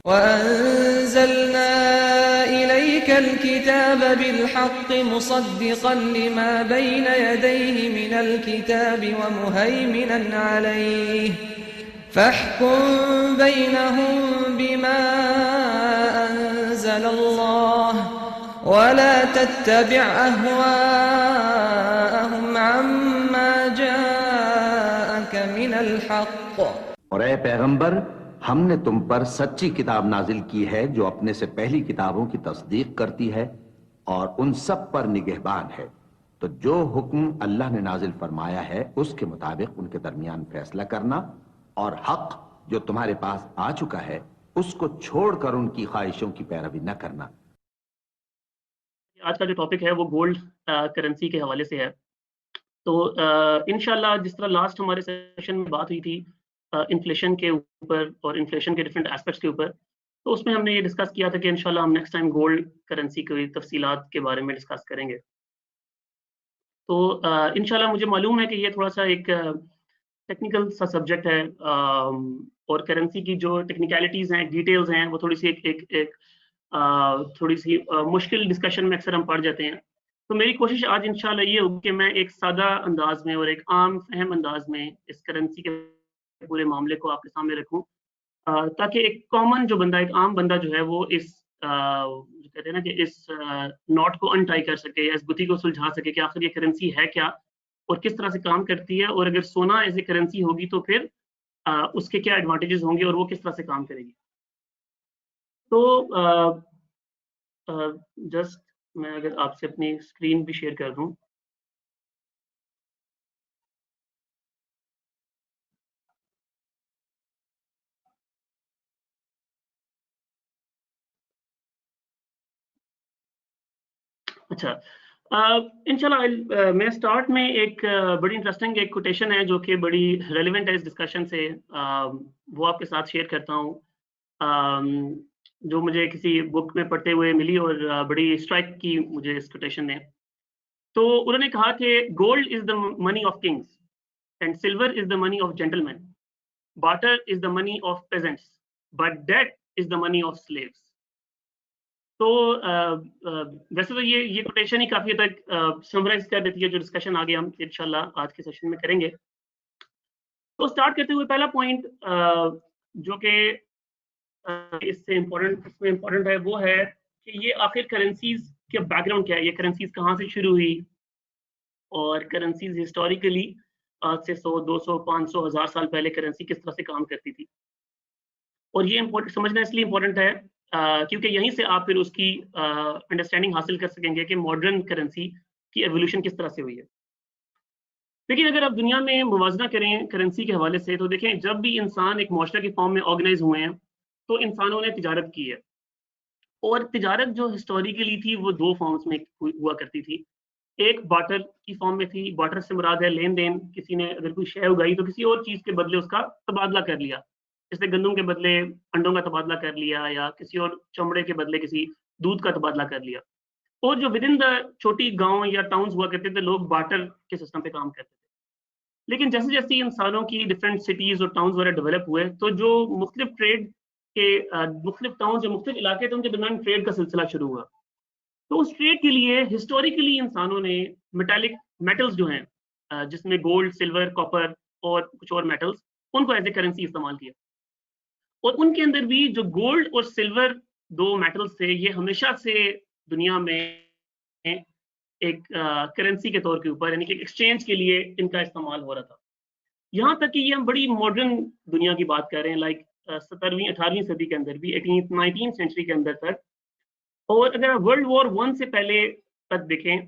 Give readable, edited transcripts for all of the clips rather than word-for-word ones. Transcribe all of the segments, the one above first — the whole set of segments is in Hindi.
वअंज़लना इलैकल किताब बिलहक़्क़ मुसद्दिक़न लिमा बैन यदैहि मिनल किताबि व मुहैमिनन अलैहि फहकुम बैनहुम बिमा अंज़लल्लाह वला तत्तबि' अहवाअहुम अम्मा जाअक मिनल हक़्क़। और ए पैगंबर, हमने तुम पर सच्ची किताब नाजिल की है जो अपने से पहली किताबों की तस्दीक करती है और उन सब पर निगहबान है। तो जो हुक्म अल्लाह ने नाजिल फरमाया है उसके मुताबिक उनके दरमियान फैसला करना, और हक जो तुम्हारे पास आ चुका है उसको छोड़कर उनकी ख्वाहिशों की पैरवी न करना। आज का जो टॉपिक है वो गोल्ड करेंसी के हवाले से है। तो इंशाल्लाह जिस तरह लास्ट हमारे सेशन में बात हुई थी इन्फ्लेशन के ऊपर और इन्फ्लेशन के डिफरेंट एस्पेक्ट्स के ऊपर, तो उसमें हमने ये डिस्कस किया था कि इंशाल्लाह हम नेक्स्ट टाइम गोल्ड करेंसी की तफसीलात के बारे में डिस्कस करेंगे। तो इंशाल्लाह मुझे मालूम है कि ये थोड़ा सा एक टेक्निकल सा सब्जेक्ट है, और करेंसी की जो टेक्निकलिटीज़ हैं, डिटेल्स हैं, वो थोड़ी सी थोड़ी सी मुश्किल डिस्कशन में अक्सर हम पड़ जाते हैं। तो मेरी कोशिश आज इंशाल्लाह ये होगी कि मैं एक सादा अंदाज में और एक आम फहम अंदाज में इस करेंसी के पूरे मामले को आपके सामने रखूं, ताकि एक कॉमन जो बंदा, एक आम बंदा जो है वो इस जो कहते हैं ना कि इस नॉट को अनटाई कर सके या इस गुत्थी को सुलझा सके कि आखिर ये करेंसी है क्या और किस तरह से काम करती है, और अगर सोना ऐसी करेंसी होगी तो फिर उसके क्या एडवांटेजेस होंगे और वो किस तरह से काम करेगी। तो जस्ट मैं अगर आपसे अपनी स्क्रीन भी शेयर कर दूं। अच्छा, इंशाल्लाह मैं स्टार्ट में एक बड़ी इंटरेस्टिंग एक कोटेशन है जो कि बड़ी रेलेवेंट है इस डिस्कशन से, वो आपके साथ शेयर करता हूँ, जो मुझे किसी बुक में पढ़ते हुए मिली और बड़ी स्ट्राइक की मुझे इस कोटेशन ने। तो उन्होंने कहा कि gold is the money of kings and silver is the money of gentleman, barter is the money of peasants, but debt is the money of slaves. तो वैसे तो ये कोटेशन ही काफी हद तक समराइज कर देती है जो डिस्कशन आगे हम इंशाल्लाह आज के सेशन में करेंगे। तो स्टार्ट करते हुए पहला पॉइंट जो कि इसमें इम्पोर्टेंट है वो है कि ये आखिर करेंसीज के बैकग्राउंड क्या है, ये करेंसीज कहाँ से शुरू हुई और करेंसीज हिस्टोरिकली आज से 100, 200, 500, 1000 साल पहले करेंसी किस तरह से काम करती थी। और ये समझना इसलिए इम्पोर्टेंट है क्योंकि यहीं से आप फिर उसकी अंडरस्टैंडिंग हासिल कर सकेंगे कि मॉडर्न करेंसी की एवोल्यूशन किस तरह से हुई है। लेकिन अगर आप दुनिया में मुवाजना करें करेंसी के हवाले से, तो देखें जब भी इंसान एक मुआशरा के फॉर्म में ऑर्गेनाइज हुए हैं तो इंसानों ने तिजारत की है, और तिजारत जो हिस्टोरिकली थी वो दो फॉर्म्स में हुआ करती थी। एक बाटर की फॉर्म में थी, बाटर से मुराद है लेन देन, किसी ने अगर कोई शय उगाई तो किसी और चीज के बदले उसका तबादला कर लिया, जैसे गंदम के बदले अंडों का तबादला कर लिया या किसी और चमड़े के बदले किसी दूध का तबादला कर लिया। और जो विद इन द छोटी गांव या टाउन्स हुआ करते थे, लोग बाटर के सिस्टम पे काम करते थे। लेकिन जैसे जैसे इंसानों की डिफरेंट सिटीज और टाउन्स वगैरह डेवलप हुए, तो जो मुख्तलिफ ट्रेड के मुख्तलिफ टाउन जो मुख्तलिफ इलाके थे उनके दरमियान ट्रेड का सिलसिला शुरू हुआ। तो उस ट्रेड के लिए हिस्टोरिकली इंसानों ने मेटालिक मेटल्स जो हैं जिसमें गोल्ड, सिल्वर, कॉपर और कुछ और मेटल्स, उनको एज ए करेंसी इस्तेमाल किया। और उनके अंदर भी जो गोल्ड और सिल्वर दो मेटल्स थे, ये हमेशा से दुनिया में एक करेंसी के तौर के ऊपर, यानी कि एक्सचेंज के लिए इनका इस्तेमाल हो रहा था। यहाँ तक कि ये हम बड़ी मॉडर्न दुनिया की बात कर रहे हैं, लाइक 17वीं 18वीं सदी के अंदर भी, 18th 19th सेंचुरी के अंदर तक। और अगर वर्ल्ड वॉर 1 से पहले तक देखें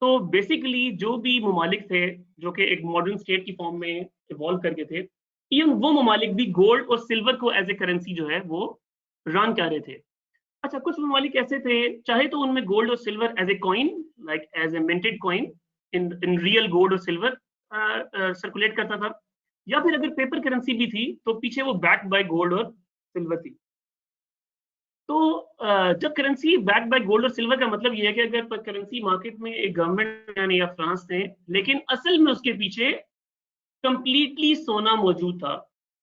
तो बेसिकली जो भी ममालिक थे जो कि एक मॉडर्न स्टेट की फॉर्म में इवॉल्व करके थे, इवन वो ममालिक भी गोल्ड और सिल्वर को एज ए करेंसी जो है वो रन कर रहे थे। अच्छा, कुछ ममालिक ऐसे थे चाहे तो उनमें गोल्ड और silver as a coin, like as a minted coin in real gold और सिल्वर सर्कुलेट करता था, या फिर अगर पेपर करेंसी भी थी तो पीछे वो बैक्ड बाय गोल्ड और सिल्वर थी। तो जब करेंसी बैक्ड बाय गोल्ड और सिल्वर का मतलब ये है कि अगर करेंसी मार्केट में एक गवर्नमेंट यानी या फ्रांस थे, लेकिन असल में उसके पीछे कंप्लीटली सोना मौजूद था,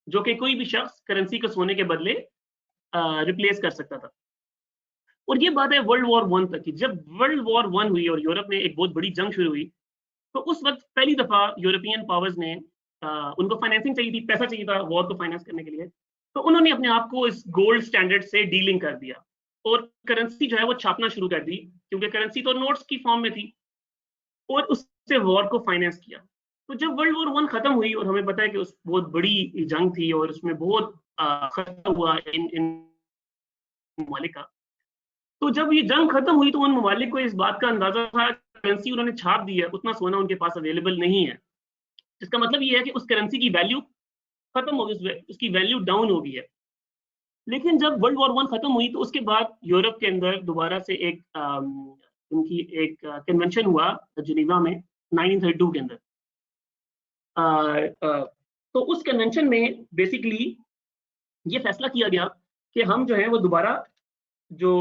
जो कि कोई भी शख्स करेंसी को सोने के बदले रिप्लेस कर सकता था। और ये बात है वर्ल्ड वॉर 1 तक की। जब वर्ल्ड वॉर 1 हुई और यूरोप में एक बहुत बड़ी जंग शुरू हुई, तो उस वक्त पहली दफा यूरोपियन पावर्स ने उनको फाइनेंसिंग चाहिए थी, पैसा चाहिए था वॉर को फाइनेंस करने के लिए, तो उन्होंने अपने आप को इस गोल्ड स्टैंडर्ड से डीलिंग कर दिया और करेंसी जो है वो छापना शुरू कर दी, क्योंकि करेंसी तो नोट्स की फॉर्म में थी, और उससे वॉर को फाइनेंस किया। तो जब वर्ल्ड वॉर 1 खत्म हुई, और हमें पता है कि उस बहुत बड़ी जंग थी और उसमें बहुत खर्चा हुआ इन ममालिक का, तो जब ये जंग खत्म हुई तो उन ममालिक को इस बात का अंदाजा था करेंसी उन्होंने छाप दी है, उतना सोना उनके पास अवेलेबल नहीं है, जिसका मतलब ये है कि उस करेंसी की वैल्यू खत्म हो गई, उसकी वैल्यू डाउन हो गई है। लेकिन जब वर्ल्ड वॉर 1 खत्म हुई तो उसके बाद यूरोप के अंदर दोबारा से एक उनकी एक कन्वेंशन हुआ जिनेवा में 1932 के अंदर। तो उस कन्वेंशन में बेसिकली ये फैसला किया गया कि हम जो है वो दोबारा जो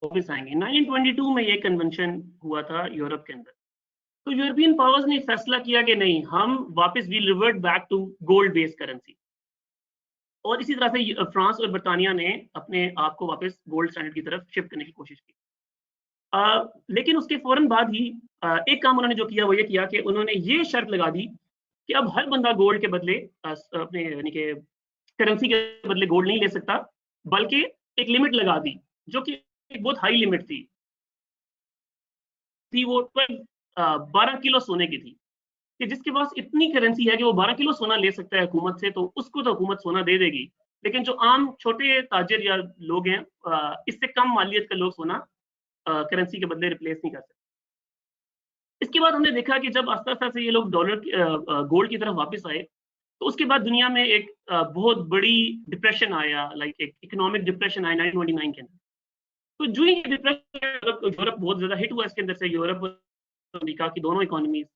वापस आएंगे। 1922 में ये कन्वेंशन हुआ था यूरोप के अंदर। तो यूरोपियन पावर्स ने फैसला किया कि नहीं, हम वापस will revert back to gold based currency, और इसी तरह से फ्रांस और बर्तानिया ने अपने आप को वापस गोल्ड स्टैंडर्ड की तरफ शिफ्ट करने की कोशिश की। लेकिन उसके फौरन बाद ही एक काम उन्होंने जो किया वो ये किया कि उन्होंने ये शर्त लगा दी कि अब हर बंदा गोल्ड के बदले अपने यानी कि करेंसी के बदले गोल्ड नहीं ले सकता, बल्कि एक लिमिट लगा दी जो कि एक बहुत हाई लिमिट थी वो 12 किलो सोने की थी, कि जिसके पास इतनी करेंसी है कि वो 12 किलो सोना ले सकता है हुकूमत से, तो उसको तो हुकूमत सोना दे देगी, लेकिन जो आम छोटे ताजिर या लोग हैं इससे कम मालियत का लोग सोना करेंसी के बदले रिप्लेस नहीं कर सकते। इसके बाद हमने देखा कि जब आस्ता आस्ता से ये लोग डॉलर गोल्ड की तरफ वापस आए, तो उसके बाद दुनिया में एक बहुत बड़ी डिप्रेशन आया, लाइक एक इकोनॉमिक डिप्रेशन आया 1929 के अंदर। तो जो ही डिप्रेशन यूरोप बहुत ज्यादा हिट हुआ इसके अंदर से, यूरोप और अमेरिका की दोनों इकोनॉमीज,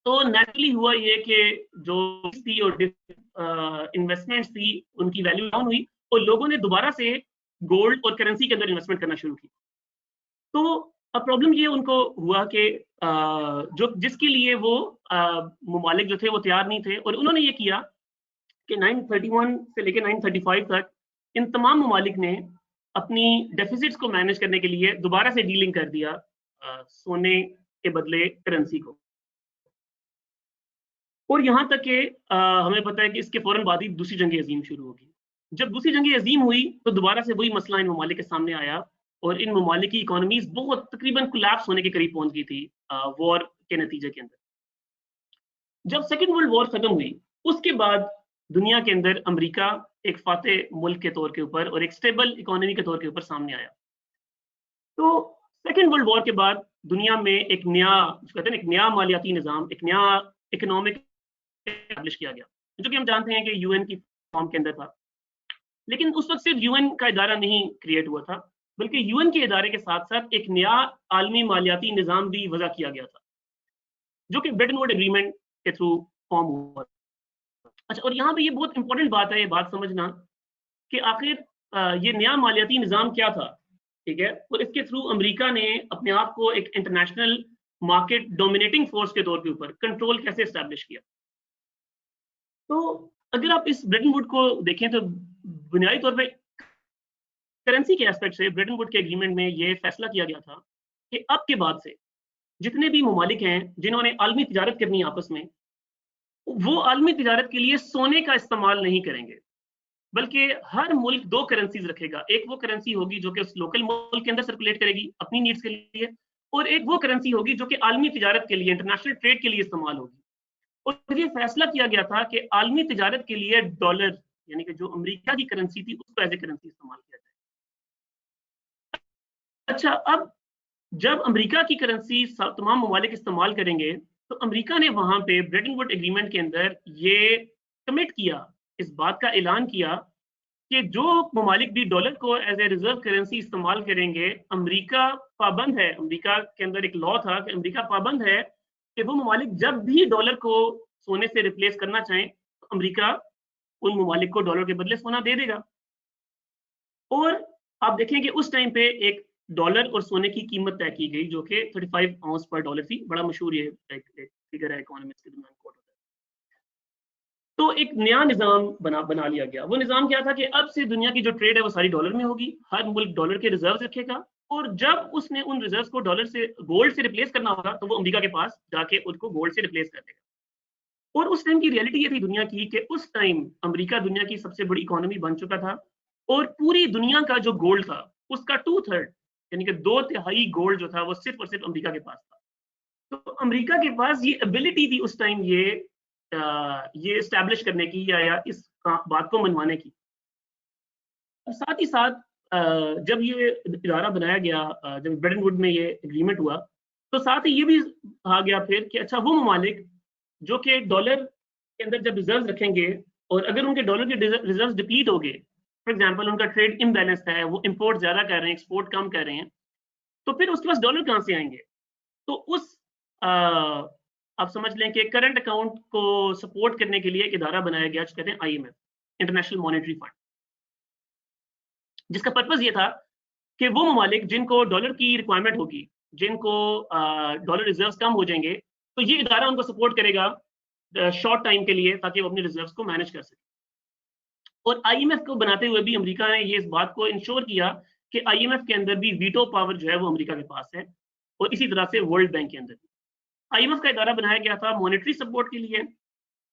तो नेचुरली हुआ ये कि जो थी और इन्वेस्टमेंट्स थी उनकी वैल्यू डाउन हुई और लोगों ने दोबारा से गोल्ड और करेंसी के अंदर इन्वेस्टमेंट करना शुरू की। तो अब प्रॉब्लम ये उनको हुआ कि जो जिसके लिए वो ममालिक जो थे वो तैयार नहीं थे, और उन्होंने ये किया कि 931 से लेकर 935 तक इन तमाम ममालिक ने अपनी डेफिसिट्स को मैनेज करने के लिए दोबारा से डीलिंग कर दिया सोने के बदले करेंसी को। और यहाँ तक कि हमें पता है कि इसके फौरन बाद ही दूसरी जंग अजीम शुरू होगी। जब दूसरी जंग अजीम हुई तो दोबारा से वही मसला इन ममालिक के सामने आया, और इन ममालिक की इकोनॉमीज बहुत तकरीबन कोलैप्स होने के करीब पहुंच गई थी वॉर के नतीजे के अंदर। जब सेकेंड वर्ल्ड वॉर खत्म हुई उसके बाद दुनिया के अंदर अमेरिका एक फातेह मुल्क के तौर के ऊपर और एक स्टेबल इकोनॉमी के तौर के ऊपर सामने आया। तो सेकेंड वर्ल्ड वॉर के बाद दुनिया में एक नया, कहते हैं एक नया मालियाती निज़ाम, एक नया इकोनॉमिक एस्टैब्लिश किया गया, जो कि हम जानते हैं कि यूएन की फॉर्म के अंदर था। लेकिन उस वक्त सिर्फ यूएन का इदारा नहीं क्रिएट हुआ था, बल्कि यूएन के इदारे के साथ साथ एक नया आलमी मालियाती निज़ाम भी वज़ा किया गया था, जो कि ब्रेटन वुड एग्रीमेंट के थ्रू फॉर्म हुआ। अच्छा, और यहाँ पे ये बहुत इंपॉर्टेंट बात है, ये बात समझना कि आखिर ये नया मालियाती निज़ाम क्या था, ठीक है, और इसके थ्रू अमेरिका ने अपने आप को एक इंटरनेशनल मार्केट डोमिनेटिंग फोर्स के तौर के ऊपर कंट्रोल कैसे एस्टैब्लिश किया। तो अगर आप इस ब्रेटन वुड को देखें तो बुनियादी तौर पे करेंसी के एस्पेक्ट से ब्रेटन वुड के एग्रीमेंट में ये फैसला किया गया था कि अब के बाद से जितने भी ममालिक हैं जिन्होंने आलमी तिजारत करनी आपस में, वो आलमी तिजारत के लिए सोने का इस्तेमाल नहीं करेंगे, बल्कि हर मुल्क दो करेंसीज रखेगा। एक वो करेंसी होगी जो कि उस लोकल मुल्क के अंदर सर्कुलेट करेगी अपनी नीड्स के लिए, और एक वो करेंसी होगी जो कि आलमी तिजारत के लिए, इंटरनेशनल ट्रेड के लिए इस्तेमाल होगी। और ये फैसला किया गया था कि आलमी तिजारत के लिए डॉलर यानी कि जो अमेरिका की करेंसी थी उसको एज ए करेंसी इस्तेमाल किया जाए। अच्छा, अब जब अमेरिका की करेंसी तमाम ममालिक इस्तेमाल करेंगे तो अमेरिका ने वहां पे ब्रेटन वुड एग्रीमेंट के अंदर ये कमिट किया, इस बात का ऐलान किया कि जो ममालिक भी डॉलर को एज ए रिजर्व करेंसी इस्तेमाल करेंगे, अमेरिका पाबंद है, अमेरिका के अंदर एक लॉ था कि अमेरिका पाबंद है कि वो ममालिक जब भी डॉलर को सोने से रिप्लेस करना चाहें तो अमेरिका उन ममालिक को डॉलर के बदले सोना दे देगा। और आप देखें कि उस टाइम पे एक डॉलर और सोने की कीमत तय की गई जो कि 35 आउंस पर डॉलर थी। बड़ा मशहूर ये एक फिगर है, इकोनॉमिस्ट के दरमियान कोट होता है। तो एक नया निज़ाम बना लिया गया। वो निज़ाम क्या था कि अब से दुनिया की जो ट्रेड है वो सारी डॉलर में होगी, हर मुल्क डॉलर के रिजर्व रखेगा, और जब उसने उन रिजर्व्स को डॉलर से गोल्ड से रिप्लेस करना होगा तो वो अमेरिका के पास जाके उनको गोल्ड से रिप्लेस कर देगा। और उस टाइम की रियलिटी ये थी दुनिया की कि उस टाइम अमेरिका दुनिया की सबसे बड़ी इकोनॉमी बन चुका था, और पूरी दुनिया का जो गोल्ड था उसका 2/3 यानी कि 2/3 गोल्ड जो था वो सिर्फ और सिर्फ अमेरिका के पास था। तो अमेरिका के पास ये एबिलिटी थी उस टाइम ये एस्टैब्लिश करने की या इस बात को मनवाने की। और साथ ही साथ जब ये इदारा बनाया गया, जब ब्रेटन वुड में ये एग्रीमेंट हुआ, तो साथ ही ये भी कहा गया फिर कि अच्छा वो ममालिक जो कि डॉलर के अंदर जब रिजर्व रखेंगे और अगर उनके डॉलर के रिजर्व डिप्लीट हो गए, फॉर एग्जांपल उनका ट्रेड इम्बैलेंस है, वो इंपोर्ट ज्यादा कर रहे हैं, एक्सपोर्ट कम कर रहे हैं, तो फिर उसके पास डॉलर कहाँ से आएंगे? तो उस आप समझ लें कि करंट अकाउंट को सपोर्ट करने के लिए एक इदारा बनाया गया जिसे कहते हैं IMF, इंटरनेशनल मॉनेटरी फंड, जिसका पर्पस ये था कि वो ममालिक जिनको डॉलर की रिक्वायरमेंट होगी, जिनको डॉलर रिजर्व्स कम हो जाएंगे, तो ये इदारा उनको सपोर्ट करेगा शॉर्ट टाइम के लिए ताकि वो अपने रिजर्व्स को मैनेज कर सके। और IMF को बनाते हुए भी अमेरिका ने ये इस बात को इंश्योर किया कि IMF के अंदर भी वीटो पावर जो है वो अमेरिका के पास है, और इसी तरह से वर्ल्ड बैंक के अंदर भी IMF का इदारा बनाया गया था मॉनेटरी सपोर्ट के लिए,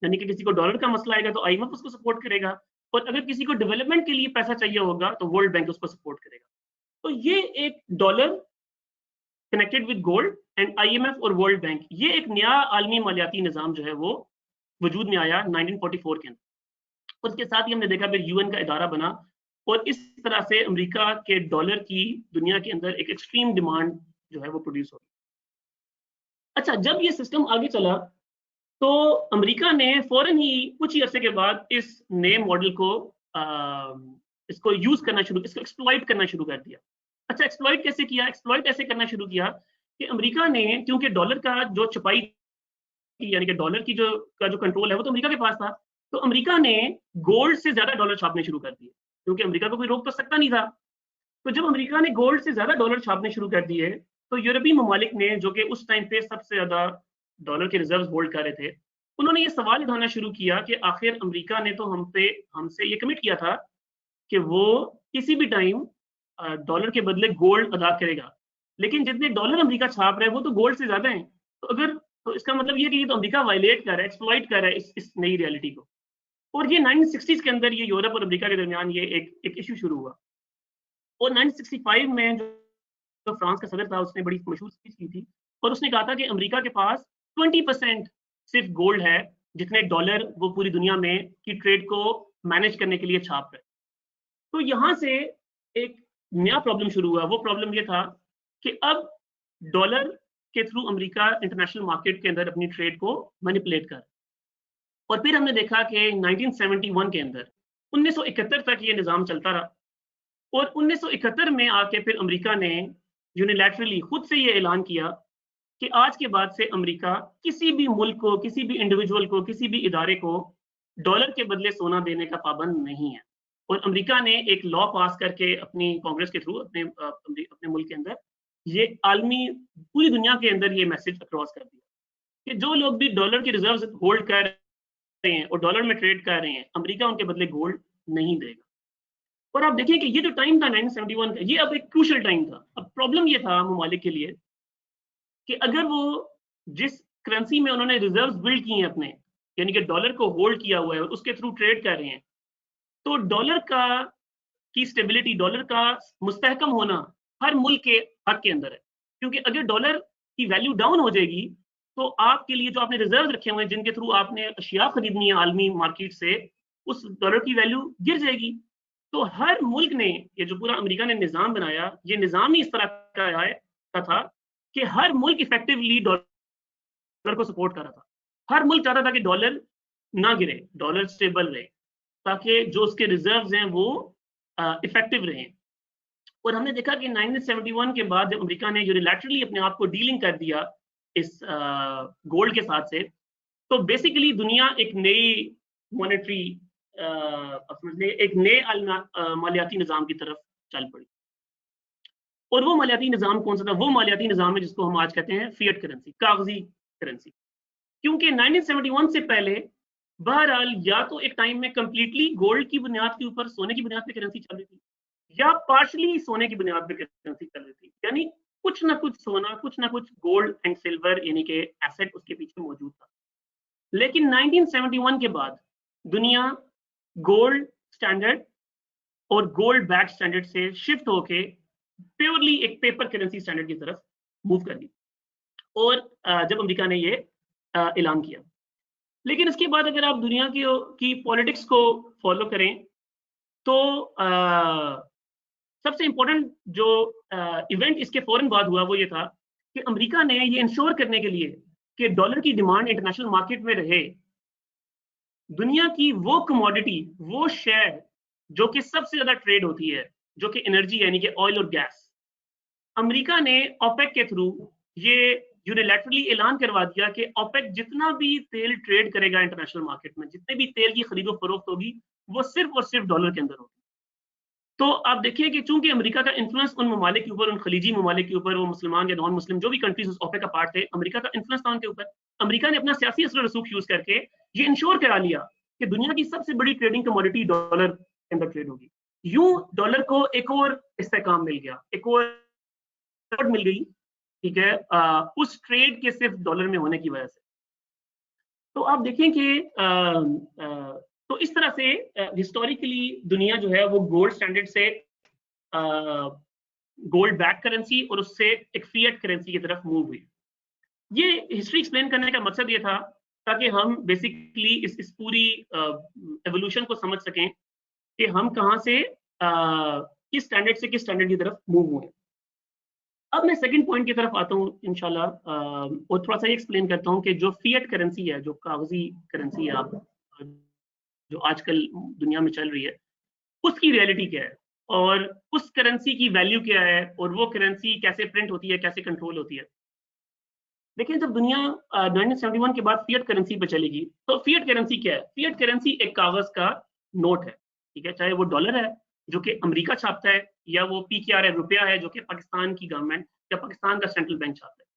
यानी कि किसी को डॉलर का मसला आएगा तो IMF उसको सपोर्ट करेगा, और अगर किसी को डेवलपमेंट के लिए पैसा चाहिए होगा तो वर्ल्ड बैंक उसको सपोर्ट करेगा। तो ये एक dollar connected with gold and IMF और वर्ल्ड बैंक, ये एक नया आलमी मालियाती निज़ाम जो है वो वजूद में आया 1944 के अंदर। उसके साथ ही हमने देखा फिर UN का इदारा बना, और इस तरह से अमेरिका के डॉलर की दुनिया के अंदर एक एक्सट्रीम डिमांड जो है वो प्रोड्यूस हो गई। अच्छा, जब ये सिस्टम आगे चला तो अमेरिका ने फौरन ही कुछ ही अरसे के बाद इस नए मॉडल को इसको यूज करना शुरू, इसको एक्सप्लॉइट करना शुरू कर दिया। अच्छा, एक्सप्लॉइट कैसे किया? एक्सप्लॉइट ऐसे करना शुरू किया कि अमेरिका ने, क्योंकि डॉलर का जो छपाई थी, यानी कि डॉलर की जो कंट्रोल है वो तो अमेरिका के पास था, तो अमेरिका ने गोल्ड से ज्यादा डॉलर छापने शुरू कर दिए, क्योंकि अमेरिका को कोई रोक तो सकता नहीं था। तो जब अमेरिका ने गोल्ड से ज्यादा डॉलर छापने शुरू कर दिए, तो यूरोपीय ममालिक ने, जो कि उस टाइम पे सबसे ज्यादा डॉलर के रिजर्व होल्ड कर रहे थे, उन्होंने ये सवाल उठाना शुरू किया कि आखिर अमेरिका ने तो हमसे ये कमिट किया था कि वो किसी भी टाइम डॉलर के बदले गोल्ड अदा करेगा, लेकिन जितने डॉलर अमेरिका छाप रहे हैं वो तो गोल्ड से ज्यादा हैं। तो इसका मतलब ये कि ये तो अमेरिका वायलेट कर रहा है, एक्सप्लॉइट कर रहा है इस नई रियलिटी को। और ये 1960s के अंदर ये यूरोप और अमेरिका के दरमियान ये एक इशू शुरू हुआ। और 1965 में जो फ्रांस का सदर था उसने बड़ी मशहूर स्पीच की थी, और उसने कहा था कि अमेरिका के पास 20% सिर्फ गोल्ड है जितने डॉलर वो पूरी दुनिया में की ट्रेड को मैनेज करने के लिए छाप रहे। तो यहाँ से एक नया प्रॉब्लम शुरू हुआ। वो प्रॉब्लम ये था कि अब डॉलर के थ्रू अमेरिका इंटरनेशनल मार्केट के अंदर अपनी ट्रेड को मैनिपुलेट कर, और फिर हमने देखा कि 1971 के अंदर 1971 तक ये निज़ाम चलता रहा, और 1971 में आके फिर अमेरिका ने यूनिलैटरली खुद से ये ऐलान किया कि आज के बाद से अमेरिका किसी भी मुल्क को, किसी भी इंडिविजुअल को, किसी भी इदारे को डॉलर के बदले सोना देने का पाबंद नहीं है। और अमेरिका ने एक लॉ पास करके अपनी कांग्रेस के थ्रू अपने मुल्क के अंदर ये आलमी पूरी दुनिया के अंदर ये मैसेज अक्रॉस कर दिया कि जो लोग भी डॉलर के रिजर्व होल्ड कर रहे हैं और डॉलर में ट्रेड कर रहे हैं, अमेरिका उनके बदले गोल्ड नहीं देगा। और आप देखिए कि ये जो टाइम था 1971 का, ये अब एक क्रूशियल टाइम था। अब प्रॉब्लम ये था ममालिक के लिए कि अगर वो जिस करेंसी में उन्होंने रिजर्व्स बिल्ड किए हैं अपने, यानी कि डॉलर को होल्ड किया हुआ है और उसके थ्रू ट्रेड कर रहे हैं, तो डॉलर की स्टेबिलिटी, डॉलर का मुस्तहकम होना हर मुल्क के हक के अंदर है। क्योंकि अगर डॉलर की वैल्यू डाउन हो जाएगी तो आपके लिए जो आपने रिजर्व रखे हुए हैं, जिनके थ्रू आपने अशिया खरीदनी है आलमी मार्केट से, उस डॉलर की वैल्यू गिर जाएगी। तो हर मुल्क ने, ये जो पूरा अमेरिका ने निज़ाम बनाया, ये निज़ाम ही इस तरह का था कि हर मुल्क इफेक्टिवली डॉलर को सपोर्ट कर रहा था। हर मुल्क चाहता था कि डॉलर ना गिरे, डॉलर स्टेबल रहे, ताकि जो उसके रिजर्व्स हैं वो इफेक्टिव रहें। और हमने देखा कि 1971 के बाद जब अमेरिका ने यूनिलैटरली अपने आप को डीलिंग कर दिया इस गोल्ड के साथ से, तो बेसिकली दुनिया एक नई मॉनेटरी एक नए मालियाती निज़ाम की तरफ चल पड़ी। और वो मालियाती निज़ाम कौन सा था? वो मालियाती निज़ाम है जिसको हम आज कहते हैं फिएट करेंसी, कागजी करेंसी। क्योंकि 1971 से पहले बहरहाल या तो एक टाइम में कंप्लीटली गोल्ड की बुनियाद के ऊपर, सोने की बुनियाद पे करेंसी चल रही थी, या पार्शली सोने की बुनियाद पे करेंसी चल रही थी, यानी कुछ ना कुछ सोना, कुछ ना कुछ गोल्ड एंड सिल्वर यानी कि एसेट उसके पीछे मौजूद था। लेकिन 1971 के बाद दुनिया गोल्ड स्टैंडर्ड और गोल्ड बैक स्टैंडर्ड से शिफ्ट होके प्योरली एक पेपर करेंसी स्टैंडर्ड की तरफ मूव कर गई, और जब अमेरिका ने ये ऐलान किया। लेकिन इसके बाद अगर आप दुनिया की पॉलिटिक्स को फॉलो करें तो सबसे इंपॉर्टेंट जो इवेंट इसके फौरन बाद हुआ वो ये था कि अमेरिका ने ये इंश्योर करने के लिए कि डॉलर की डिमांड इंटरनेशनल मार्केट में रहे, दुनिया की वो कमोडिटी, वो शेयर जो कि सबसे ज्यादा ट्रेड होती है, जो कि एनर्जी यानी कि ऑयल और गैस, अमेरिका ने ओपेक के थ्रू ये यूनिलैटरली ऐलान करवा दिया कि ओपेक जितना भी तेल ट्रेड करेगा इंटरनेशनल मार्केट में, जितने भी तेल की खरीदो फरोख्त होगी, वो सिर्फ और सिर्फ डॉलर के अंदर होगी। तो आप देखिए कि चूंकि अमेरिका का इन्फ्लुएंस उन ममालिक के ऊपर, उन खलीजी ममालिक के ऊपर, वो मुसलमान या नॉन मुस्लिम जो भी कंट्रीज उस ओपेक का पार्ट थे, अमेरिका का इन्फ्लुएंस था उनके ऊपर। अमेरिका ने अपना सियासी असर रसूख यूज करके ये इंश्योर करा लिया कि दुनिया की सबसे बड़ी ट्रेडिंग कमोडिटी डॉलर के अंदर ट्रेड होगी। यूं डॉलर को एक और इस्तेकाम मिल गया, एक और मिल गई, ठीक है, उस ट्रेड के सिर्फ डॉलर में होने की वजह से। तो आप देखें कि तो इस तरह से हिस्टोरिकली दुनिया जो है वो गोल्ड स्टैंडर्ड से गोल्ड बैक करेंसी और उससे एक फिएट करेंसी की तरफ मूव हुई। ये हिस्ट्री एक्सप्लेन करने का मकसद ये था ताकि हम बेसिकली इस पूरी एवोल्यूशन को समझ सकें कि हम कहाँ से किस स्टैंडर्ड से किस स्टैंडर्ड की तरफ मूव हुए। अब मैं सेकंड पॉइंट की तरफ आता हूँ इंशाल्लाह, और थोड़ा सा एक्सप्लेन करता हूँ कि जो फिएट करेंसी है, जो कागजी करेंसी है, आप जो आजकल दुनिया में चल रही है, उसकी रियलिटी क्या है और उस करेंसी की वैल्यू क्या है, और वो करेंसी कैसे प्रिंट होती है, कैसे कंट्रोल होती है। देखिए, जब दुनिया 1971 के बाद फिएट करेंसी पे चलेगी, तो फिएट करेंसी क्या है? फिएट करेंसी एक कागज का नोट है, ठीक है, चाहे वो डॉलर है जो कि अमेरिका छापता है, या वो PKR है, रुपया है जो कि पाकिस्तान की गवर्नमेंट या पाकिस्तान का सेंट्रल बैंक छापता है।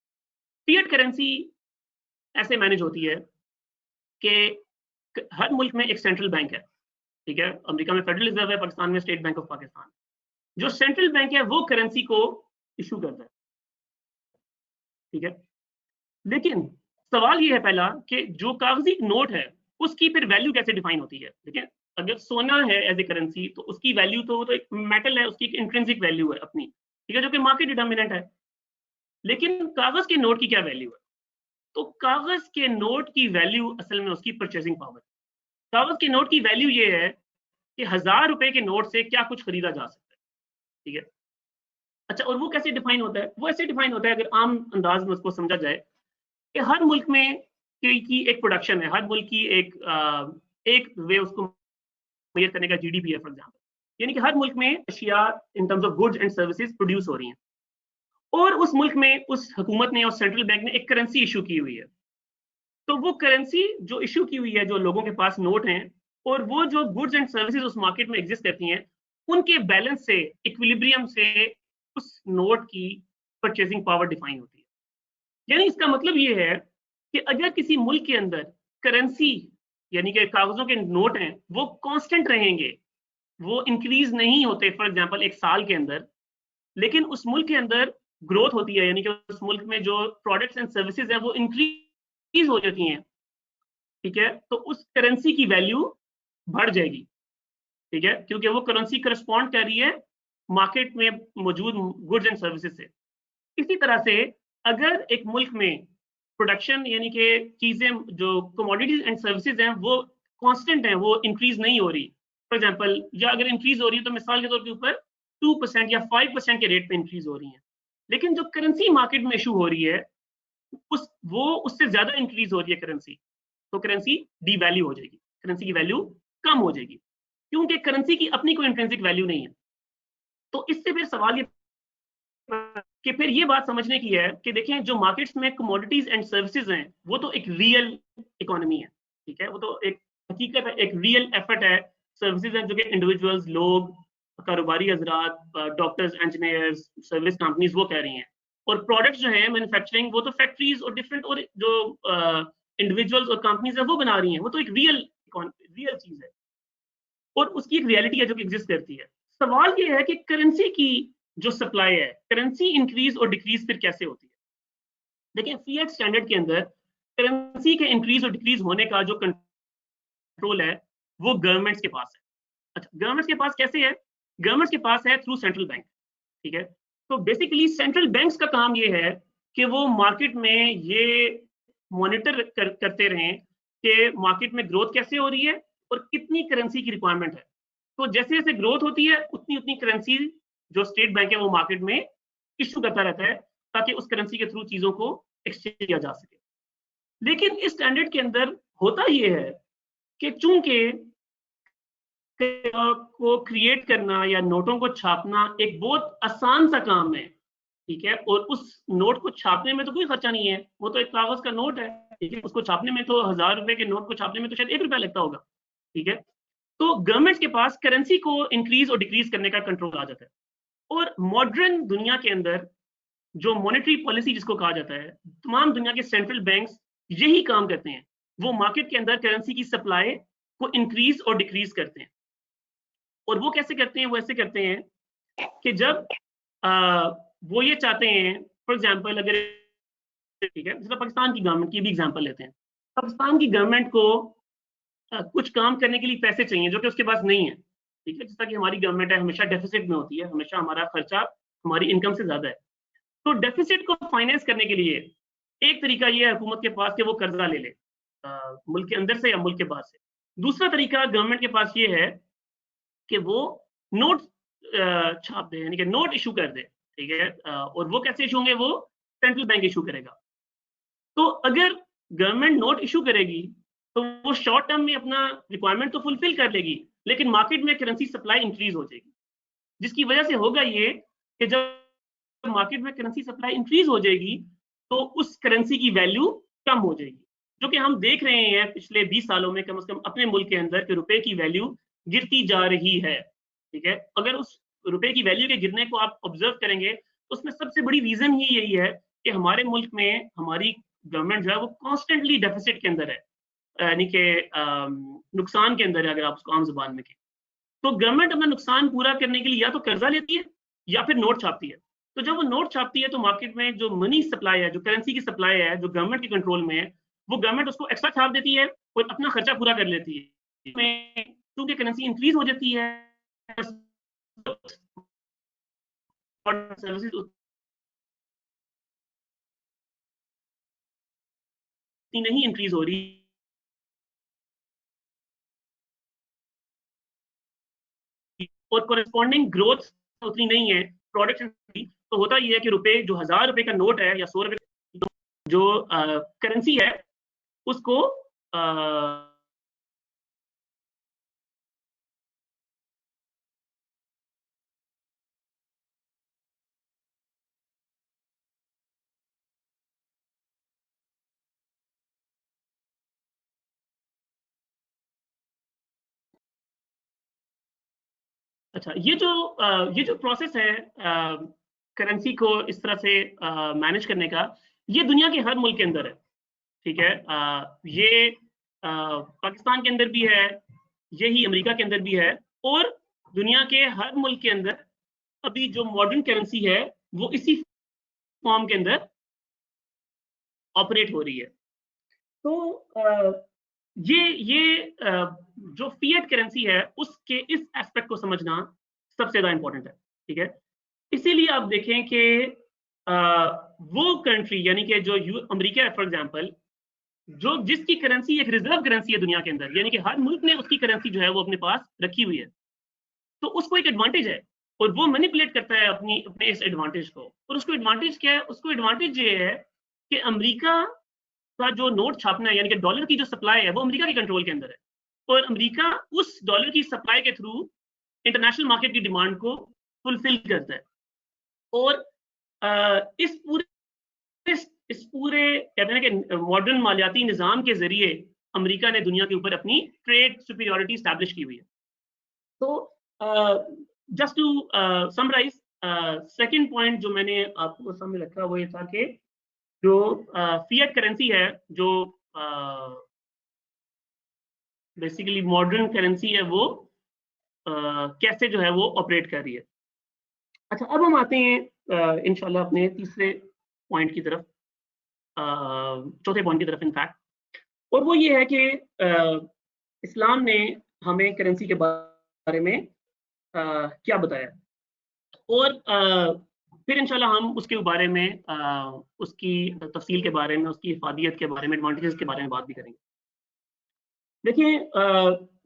फिएट करेंसी ऐसे मैनेज होती है कि हर मुल्क में एक सेंट्रल बैंक है, ठीक है, अमेरिका में फेडरल रिजर्व है, पाकिस्तान में स्टेट बैंक ऑफ पाकिस्तान। जो सेंट्रल बैंक है वो करेंसी को इशू करता है, ठीक है। लेकिन सवाल ये है पहला कि जो कागजी नोट है उसकी फिर वैल्यू कैसे डिफाइन होती है। देखिए, अगर सोना है एज ए करेंसी तो उसकी वैल्यू तो एक मेटल है, उसकी एक इंट्रिंसिक वैल्यू है अपनी, ठीक है, जो कि मार्केट डिटर्मिनेंट है। लेकिन कागज के नोट की क्या वैल्यू है? तो कागज के नोट की वैल्यू असल में उसकी परचेसिंग पावर। कागज के नोट की वैल्यू ये है कि 1000 रुपए के नोट से क्या कुछ खरीदा जा सकता है, ठीक है। अच्छा, और वो कैसे डिफाइन होता है? वो ऐसे डिफाइन होता है, अगर आम अंदाज में उसको समझा जाए, कि हर मुल्क में की एक प्रोडक्शन है, हर मुल्क की एक वे उसको मेजर करने का GDP है फॉर एग्जांपल, यानी कि हर मुल्क में अशिया in terms of goods and services produce हो रही हैं, और उस मुल्क में उस हुकूमत ने और सेंट्रल बैंक ने एक करेंसी इशू की हुई है। तो वो करेंसी जो इशू की हुई है, जो लोगों के पास नोट हैं, और वो जो गुड्स एंड सर्विसेज उस मार्केट में एग्जिस्ट करती हैं, उनके बैलेंस से, इक्विलिब्रियम से उस नोट की परचेसिंग पावर डिफाइन होती है। यानी इसका मतलब ये है कि अगर किसी मुल्क के अंदर करेंसी यानी कि कागजों के नोट हैं वो कांस्टेंट रहेंगे, वो इंक्रीज नहीं होते फॉर एग्जांपल एक साल के अंदर, लेकिन उस मुल्क के अंदर ग्रोथ होती है, यानी कि उस मुल्क में जो प्रोडक्ट्स एंड सर्विसेज हैं वो इंक्रीज हो जाती हैं, ठीक है, तो उस करेंसी की वैल्यू बढ़ जाएगी, ठीक है, क्योंकि वो करेंसी करस्पॉन्ड कर रही है मार्केट में मौजूद गुड्स एंड सर्विसेज से। इसी तरह से अगर एक मुल्क में प्रोडक्शन यानी कि चीजें जो कमोडिटीज एंड सर्विसेज हैं वो कांस्टेंट हैं, वो इंक्रीज नहीं हो रही फॉर एग्जांपल, या अगर इंक्रीज हो रही है तो मिसाल के तौर के ऊपर 2% या 5% के रेट पे इंक्रीज हो रही है, लेकिन जो करेंसी मार्केट में इशू हो रही है वो उससे ज्यादा इंक्रीज हो रही है करेंसी, तो करेंसी डीवैल्यू हो जाएगी, करेंसी की वैल्यू कम हो जाएगी, क्योंकि करेंसी की अपनी कोई इंट्रिंसिक वैल्यू नहीं है। तो इससे फिर सवाल ये कि फिर ये बात समझने की है कि देखें, जो मार्केट्स में कमोडिटीज एंड सर्विसेज हैं वो तो एक रियल इकोनॉमी है, ठीक है, वो तो एक हकीकत है, एक रियल एफर्ट है। सर्विसेज हैं जो कि इंडिविजुअल्स, लोग, कारोबारी हजरात, डॉक्टर्स, इंजीनियर्स, सर्विस कंपनीज वो कह रही हैं, और प्रोडक्ट्स जो हैं मैन्युफैक्चरिंग वो तो फैक्ट्रीज और डिफरेंट और जो इंडिविजुअल्स और कंपनीज है वो बना रही हैं, वो तो एक रियल चीज है और उसकी एक रियलिटी है जो कि एग्जिस्ट करती है। सवाल ये है कि करेंसी की जो सप्लाई है, करेंसी इंक्रीज और डिक्रीज फिर कैसे होती है। देखिए फिएट स्टैंडर्ड के अंदर करेंसी के इंक्रीज और डिक्रीज होने का जो कंट्रोल है वो गवर्नमेंट्स के पास है। अच्छा, गवर्नमेंट्स के पास कैसे है? गवर्नमेंट्स के पास है थ्रू सेंट्रल बैंक, ठीक है। तो बेसिकली सेंट्रल बैंक्स का काम ये है कि वो मार्केट में ये मॉनिटर करते रहें कि मार्केट में ग्रोथ कैसे हो रही है और कितनी करेंसी की रिक्वायरमेंट है। तो जैसे जैसे ग्रोथ होती है उतनी उतनी करेंसी जो स्टेट बैंक है वो मार्केट में इशू करता रहता है ताकि उस करेंसी के थ्रू चीजों को एक्सचेंज किया जा सके। लेकिन इस स्टैंडर्ड के अंदर होता ये है कि चूंकि को क्रिएट करना या नोटों को छापना एक बहुत आसान सा काम है, ठीक है, और उस नोट को छापने में तो कोई खर्चा नहीं है, वो तो एक कागज का नोट है, ठीक है, उसको छापने में तो 1000 रुपए के नोट को छापने में तो शायद 1 रुपया लगता होगा, ठीक है। तो गवर्नमेंट के पास करेंसी को इंक्रीज और डिक्रीज करने का कंट्रोल आ जाता है। और मॉडर्न दुनिया के अंदर जो मॉनेटरी पॉलिसी जिसको कहा जाता है, तमाम दुनिया के सेंट्रल बैंक्स यही काम करते हैं, वो मार्केट के अंदर करेंसी की सप्लाई को इंक्रीज और डिक्रीज करते हैं। और वो कैसे करते हैं? वो ऐसे करते हैं कि जब वो ये चाहते हैं, फॉर एग्जांपल अगर, ठीक है, जैसे पाकिस्तान की गवर्नमेंट की भी एग्जांपल लेते हैं, पाकिस्तान की गवर्नमेंट को कुछ काम करने के लिए पैसे चाहिए जो कि उसके पास नहीं है, ठीक है, जैसा कि हमारी गवर्नमेंट है हमेशा डेफिसिट में होती है, हमेशा हमारा खर्चा हमारी इनकम से ज्यादा है। तो डेफिसिट को फाइनेंस करने के लिए एक तरीका ये है हुकूमत के पास कि वो कर्जा ले ले, मुल्क के अंदर से या मुल्क के बाहर से। दूसरा तरीका गवर्नमेंट के पास ये है कि वो नोट छाप दे, यानी कि नोट इशू कर दे, ठीक है, और वो कैसे इशू होंगे? वो सेंट्रल बैंक इशू करेगा। तो अगर गवर्नमेंट नोट इशू करेगी तो वो शॉर्ट टर्म में अपना रिक्वायरमेंट तो फुलफिल कर लेगी, लेकिन मार्केट में करेंसी सप्लाई इंक्रीज हो जाएगी, जिसकी वजह से होगा ये कि जब मार्केट में करेंसी सप्लाई इंक्रीज हो जाएगी तो उस करेंसी की वैल्यू कम हो जाएगी, जो कि हम देख रहे हैं पिछले 20 सालों में कम से कम अपने मुल्क के अंदर कि रुपए की वैल्यू गिरती जा रही है, ठीक है। अगर उस रुपए की वैल्यू के गिरने को आप ऑब्जर्व करेंगे तो उसमें सबसे बड़ी रीजन ही यही है कि हमारे मुल्क में हमारी गवर्नमेंट जो है वो कॉन्स्टेंटली डेफिसिट के अंदर है, यानी कि नुकसान के अंदर है, अगर आप उसको आम जुबान में कहें। तो गवर्नमेंट अपना नुकसान पूरा करने के लिए या तो कर्जा लेती है या फिर नोट छापती है। तो जब वो नोट छापती है तो मार्केट में जो मनी सप्लाई है, जो करेंसी की सप्लाई है, जो गवर्नमेंट के कंट्रोल में है, वो गवर्नमेंट उसको एक्स्ट्रा छाप देती है और अपना खर्चा पूरा कर लेती है। क्योंकि करेंसी इंक्रीज हो जाती है, सर्विसेज उतनी नहीं इंक्रीज हो रही और कोरेस्पॉन्डिंग ग्रोथ उतनी नहीं है प्रोडक्शन की। तो होता ये है कि रुपए जो 1000 रुपए का नोट है या 100 रुपए जो करेंसी है उसको अच्छा, ये जो प्रोसेस है करेंसी को इस तरह से मैनेज करने का, ये दुनिया के हर मुल्क के अंदर है, ठीक है। ये पाकिस्तान के अंदर भी है, यही अमेरिका के अंदर भी है, और दुनिया के हर मुल्क के अंदर अभी जो मॉडर्न करेंसी है वो इसी फॉर्म के अंदर ऑपरेट हो रही है। तो ये जो फिएट करेंसी है उसके इस एस्पेक्ट को समझना सबसे ज्यादा इंपॉर्टेंट है, ठीक है। इसीलिए आप देखें कि वो कंट्री यानी कि जो अमेरिका है फॉर एग्जांपल, जो जिसकी करेंसी एक रिजर्व करेंसी है दुनिया के अंदर, यानी कि हर मुल्क ने उसकी करेंसी जो है वो अपने पास रखी हुई है, तो उसको एक एडवांटेज है और वो मैनिपुलेट करता है अपने इस एडवांटेज को। और उसको एडवांटेज क्या है? उसको एडवांटेज ये है कि अमेरिका का जो नोट छापना है, यानी कि डॉलर की जो सप्लाई है वो अमेरिका के कंट्रोल के अंदर है, और अमेरिका उस डॉलर की सप्लाई के थ्रू इंटरनेशनल मार्केट की डिमांड को फुलफिल करता है। और इस पूरे कहते हैं कि मॉडर्न मालियाती निज़ाम के जरिए अमेरिका ने दुनिया के ऊपर अपनी ट्रेड सुपीरियरिटी स्टैब्लिश की हुई है। तो just to summarise, second point जो मैंने आपको सामने रखा वो ये था कि जो फिएट करेंसी है, जो बेसिकली मॉडर्न करेंसी है वो कैसे जो है वो ऑपरेट कर रही है। अच्छा, अब हम आते हैं इंशाल्लाह अपने तीसरे पॉइंट की तरफ, चौथे पॉइंट की तरफ इनफैक्ट, और वो ये है कि इस्लाम ने हमें करेंसी के बारे में क्या बताया, और फिर इंशाल्लाह हम उसके बारे में उसकी तफसील के बारे में, उसकी इफादियत के बारे में, एडवांटेजेस के बारे में बात भी करेंगे। देखिए,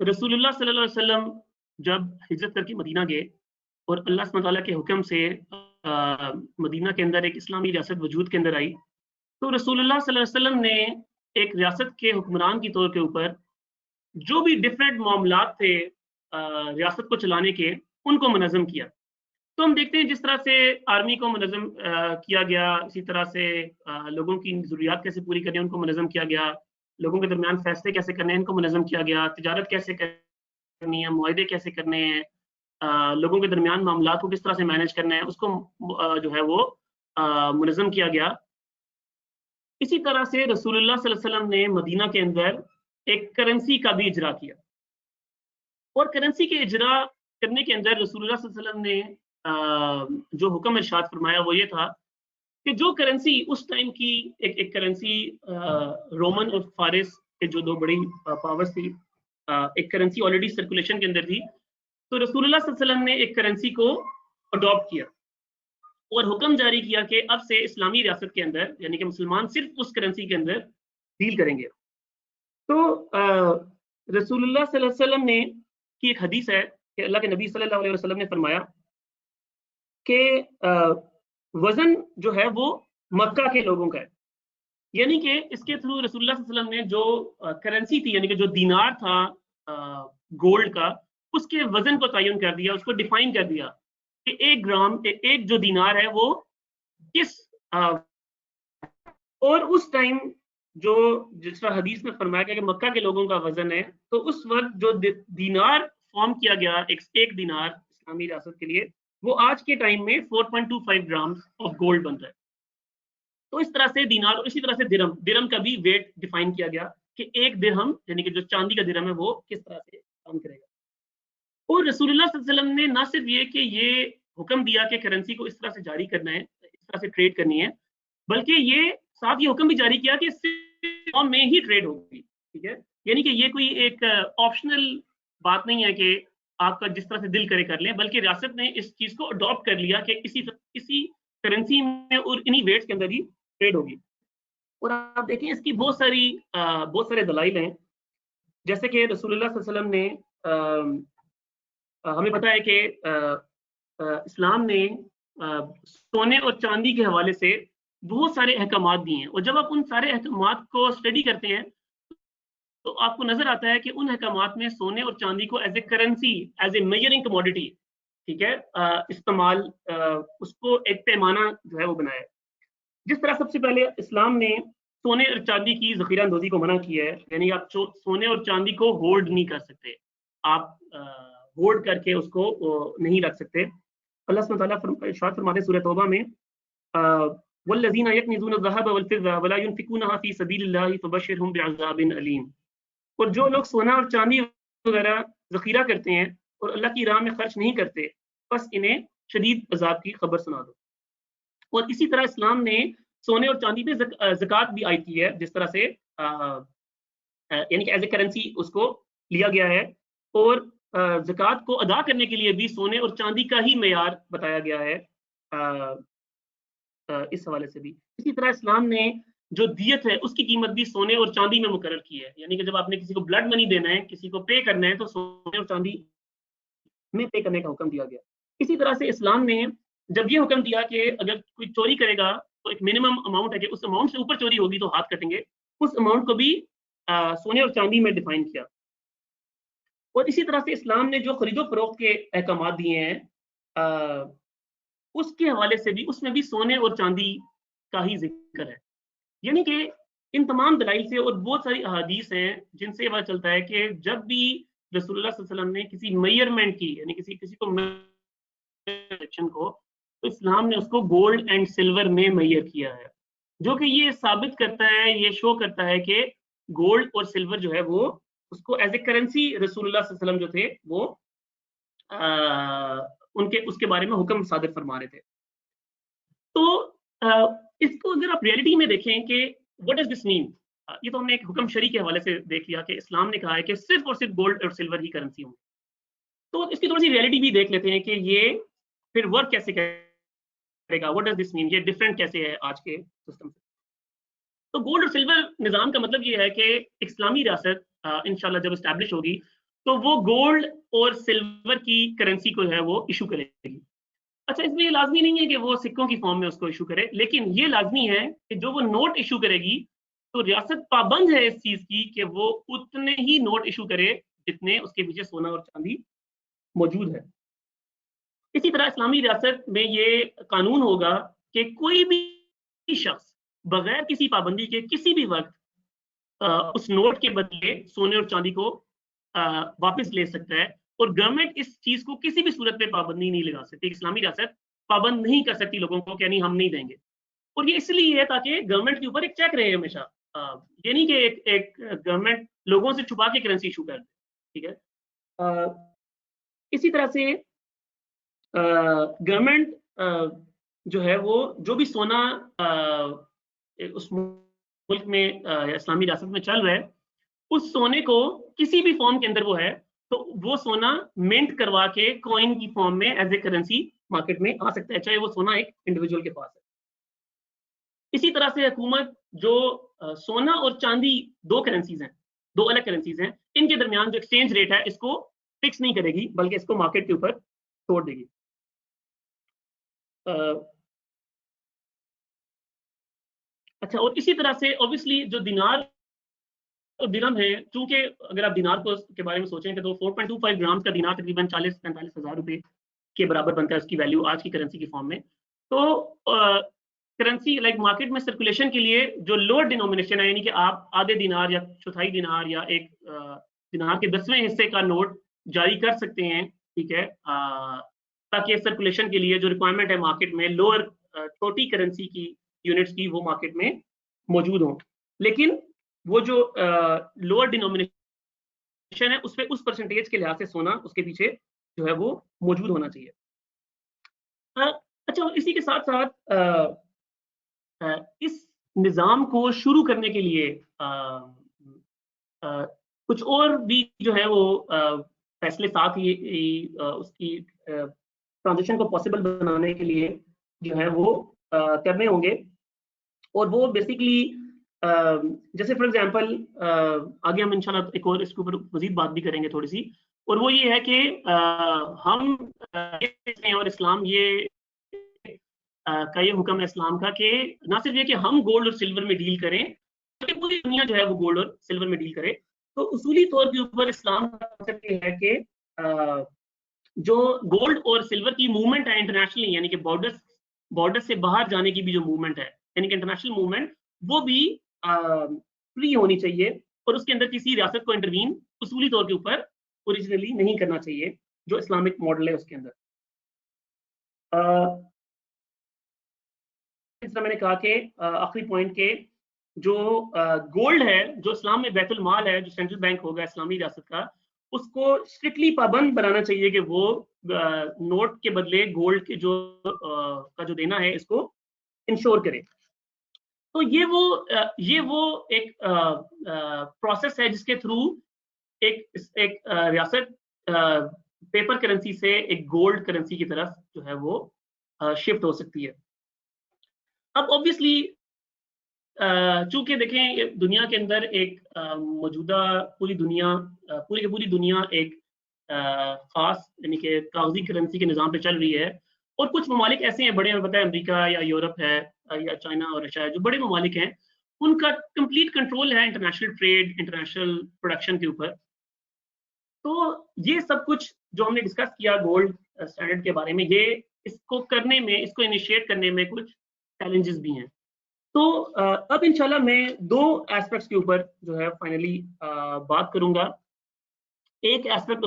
रसूलुल्लाह सल्लल्लाहु अलैहि वसल्लम जब हिजरत करके मदीना गए और अल्लाह सुब्हानहू तआला के हुक्म से मदीना के अंदर एक इस्लामी रियासत वजूद के अंदर आई, तो रसूलुल्लाह सल्लल्लाहु अलैहि वसल्लम ने एक रियासत के हुक्मरान की तौर के ऊपर जो भी डिफरेंट मामलात थे रियासत को चलाने के, उनको मुनज़्ज़म किया। तो हम देखते हैं जिस तरह से आर्मी को मुनज़्ज़म किया गया, इसी तरह से लोगों की ज़रूरियात कैसे पूरी करनी है उनको मुनज़्ज़म किया गया, लोगों के दरमियान फैसले कैसे करने हैं इनको मुनज़्ज़म किया गया, तिजारत कैसे करनी है, मुआहदे कैसे करने हैं, लोगों के दरमियान मामलात को किस तरह से मैनेज करना है, उसको जो है वो मुनज़्ज़म किया गया। इसी तरह से रसूलुल्लाह सल्लल्लाहु अलैहि वसल्लम ने मदीना के अंदर एक करेंसी का भी इजरा किया, और करेंसी के इजरा करने के अंदर रसूलुल्लाह सल्लल्लाहु अलैहि वसल्लम ने जो हुक्म इरशाद फरमाया वो ये था कि जो करेंसी उस टाइम की एक करेंसी, रोमन और फारिस के जो दो बड़ी पावर्स थी, एक करेंसी ऑलरेडी सर्कुलेशन के अंदर थी, तो रसूलुल्लाह सल्लल्लाहु अलैहि वसल्लम ने एक करेंसी को अडॉप्ट किया और हुक्म जारी किया कि अब से इस्लामी रियासत के अंदर, यानी कि मुसलमान सिर्फ उस करेंसी के अंदर डील करेंगे। तो रसूलुल्लाह सल्लल्लाहु अलैहि वसल्लम ने की एक हदीस है कि अल्लाह के नबी सल्लल्लाहु अलैहि वसल्लम ने फरमाया कि वजन जो है वो मक्का के लोगों का है, यानी कि इसके थ्रू रसूलुल्लाह सल्लल्लाहु अलैहि वसल्लम ने जो करेंसी थी, यानी कि जो दीनार था गोल्ड का, उसके वजन को तयन कर दिया, उसको डिफाइन कर दिया कि 1 ग्राम, एक जो दीनार है वो किस और उस टाइम जो जिस तरह हदीस में फरमाया गया कि मक्का के लोगों का वजन है, तो उस वक्त जो दीनार फॉर्म किया गया, एक दीनार इस्लामी रियासत के लिए, वो आज के टाइम में 4.25 ग्राम ऑफ गोल्ड बनता है। तो इस तरह से दीनार, और इसी तरह से दिरहम का भी वेट डिफाइन किया गया कि एक दिरहम, यानी कि जो चांदी का दिरहम है, वो किस तरह से काम करेगा। और रसूलुल्लाह सल्लल्लाहु अलैहि वसल्लम ने ना सिर्फ ये कि ये हुक्म दिया कि करेंसी को इस तरह से जारी करना है, इस तरह से ट्रेड करनी है, बल्कि ये साथ ये हुक्म भी जारी किया कि सिर्फ में ही ट्रेड होगी, ठीक है, यानी कि ये कोई एक ऑप्शनल बात नहीं है कि आपका जिस तरह से दिल करे कर लें, बल्कि रियासत ने इस चीज को अडॉप्ट कर लिया कि इसी करेंसी में और इन्हीं वेट्स के अंदर ही ट्रेड होगी। और आप देखें इसकी बहुत सारे दलाइल हैं, जैसे कि रसूलुल्लाह सल्लल्लाहु अलैहि वसल्लम ने हमें पता है कि इस्लाम ने सोने और चांदी के हवाले से बहुत सारे अहकामात दिए हैं, और जब आप उन सारे अहकामात को स्टडी करते हैं तो आपको नजर आता है कि उन अहकामात में सोने और चांदी को as a currency, as a measuring commodity, ठीक है, इस्तेमाल, उसको एक पैमाना जो है वो बनाया है। जिस तरह सबसे पहले इस्लाम ने सोने और चांदी की जखीरा अंदोजी को मना किया है, यानी आप सोने और चांदी को होल्ड नहीं कर सकते, आप होल्ड करके उसको नहीं रख सकते। अल्लाह सुब्हानहू व तआला इरशाद फरमाते हैं सूरह तौबा में, वल्लज़ीना यकनिज़ून अज़-ज़हब वल-फ़िज़्ज़ा वला युनफ़िक़ूनहा फ़ी सबीलिल्लाहि फ़बश्शिरहुम बिअज़ाबिन अलीम। और जो लोग सोना और चांदी वगैरह जखीरा करते हैं और अल्लाह की राह में खर्च नहीं करते, बस इन्हें शदीद अजाब की खबर सुना दो। और इसी तरह इस्लाम ने सोने और चांदी पे ज़कात भी आयद की है, जिस तरह से यानी कि एज ए करेंसी उसको लिया गया है, और ज़कात को अदा करने के लिए भी सोने और चांदी का ही मेयार बताया गया है इस हवाले से भी। इसी तरह इस्लाम ने जो दियत है उसकी कीमत भी सोने और चांदी में मुकर्रर की है, यानी कि जब आपने किसी को ब्लड मनी देना है, किसी को पे करना है, तो सोने और चांदी में पे करने का हुक्म दिया गया। इसी तरह से इस्लाम ने जब ये हुक्म दिया कि अगर कोई चोरी करेगा तो एक मिनिमम अमाउंट है कि उस अमाउंट से ऊपर चोरी होगी तो हाथ कटेंगे, उस अमाउंट को भी सोने और चांदी में डिफाइन किया। और इसी तरह से इस्लाम ने जो खरीदो फरोख्त के अहकामात दिए हैं उसके हवाले से भी, उसमें भी सोने और चांदी का ही जिक्र है, यानी कि इन तमाम दलाइल से और बहुत सारी अहादीस हैं जिनसे पता चलता है कि जब भी रसूलुल्लाह सल्लल्लाहु अलैहि वसल्लम ने किसी मेजरमेंट की, यानी किसी को सेक्शन को, तो इस्लाम ने उसको गोल्ड एंड सिल्वर में मेजर किया है, जो कि ये साबित करता है, ये शो करता है कि गोल्ड और सिल्वर जो है वो उसको एज ए करेंसी रसूलुल्लाह सल्लल्लाहु अलैहि वसल्लम जो थे वो उनके उसके बारे में हुक्म सादर फरमा रहे थे। तो इसको अगर आप रियलिटी में देखें कि व्हाट डज दिस मीन, ये तो हमने एक हुक्म शरी के हवाले से देख लिया कि इस्लाम ने कहा है कि सिर्फ और सिर्फ गोल्ड और सिल्वर ही करेंसी होंगे। तो इसकी थोड़ी सी रियलिटी भी देख लेते हैं कि ये फिर वर्क कैसे करेगा, व्हाट डज दिस मीन, ये डिफरेंट कैसे है आज के सिस्टम से। तो गोल्ड और सिल्वर निज़ाम का मतलब ये है कि इस्लामी रियासत इंशाल्लाह जब इस्टेब्लिश होगी तो वो गोल्ड और सिल्वर की करेंसी को है वो इशू करेगी। अच्छा, इसमें ये लाजमी नहीं है कि वो सिक्कों की फॉर्म में उसको इशू करे, लेकिन ये लाजमी है कि जो वो नोट इशू करेगी तो रियासत पाबंद है इस चीज की कि वो उतने ही नोट इशू करे जितने उसके पीछे सोना और चांदी मौजूद है। इसी तरह इस्लामी रियासत में ये कानून होगा कि कोई भी शख्स बगैर किसी पाबंदी के किसी भी वक्त उस नोट के बदले सोने और चांदी को वापस ले सकता है, और गवर्नमेंट इस चीज को किसी भी सूरत में पाबंदी नहीं लगा सकती। इस्लामी रियासत पाबंद नहीं कर सकती लोगों को कि नहीं हम नहीं देंगे, और ये इसलिए है ताकि गवर्नमेंट के ऊपर एक चेक रहे हमेशा। ये नहीं कि एक गवर्नमेंट लोगों से छुपा के करेंसी इशू कर दे, ठीक है। इसी तरह से गवर्नमेंट जो है वो जो भी सोना उस मुल्क में इस्लामी रियासत में चल रहा है उस सोने को किसी भी फॉर्म के अंदर वो है तो वो सोना मिंट करवा के कॉइन की फॉर्म में एज ए करेंसी मार्केट में आ सकता है, चाहे वो सोना एक इंडिविजुअल के पास है। इसी तरह से हुकूमत जो सोना और चांदी दो करेंसीज हैं, दो अलग करेंसीज हैं, इनके दरमियान जो एक्सचेंज रेट है इसको फिक्स नहीं करेगी बल्कि इसको मार्केट के ऊपर छोड़ देगी। अच्छा, और इसी तरह से ऑब्वियसली जो दिनार और दिरहम है, चूंकि अगर आप दिनार को के बारे में सोचें तो 4.25 ग्राम का दिनार तकरीबन 40-45 हज़ार रुपए के बराबर बनता है उसकी वैल्यू आज की करेंसी की फॉर्म में। तो करेंसी लाइक मार्केट में सर्कुलेशन के लिए जो लोअर डिनोमिनेशन है, यानी कि आप आधे दिनार या चौथाई दिनार या एक दिनार के 10वें हिस्से का नोट जारी कर सकते हैं, ठीक है, ताकि सर्कुलेशन के लिए जो रिक्वायरमेंट है मार्केट में लोअर छोटी करेंसी की यूनिट्स की वो मार्केट में मौजूद हों। लेकिन वो जो लोअर डिनोमिनेशन है उस पे उस परसेंटेज के लिहाज से सोना उसके पीछे जो है वो मौजूद होना चाहिए। अच्छा, इसी के साथ साथ इस निज़ाम को शुरू करने के लिए कुछ और भी जो है वो फैसले साथ ही उसकी ट्रांजिशन को पॉसिबल बनाने के लिए जो है वो करने होंगे, और वो बेसिकली जैसे फॉर एग्जांपल आगे हम इंशाल्लाह एक और इसके ऊपर मजीद बात भी करेंगे थोड़ी सी, और वो ये है कि हम और इस्लाम ये का ये हुक्म है इस्लाम का कि ना सिर्फ ये कि हम गोल्ड और सिल्वर में डील करें बल्कि पूरी दुनिया जो है वो गोल्ड और सिल्वर में डील करे। तो उसूली तौर के ऊपर इस्लाम का कांसेप्ट ये है कि जो गोल्ड और सिल्वर की मूवमेंट है इंटरनेशनली, यानी कि बॉर्डर से बाहर जाने की भी जो मूवमेंट है, यानी कि इंटरनेशनल मूवमेंट, वो भी फ्री होनी चाहिए और उसके अंदर किसी रियासत को इंटरवीन उसूली तौर के ऊपर ओरिजिनली नहीं करना चाहिए जो इस्लामिक मॉडल है उसके अंदर। इस तरह मैंने कहा कि आखिरी पॉइंट के जो गोल्ड है, जो इस्लाम में बैतुल माल है, जो सेंट्रल बैंक होगा इस्लामी रियासत का, उसको स्ट्रिक्टली पाबंद बनाना चाहिए कि वो नोट के बदले गोल्ड के जो का जो देना है इसको इंश्योर करे। तो ये वो एक प्रोसेस है जिसके थ्रू एक रियासत पेपर करेंसी से एक गोल्ड करेंसी की तरफ जो है वो शिफ्ट हो सकती है। अब ऑब्वियसली चूंकि देखें दुनिया के अंदर एक मौजूदा पूरी की पूरी दुनिया एक खास यानी कि कागजी करेंसी के निज़ाम पे चल रही है, और कुछ ममालिक ऐसे हैं बड़े, पता है अमेरिका या यूरोप है या चाइना और रशिया, जो बड़े ममालिक हैं उनका कंप्लीट कंट्रोल है इंटरनेशनल ट्रेड, इंटरनेशनल प्रोडक्शन के ऊपर। तो ये सब कुछ जो हमने डिस्कस किया गोल्ड स्टैंडर्ड के बारे में, ये इसको करने में, इसको इनिशिएट करने में कुछ चैलेंजेस भी हैं। तो अब इंशाल्लाह मैं दो एस्पेक्ट्स के ऊपर जो है फाइनली बात करूंगा। एक एस्पेक्ट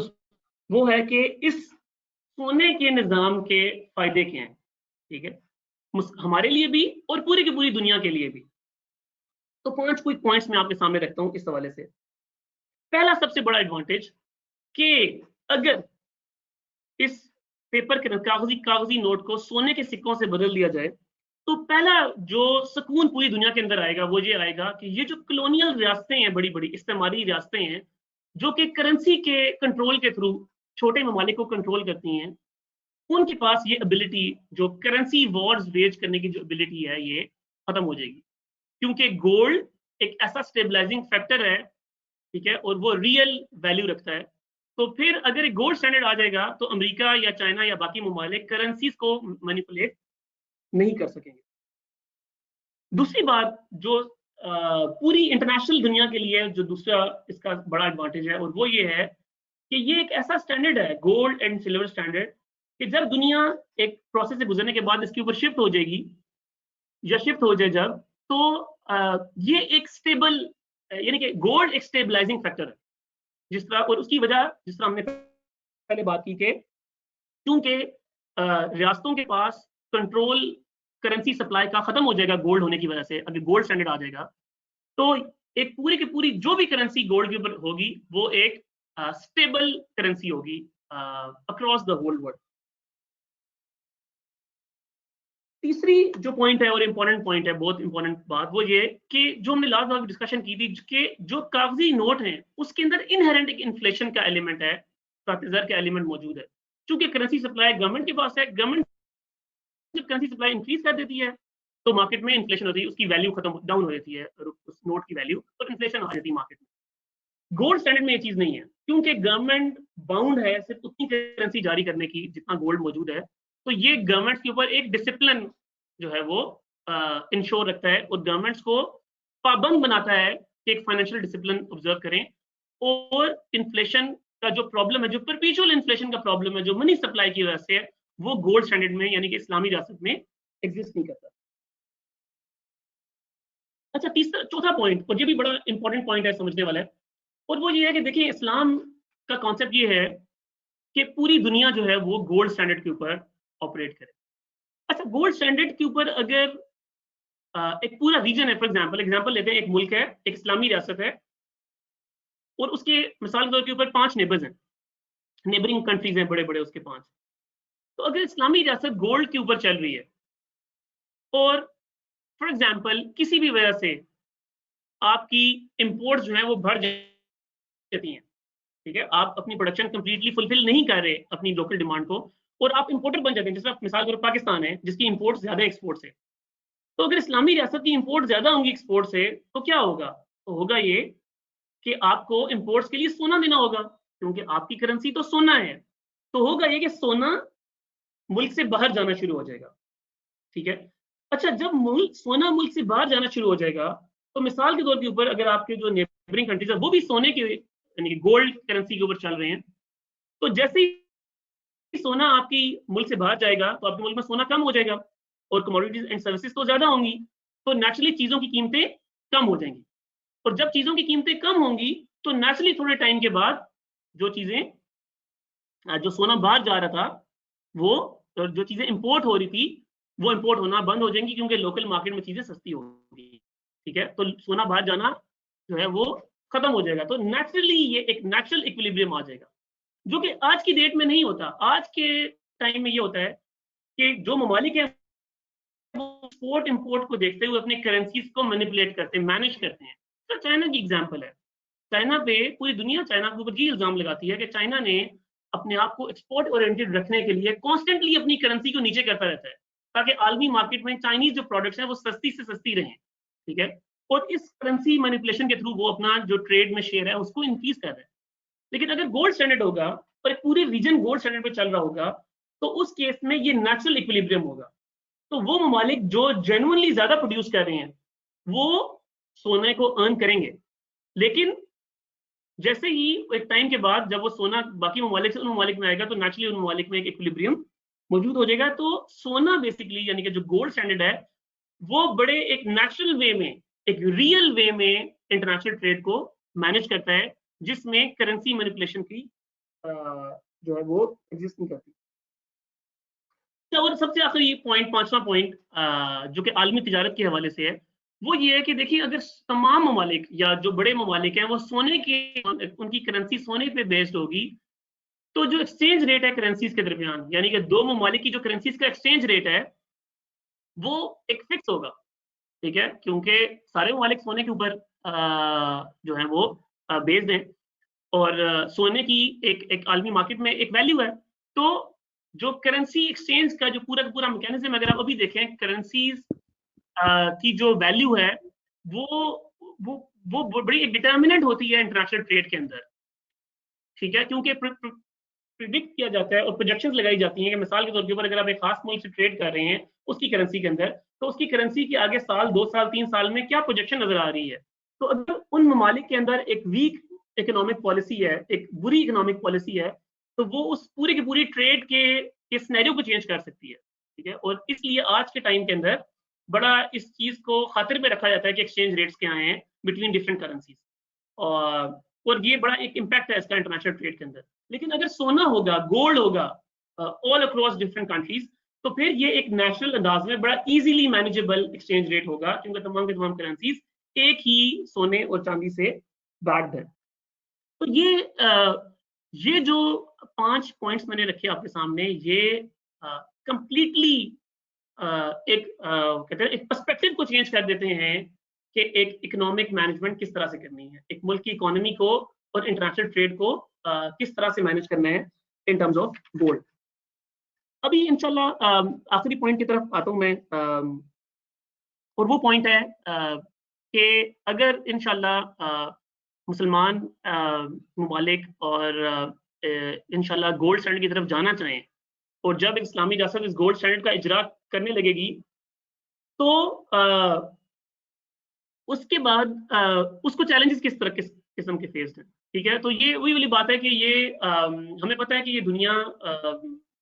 वो है कि इस सोने के निज़ाम के फायदे क्या हैं, ठीक है, हमारे लिए भी और पूरी की पूरी दुनिया के लिए भी। तो 5 क्विक पॉइंट्स मैं आपके सामने रखता हूं इस हवाले से। पहला सबसे बड़ा एडवांटेज कि अगर इस पेपर के कागजी नोट को सोने के सिक्कों से बदल दिया जाए, तो पहला जो सुकून पूरी दुनिया के अंदर आएगा वो ये आएगा कि ये जो कॉलोनियल रियासतें हैं, बड़ी बड़ी इस्तेमारी रियासतें हैं, जो कि करेंसी के कंट्रोल के थ्रू छोटे ममालिक को कंट्रोल करती हैं, उनके पास ये एबिलिटी, जो करेंसी वॉर्स वेज करने की जो एबिलिटी है, ये खत्म हो जाएगी। क्योंकि गोल्ड एक ऐसा स्टेबलाइजिंग फैक्टर है, ठीक है, और वो रियल वैल्यू रखता है। तो फिर अगर एक गोल्ड स्टैंडर्ड आ जाएगा तो अमेरिका या चाइना या बाकी ममालिक करेंसीज को मैनिपुलेट नहीं कर सकेंगे। दूसरी बात जो पूरी इंटरनेशनल दुनिया के लिए जो दूसरा इसका बड़ा एडवांटेज है, और वो ये है कि ये एक ऐसा स्टैंडर्ड है, गोल्ड एंड सिल्वर स्टैंडर्ड, कि जब दुनिया एक प्रोसेस से गुजरने के बाद इसके ऊपर शिफ्ट हो जाएगी या शिफ्ट हो जाए जब, तो ये एक स्टेबल, यानी कि गोल्ड एक स्टेबलाइजिंग फैक्टर है, जिस तरह, और उसकी वजह जिस तरह हमने पहले बात की कि क्योंकि रियासतों के पास कंट्रोल करेंसी सप्लाई का खत्म हो जाएगा गोल्ड होने की वजह से, अगर गोल्ड स्टैंडर्ड आ जाएगा तो एक पूरी की पूरी जो भी करेंसी गोल्ड के ऊपर होगी वो एक स्टेबल करेंसी होगी अक्रॉस द होल वर्ल्ड। तीसरी जो पॉइंट है और इम्पोर्टेंट पॉइंट है, बहुत इंपॉर्टेंट बात, वो ये कि जो हमने लास्ट बार डिस्कशन की थी कि जो कागजी नोट हैं उसके अंदर इनहेरेंट एक इन्फ्लेशन का एलिमेंट है, प्रातिजर का एलिमेंट मौजूद है। चूंकि करेंसी सप्लाई गवर्नमेंट के पास है, गवर्नमेंट जब करेंसी सप्लाई इंक्रीज कर देती है तो मार्केट में इन्फ्लेशन होती है, उसकी वैल्यू खत्म डाउन हो जाती है, उस नोट की वैल्यू, और इन्फ्लेशन आ जाती है मार्केट में। गोल्ड स्टैंडर्ड में ये चीज नहीं है, क्योंकि गवर्नमेंट बाउंड है सिर्फ उतनी करेंसी जारी करने की जितना गोल्ड मौजूद है। तो ये गवर्नमेंट के ऊपर एक डिसिप्लिन जो है वो इंश्योर रखता है, और गवर्नमेंट्स को पाबंद बनाता है कि एक फाइनेंशियल डिसिप्लिन ऑब्जर्व करें, और इन्फ्लेशन का जो प्रॉब्लम है, जो परपेचुअल इन्फ्लेशन का प्रॉब्लम है, जो मनी सप्लाई की वजह से है, वो गोल्ड स्टैंडर्ड में यानी कि इस्लामी रियासत में एग्जिस्ट नहीं करता। अच्छा, तीसरा चौथा पॉइंट, और ये भी बड़ा इंपॉर्टेंट पॉइंट है, समझने वाला है, और वो ये है कि देखिए इस्लाम का कॉन्सेप्ट ये है कि पूरी दुनिया जो है वो गोल्ड स्टैंडर्ड के ऊपर ऑपरेट करे। अच्छा, गोल्ड स्टैंडर्ड के ऊपर अगर एक पूरा रीजन है, फॉर एग्जांपल लेते हैं, एक मुल्क है, एक इस्लामी रियासत है, और उसके मिसाल के तौर के ऊपर 5 नेबर्स हैं, नेबरिंग कंट्रीज हैं बड़े बड़े उसके 5। तो अगर इस्लामी रियासत गोल्ड के ऊपर चल रही है और फॉर एग्जांपल किसी भी वजह से आपकी इंपोर्ट्स जो है वो बढ़ जाती हैं, ठीक है, आप अपनी प्रोडक्शन कंप्लीटली फुलफिल नहीं कर रहे अपनी लोकल डिमांड को, और आप इंपोर्टर बन जाते हैं, जैसे मिसाल के तौर पर पाकिस्तान है जिसकी इंपोर्ट्स ज्यादा एक्सपोर्ट से। तो अगर इस्लामी रियासत की इंपोर्ट ज्यादा होंगी एक्सपोर्ट से, तो क्या होगा? तो होगा ये कि आपको इंपोर्ट्स के लिए सोना देना होगा, क्योंकि आपकी करेंसी तो सोना है। तो होगा ये कि सोना मुल्क से बाहर जाना शुरू हो जाएगा, ठीक है। अच्छा, जब सोना मुल्क से बाहर जाना शुरू हो जाएगा, तो मिसाल के तौर के ऊपर अगर आपके जो नेबरिंग कंट्रीज है वो भी सोने के यानी कि गोल्ड करेंसी के ऊपर चल रहे हैं, तो जैसे ही सोना आपकी मुल्क से बाहर जाएगा तो आपके मुल्क में सोना कम हो जाएगा, और कमोडिटीज एंड सर्विसेज तो ज्यादा होंगी, तो नेचुरली चीजों की कीमतें कम हो जाएंगी। और जब चीजों की कीमतें कम होंगी तो नेचुरली थोड़े टाइम के बाद जो चीजें, जो सोना बाहर जा रहा था, वो जो चीजें इंपोर्ट हो रही थी वो इंपोर्ट होना बंद हो जाएंगी, क्योंकि लोकल मार्केट में चीजें सस्ती होंगी, ठीक है। तो सोना बाहर जाना जो है वो खत्म हो जाएगा, तो नेचुरली ये एक नेचुरल इक्विलिब्रियम आ जाएगा, जो कि आज की डेट में नहीं होता। आज के टाइम में ये होता है कि जो ममालिक है वो एक्सपोर्ट इंपोर्ट को देखते हुए अपने करेंसीज को मैनिपुलेट करते हैं, मैनेज करते हैं। तो चाइना की एग्जांपल है, चाइना पे पूरी दुनिया चाइना के ऊपर ये इल्जाम लगाती है कि चाइना ने अपने आप को एक्सपोर्ट ओरिएंटेड रखने के लिए कॉन्स्टेंटली अपनी करेंसी को नीचे करता रहता है, ताकि आलमी मार्केट में चाइनीज जो प्रोडक्ट्स हैं वो सस्ती से सस्ती रहें, ठीक है। और इस करेंसी मैनिपुलेशन के थ्रू वो अपना जो ट्रेड में शेयर है उसको इंक्रीज कर रहा है। लेकिन अगर गोल्ड स्टैंडर्ड होगा और एक पूरे रीजन गोल्ड स्टैंडर्ड पे चल रहा होगा, तो उस केस में ये नेचुरल इक्विलिब्रियम होगा। तो वो ममालिक जो जेन्युइनली ज्यादा प्रोड्यूस कर रहे हैं वो सोने को अर्न करेंगे, लेकिन जैसे ही एक टाइम के बाद जब वो सोना बाकी ममालिक से उन ममालिक में आएगा, तो नेचुरली उन ममालिक में एक इक्विलिब्रियम मौजूद हो जाएगा। तो सोना बेसिकली यानी कि जो गोल्ड स्टैंडर्ड है वो बड़े एक नेचुरल वे में, एक रियल वे में इंटरनेशनल ट्रेड को मैनेज करता है, जिसमें करेंसी मैनिपुलेशन की जो है वो एग्जिस्ट नहीं करती। और सबसे आखिरी पॉइंट, 5वां पॉइंट, जो कि आलमी तिजारत के हवाले से है, वो ये है कि देखिए, अगर तमाम ममालिक या जो बड़े ममालिक हैं वो सोने के, उनकी करेंसी सोने पे बेस्ड होगी, तो जो एक्सचेंज रेट है करेंसीज के दरमियान, यानी कि दो ममालिक की जो करेंसीज का एक्सचेंज रेट है वो एक फिक्स होगा, ठीक है, क्योंकि सारे ममालिक सोने के ऊपर जो है वो बेस्ड हैं, और सोने की एक आलमी मार्केट में एक वैल्यू है। तो जो करेंसी एक्सचेंज का जो पूरा का पूरा मैकेनिज्म, अगर आप अभी देखें करेंसीज की जो वैल्यू है वो वो वो बड़ी डिटर्मिनेंट होती है इंटरनेशनल ट्रेड के अंदर, ठीक है, क्योंकि प्रिडिक्ट किया जाता है और प्रोजेक्शंस लगाई जाती हैं कि मिसाल के तौर के ऊपर अगर आप एक खास मुल्क से ट्रेड कर रहे हैं उसकी करेंसी के अंदर, तो उसकी करेंसी के आगे साल, 2 साल, 3 साल में क्या प्रोजेक्शन नजर आ रही है। तो अगर उन ममालिक के अंदर एक वीक इकोनॉमिक पॉलिसी है, एक बुरी इकोनॉमिक पॉलिसी है, तो वो उस पूरी की पूरी ट्रेड के सिनेरियो को चेंज कर सकती है, ठीक है। और इसलिए आज के टाइम के अंदर बड़ा इस चीज को खातिर में रखा जाता है कि एक्सचेंज रेट्स क्या हैं बिटवीन डिफरेंट करेंसीज, और ये बड़ा एक इम्पैक्ट है इसका इंटरनेशनल ट्रेड के अंदर। लेकिन अगर सोना होगा, गोल्ड होगा ऑल अक्रॉस डिफरेंट कंट्रीज, तो फिर ये एक नेशनल अंदाज में बड़ा इजीली मैनेजेबल एक्सचेंज रेट होगा, क्योंकि तमाम के तमाम करेंसीज एक ही सोने और चांदी से बैक्ड है। तो ये जो 5 पॉइंट्स मैंने रखे आपके सामने, ये कंप्लीटली कहते हैं एक पर्सपेक्टिव को चेंज कर देते हैं कि एक इकोनॉमिक मैनेजमेंट किस तरह से करनी है, एक मुल्क की इकोनॉमी को और इंटरनेशनल ट्रेड को किस तरह से मैनेज करना है इन टर्म्स ऑफ गोल्ड। अभी इंशाल्लाह आखिरी पॉइंट की तरफ आता हूं मैं, और वो पॉइंट है कि अगर इंशाल्लाह मुसलमान ममालिक और इंशाल्लाह गोल्ड स्टैंडर्ड की तरफ जाना चाहें, और जब इस्लामी रियासत इस गोल्ड स्टैंडर्ड का इजरा करने लगेगी, तो उसके बाद उसको चैलेंजेस किस तरह किस किस्म के फेस्ड हैं, ठीक है। तो ये वही वाली बात है कि ये हमें पता है कि ये दुनिया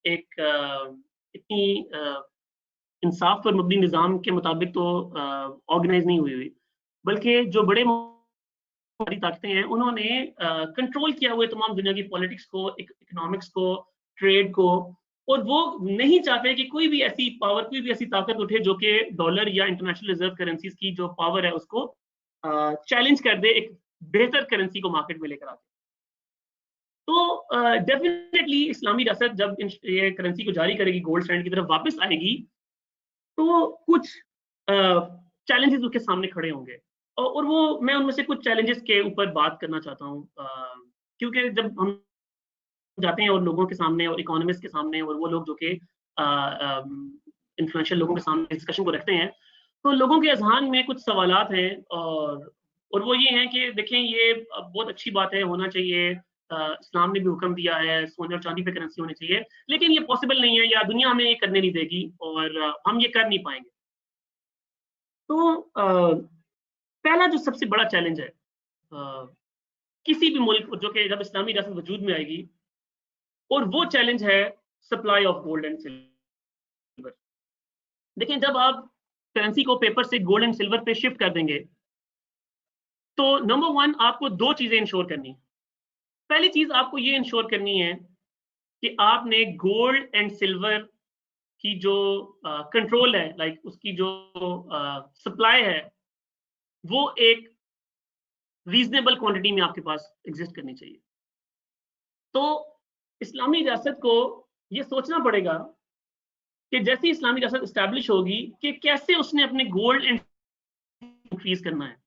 एक इतनी इंसाफ पर मबनी निज़ाम के मुताबिक तो ऑर्गेनाइज नहीं हुई, बल्कि जो बड़े बड़ी ताकतें हैं उन्होंने कंट्रोल किया हुआ तमाम दुनिया की पॉलिटिक्स को, इकोनॉमिक्स को, ट्रेड को, और वो नहीं चाहते कि कोई भी ऐसी पावर, कोई भी ऐसी ताकत उठे जो कि डॉलर या इंटरनेशनल रिजर्व करेंसीज की जो पावर है उसको चैलेंज कर दे, एक बेहतर करेंसी को मार्केट में लेकर आके। तो डेफिनेटली इस्लामी रियासत जब ये करेंसी को जारी करेगी, गोल्ड स्टैंडर्ड की तरफ वापस आएगी, तो कुछ चैलेंजेस उसके सामने खड़े होंगे, और वो मैं उनमें से कुछ चैलेंजेस के ऊपर बात करना चाहता हूँ, क्योंकि जब हम जाते हैं और लोगों के सामने और इकोनॉमिस्ट के सामने और वो लोग जो कि इन्फ्लुएंशियल लोगों के सामने डिस्कशन को रखते हैं, तो लोगों के अजहान में कुछ सवालात हैं, और वो ये हैं कि देखें, ये बहुत अच्छी बात है, होना चाहिए, इस्लाम ने भी हुक्म दिया है सोने और चांदी पे करेंसी होनी चाहिए, लेकिन ये पॉसिबल नहीं है या दुनिया हमें ये करने नहीं देगी और हम ये कर नहीं पाएंगे। तो पहला जो सबसे बड़ा चैलेंज है किसी भी मुल्क जो कि जब इस्लामी रियासत वजूद में आएगी, और वो चैलेंज है supply of gold and silver. देखिए, जब आप करेंसी को पेपर से गोल्ड एंड सिल्वर पे शिफ्ट कर देंगे, तो नंबर 1 आपको 2 चीजें इंश्योर करनी है। पहली चीज आपको ये इंश्योर करनी है कि आपने गोल्ड एंड सिल्वर की जो कंट्रोल है, लाइक उसकी जो सप्लाई है, वो एक रीजनेबल क्वांटिटी में आपके पास एग्जिस्ट करनी चाहिए। तो इस्लामी रियासत को ये सोचना पड़ेगा कि जैसे इस्लामी रियासत एस्टैब्लिश होगी कि कैसे उसने अपने गोल्ड एंड इंक्रीज करना है।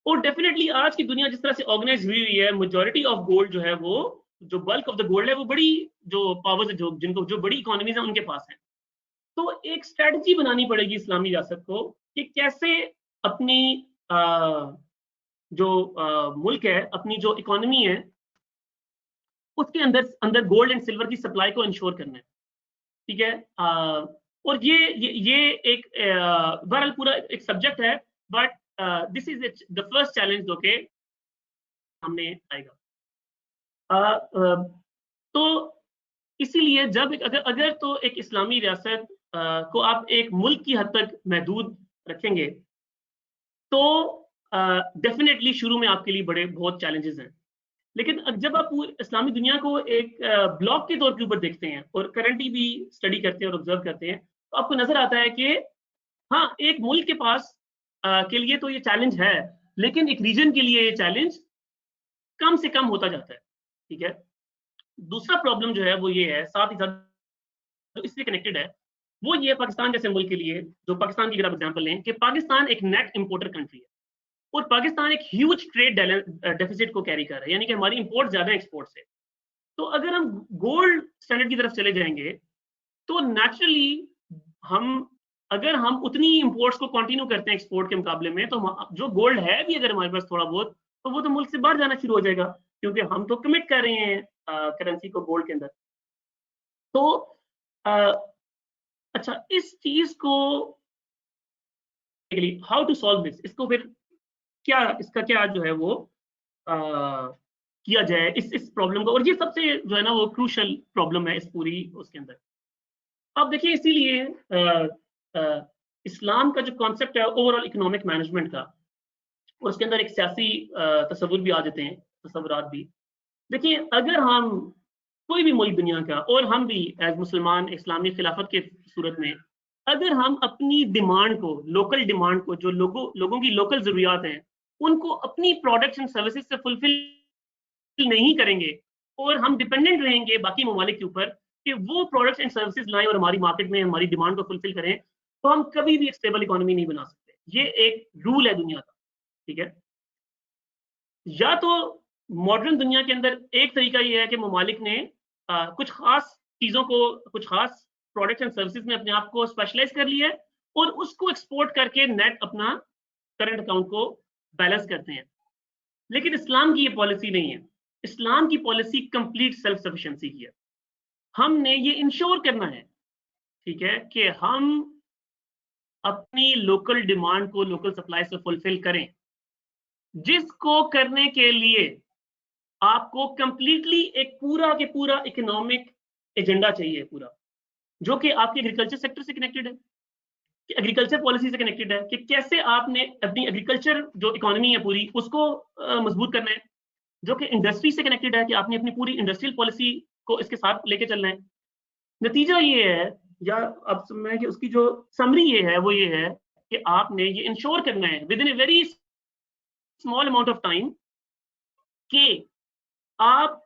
और डेफिनेटली आज की दुनिया जिस तरह से ऑर्गेनाइज हुई है, मेजॉरिटी ऑफ गोल्ड जो है, वो जो बल्क ऑफ द गोल्ड है, वो बड़ी जो पावर्स जो जिनको जो बड़ी इकोनॉमीज है उनके पास है। तो एक स्ट्रेटजी बनानी पड़ेगी इस्लामी रियासत को कि कैसे अपनी जो मुल्क है, अपनी जो इकोनॉमी है, उसके अंदर गोल्ड एंड सिल्वर की सप्लाई को इंश्योर करना है, ठीक है। और ये एक बहरहाल पूरा एक सब्जेक्ट है, but this is the first challenge जो के सामने आएगा। तो इसीलिए जब अगर तो एक इस्लामी रियासत को आप एक मुल्क की हद तक महदूद रखेंगे, तो डेफिनेटली शुरू में आपके लिए बहुत चैलेंजेस हैं। लेकिन जब आप इस्लामी दुनिया को एक ब्लॉक के तौर के ऊपर देखते हैं और करंटली भी स्टडी करते हैं और ऑब्जर्व करते हैं, तो आपको नजर आता है कि हाँ, एक मुल्क के पास के लिए तो ये चैलेंज है, लेकिन एक रीजन के लिए ये चैलेंज कम से कम होता जाता है, ठीक है। दूसरा प्रॉब्लम जो है वो ये है, साथ ही साथ जो इससे कनेक्टेड है, वो ये पाकिस्तान जैसे मुल्क के लिए, जो पाकिस्तान की अगर आप एग्जाम्पल लें कि पाकिस्तान एक नेट इंपोर्टर कंट्री है और पाकिस्तान एक ह्यूज ट्रेड डेफिसिट को कैरी कर रहा है, यानी कि हमारी इंपोर्ट ज्यादा एक्सपोर्ट से। तो अगर हम गोल्ड स्टैंडर्ड की तरफ चले जाएंगे तो नेचुरली अगर हम उतनी इंपोर्ट्स को कंटिन्यू करते हैं एक्सपोर्ट के मुकाबले में, तो जो गोल्ड है भी अगर हमारे पास थोड़ा बहुत, तो वो तो मुल्क से बाहर जाना शुरू हो जाएगा, क्योंकि हम तो कमिट कर रहे हैं करेंसी को गोल्ड के अंदर। तो अच्छा, इस चीज को हाउ टू सॉल्व दिस, इसको फिर इसका क्या जो है वो किया जाए इस प्रॉब्लम को, और ये सबसे जो है ना वो क्रूशल प्रॉब्लम है इस पूरी उसके अंदर। अब देखिए, इसीलिए इस्लाम का जो कॉन्सेप्ट है ओवरऑल इकोनॉमिक मैनेजमेंट का, उसके अंदर एक सियासी तस्वुर भी आ जाते हैं, तस्वुरात भी। देखिए, अगर हम कोई भी मुल्क दुनिया का, और हम भी एज मुसलमान इस्लामी खिलाफत के सूरत में, अगर हम अपनी डिमांड को, लोकल डिमांड को, जो लोगों की लोकल जरूरियात हैं, उनको अपनी प्रोडक्ट्स एंड सर्विसेज से फुलफिल नहीं करेंगे और हम डिपेंडेंट रहेंगे बाकी ममालिक के ऊपर कि वो प्रोडक्ट्स एंड सर्विसेज लाएं और हमारी मार्केट में हमारी डिमांड को फुलफिल करें, तो हम कभी भी एक स्टेबल इकोनॉमी नहीं बना सकते। ये एक रूल है दुनिया का, ठीक है। या तो मॉडर्न दुनिया के अंदर एक तरीका ये है कि ममालिक ने कुछ खास चीजों को, कुछ खास प्रोडक्ट्स एंड सर्विसेज में अपने आप को स्पेशलाइज कर लिया है और उसको एक्सपोर्ट करके नेट अपना करंट अकाउंट को बैलेंस करते हैं। लेकिन इस्लाम की ये पॉलिसी नहीं है। इस्लाम की पॉलिसी कंप्लीट सेल्फ सफिशिएंसी की है। हमने ये इंश्योर करना है, ठीक है, कि हम अपनी लोकल डिमांड को लोकल सप्लाई से फुलफिल करें, जिसको करने के लिए आपको कंप्लीटली एक पूरा के पूरा इकोनॉमिक एजेंडा चाहिए पूरा, जो कि आपके एग्रीकल्चर सेक्टर से कनेक्टेड है, कि एग्रीकल्चर पॉलिसी से कनेक्टेड है, कि कैसे आपने अपनी एग्रीकल्चर जो इकोनॉमी है पूरी उसको मजबूत करना है, जो कि इंडस्ट्री से कनेक्टेड है, कि आपने अपनी पूरी इंडस्ट्रियल पॉलिसी को इसके साथ लेके चलना है। नतीजा ये है, या अब मैं कि उसकी जो समरी ये है वो ये है कि आपने ये इंश्योर करना है with in a very small amount of time कि आप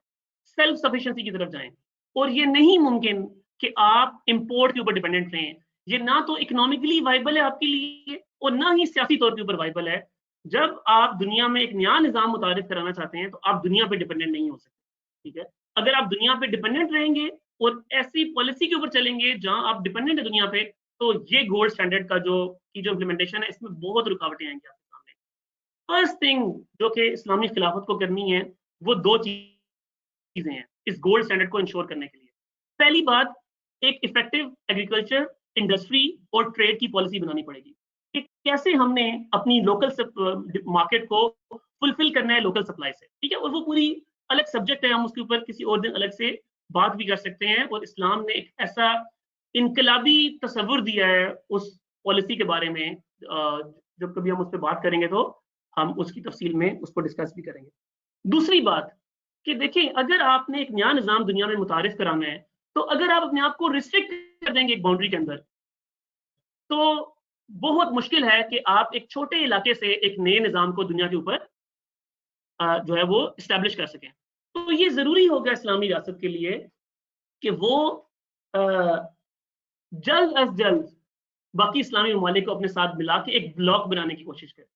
सेल्फ सफिशिएंसी की तरफ जाएं, और ये नहीं मुमकिन कि आप इंपोर्ट के ऊपर डिपेंडेंट रहें। ये ना तो इकोनॉमिकली वाइबल है आपके लिए और ना ही सियासी तौर के ऊपर वाइबल है। जब आप दुनिया में एक नया निजाम मुतारिफ कराना चाहते हैं तो आप दुनिया पे डिपेंडेंट नहीं हो सकते, ठीक है। अगर आप दुनिया पे डिपेंडेंट रहेंगे और ऐसी पॉलिसी के ऊपर चलेंगे जहां आप डिपेंडेंट है दुनिया पे, तो ये गोल्ड स्टैंडर्ड का जो इम्प्लीमेंटेशन है, इसमें बहुत रुकावटें आएंगी आपके सामने। फर्स्ट थिंग जो कि इस्लामी खिलाफत को करनी है, वो दो चीजें हैं इस गोल्ड स्टैंडर्ड को इंश्योर करने के लिए। पहली बात, एक इफेक्टिव एग्रीकल्चर, इंडस्ट्री और ट्रेड की पॉलिसी बनानी पड़ेगी कि कैसे हमने अपनी लोकल मार्केट को फुलफिल करना है लोकल सप्लाई से, ठीक है। और वो पूरी अलग सब्जेक्ट है, हम उसके ऊपर किसी और दिन अलग से बात भी कर सकते हैं। और इस्लाम ने एक ऐसा इनकलाबी तस्वुर दिया है उस पॉलिसी के बारे में, जब कभी हम उस पर बात करेंगे तो हम उसकी तफसील में उसको डिस्कस भी करेंगे। दूसरी बात कि देखिए, अगर आपने एक नया निजाम दुनिया में मुतारिफ कराना है, तो अगर आप अपने आप को रिस्ट्रिक्ट कर देंगे एक बाउंड्री के अंदर, तो बहुत मुश्किल है कि आप एक छोटे इलाके से एक नए निजाम को दुनिया के ऊपर जो है वो इस्टेब्लिश कर सकें। तो ये जरूरी होगा इस्लामी रियासत के लिए कि वो जल्द अज जल्द बाकी इस्लामी ममालिक को अपने साथ मिला के एक ब्लॉक बनाने की कोशिश करें,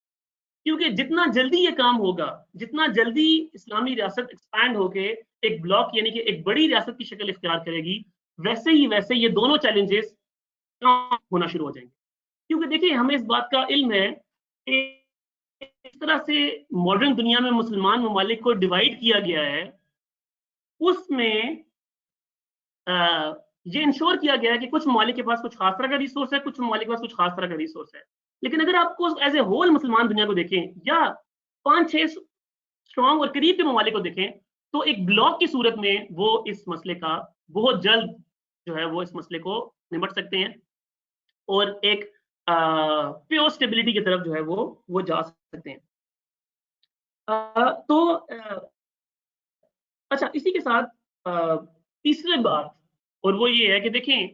क्योंकि जितना जल्दी ये काम होगा, जितना जल्दी इस्लामी रियासत एक्सपैंड होके एक ब्लॉक यानी कि एक बड़ी रियासत की शक्ल इख्तियार करेगी, वैसे ये दोनों चैलेंजेस होना शुरू हो जाएंगे। क्योंकि देखिए, हमें इस बात का इल्म है कि इस तरह से मॉडर्न दुनिया में मुसलमान ममालिक को डिवाइड किया गया है, उसमें ये इंश्योर किया गया है कि कुछ ममालिक के पास कुछ खास तरह का रिसोर्स है, कुछ ममालिक के पास कुछ खास तरह का रिसोर्स है। लेकिन अगर आपको एज ए होल मुसलमान दुनिया को देखें, या 5-6 स्ट्रॉन्ग और करीब के ममालिक को देखें, तो एक ब्लॉक की सूरत में वो इस मसले का बहुत जल्द जो है वो इस मसले को निपट सकते हैं और एक प्योर स्टेबिलिटी की तरफ जो है वो जा सकते हैं। अच्छा, इसी के साथ तीसरी बात, और वो ये है कि देखें,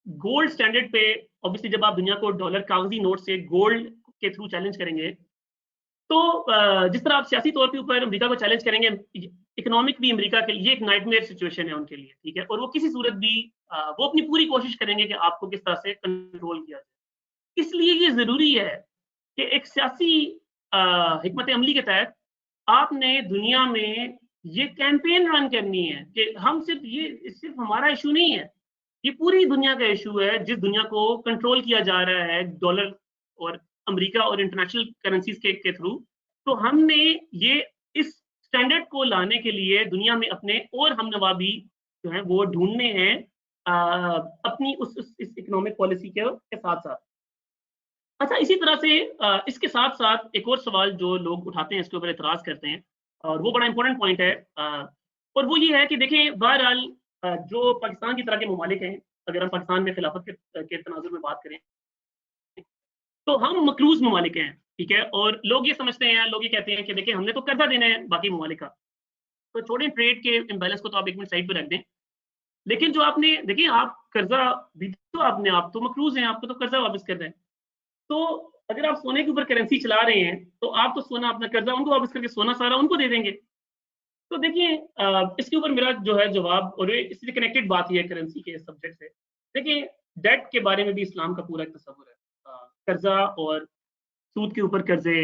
गोल्ड स्टैंडर्ड पे ऑब्वियसली जब आप दुनिया को डॉलर कागजी नोट से गोल्ड के थ्रू चैलेंज करेंगे, तो जिस तरह आप सियासी तौर पे ऊपर अमेरिका को चैलेंज करेंगे, इकोनॉमिक भी अमेरिका के लिए एक नाइटमेयर सिचुएशन है उनके लिए, ठीक है। और वो किसी सूरत भी वो अपनी पूरी कोशिश करेंगे कि आपको किस तरह से कंट्रोल किया जाए। इसलिए ये ज़रूरी है कि एक सियासी हिकमत अमली के तहत आपने दुनिया में ये कैंपेन रन करनी है कि हम सिर्फ हमारा इशू नहीं है, ये पूरी दुनिया का इशू है, जिस दुनिया को कंट्रोल किया जा रहा है डॉलर और अमेरिका और इंटरनेशनल करेंसीज के थ्रू। तो हमने ये इस स्टैंडर्ड को लाने के लिए दुनिया में अपने और हमनवाबी जो है वो ढूंढने हैं अपनी इस इकोनॉमिक पॉलिसी के साथ साथ। अच्छा, इसी तरह से इसके साथ साथ एक और सवाल जो लोग उठाते हैं, इसके ऊपर एतराज़ करते हैं, और वो बड़ा इंपॉर्टेंट पॉइंट है, और वो ये है कि देखें, बहरहाल जो पाकिस्तान की तरह के ममालिक हैं, अगर हम पाकिस्तान में खिलाफत के तनाजुर में बात करें, तो हम मकरूज़ ममालिक हैं, ठीक है। और लोग ये समझते हैं, लोग ये कहते हैं कि देखिए हमने तो कर्जा देना है बाकी ममालिक का, तो छोड़ें ट्रेड के इम्बैलेंस को तो आप एक मिनट साइड पे रख दें, लेकिन जो आपने देखिए आप कर्जा भी तो आपने, आप तो मकरूज़ हैं, आपको तो कर्जा वापस करना है। तो अगर आप सोने के ऊपर करेंसी चला रहे हैं, तो आप तो सोना, अपना कर्जा उनको वापस करके सोना सारा उनको दे देंगे। तो देखिए इसके ऊपर मेरा जो है जवाब, और इससे कनेक्टेड बात ये है करेंसी के सब्जेक्ट से, देखिए डेट के बारे में भी इस्लाम का पूरा एक तस्वुर है, कर्जा और सूद के ऊपर कर्जे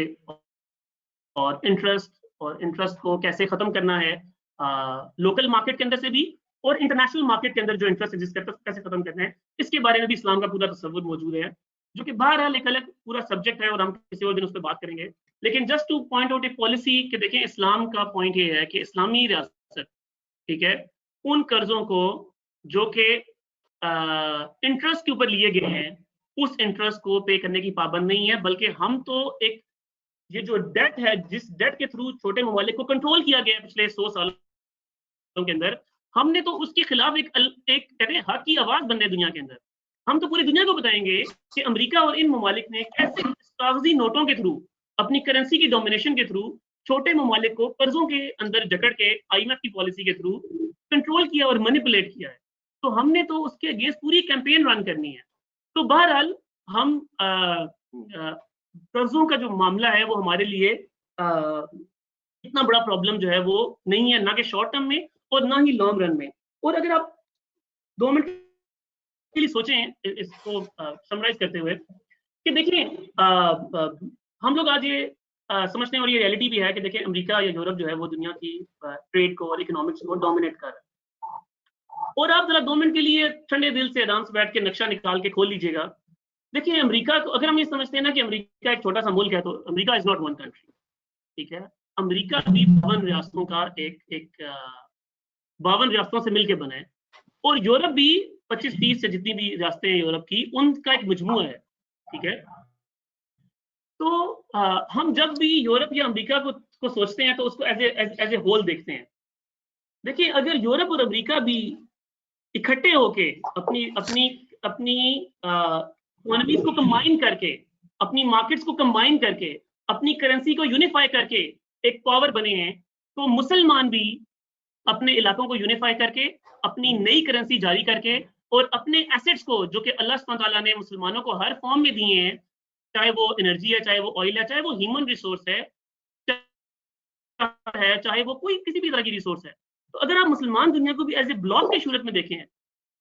और इंटरेस्ट को कैसे खत्म करना है, लोकल मार्केट के अंदर से भी और इंटरनेशनल मार्केट के अंदर जो इंटरेस्ट एग्जिस्ट करता है कैसे खत्म करना है, इसके बारे में भी इस्लाम का पूरा तस्वुर मौजूद है, जो कि बहरहाल एक अलग पूरा सब्जेक्ट है और हम किसी और दिन उस पर बात करेंगे। लेकिन जस्ट टू पॉइंट आउट ए पॉलिसी कि देखें, इस्लाम का पॉइंट ये है कि इस्लामी रियासत, ठीक है, उन कर्जों को जो कि इंटरेस्ट के ऊपर लिए गए हैं, उस इंटरेस्ट को पे करने की पाबंद नहीं है, बल्कि हम तो एक ये जो डेट है, जिस डेट के थ्रू छोटे ममालिक को कंट्रोल किया गया पिछले 100 सालों के अंदर, हमने तो उसके खिलाफ एक कहते हैं हक की आवाज बनने दुनिया के अंदर। हम तो पूरी दुनिया को बताएंगे कि अमेरिका और इन ममालिक ने कैसे कागजी नोटों के थ्रू, अपनी करेंसी की डोमिनेशन के थ्रू छोटे ममालिक को कर्जों के अंदर जकड़ के IMF की पॉलिसी के थ्रू कंट्रोल किया और मैनिपुलेट किया है। तो हमने तो उसके अगेंस्ट पूरी कैंपेन रन करनी है। तो बहरहाल हम कर्जों का जो मामला है वो हमारे लिए इतना बड़ा प्रॉब्लम जो है वो नहीं है, ना कि शॉर्ट टर्म में और ना ही लॉन्ग रन में। और अगर आप 2 मिनट के लिए सोचें इसको समराइज करते हुए कि देखिए हम लोग आज ये समझते हैं, और ये रियलिटी भी है कि देखिए अमेरिका या यूरोप जो है वो दुनिया की ट्रेड को और इकोनॉमिक्स को डोमिनेट कर रहा है। और आप जरा 2 मिनट के लिए ठंडे दिल से आराम से बैठ के नक्शा निकाल के खोल लीजिएगा। देखिए अमेरिका को, अगर हम ये समझते हैं ना कि अमेरिका एक छोटा सा मुल्क है, तो America is not one country, ठीक है। अमेरिका भी 52 रियासतों का 52 रियासतों से मिलकर बना है, और यूरोप भी 25-30 से जितनी भी रियासतें हैं यूरोप की, उनका एक मजमू है, ठीक है। तो हम जब भी यूरोप या अमेरिका को सोचते हैं तो उसको एज ए होल देखते हैं। देखिए अगर यूरोप और अमेरिका भी इकट्ठे होके अपनी इकोनॉमीज को कंबाइन करके, अपनी मार्केट्स को कंबाइन करके, अपनी करेंसी को यूनिफाई करके एक पावर बने हैं, तो मुसलमान भी अपने इलाकों को यूनिफाई करके, अपनी नई करेंसी जारी करके, और अपने एसेट्स को जो कि अल्लाह सुब्हान तआला ने मुसलमानों को हर फॉर्म में दिए हैं, चाहे वो एनर्जी है, चाहे वो ऑयल है, चाहे वो ह्यूमन रिसोर्स है, चाहे वो कोई किसी भी तरह की रिसोर्स है। तो अगर आप मुसलमान दुनिया को भी एज ए ब्लॉक की सूरत में देखें,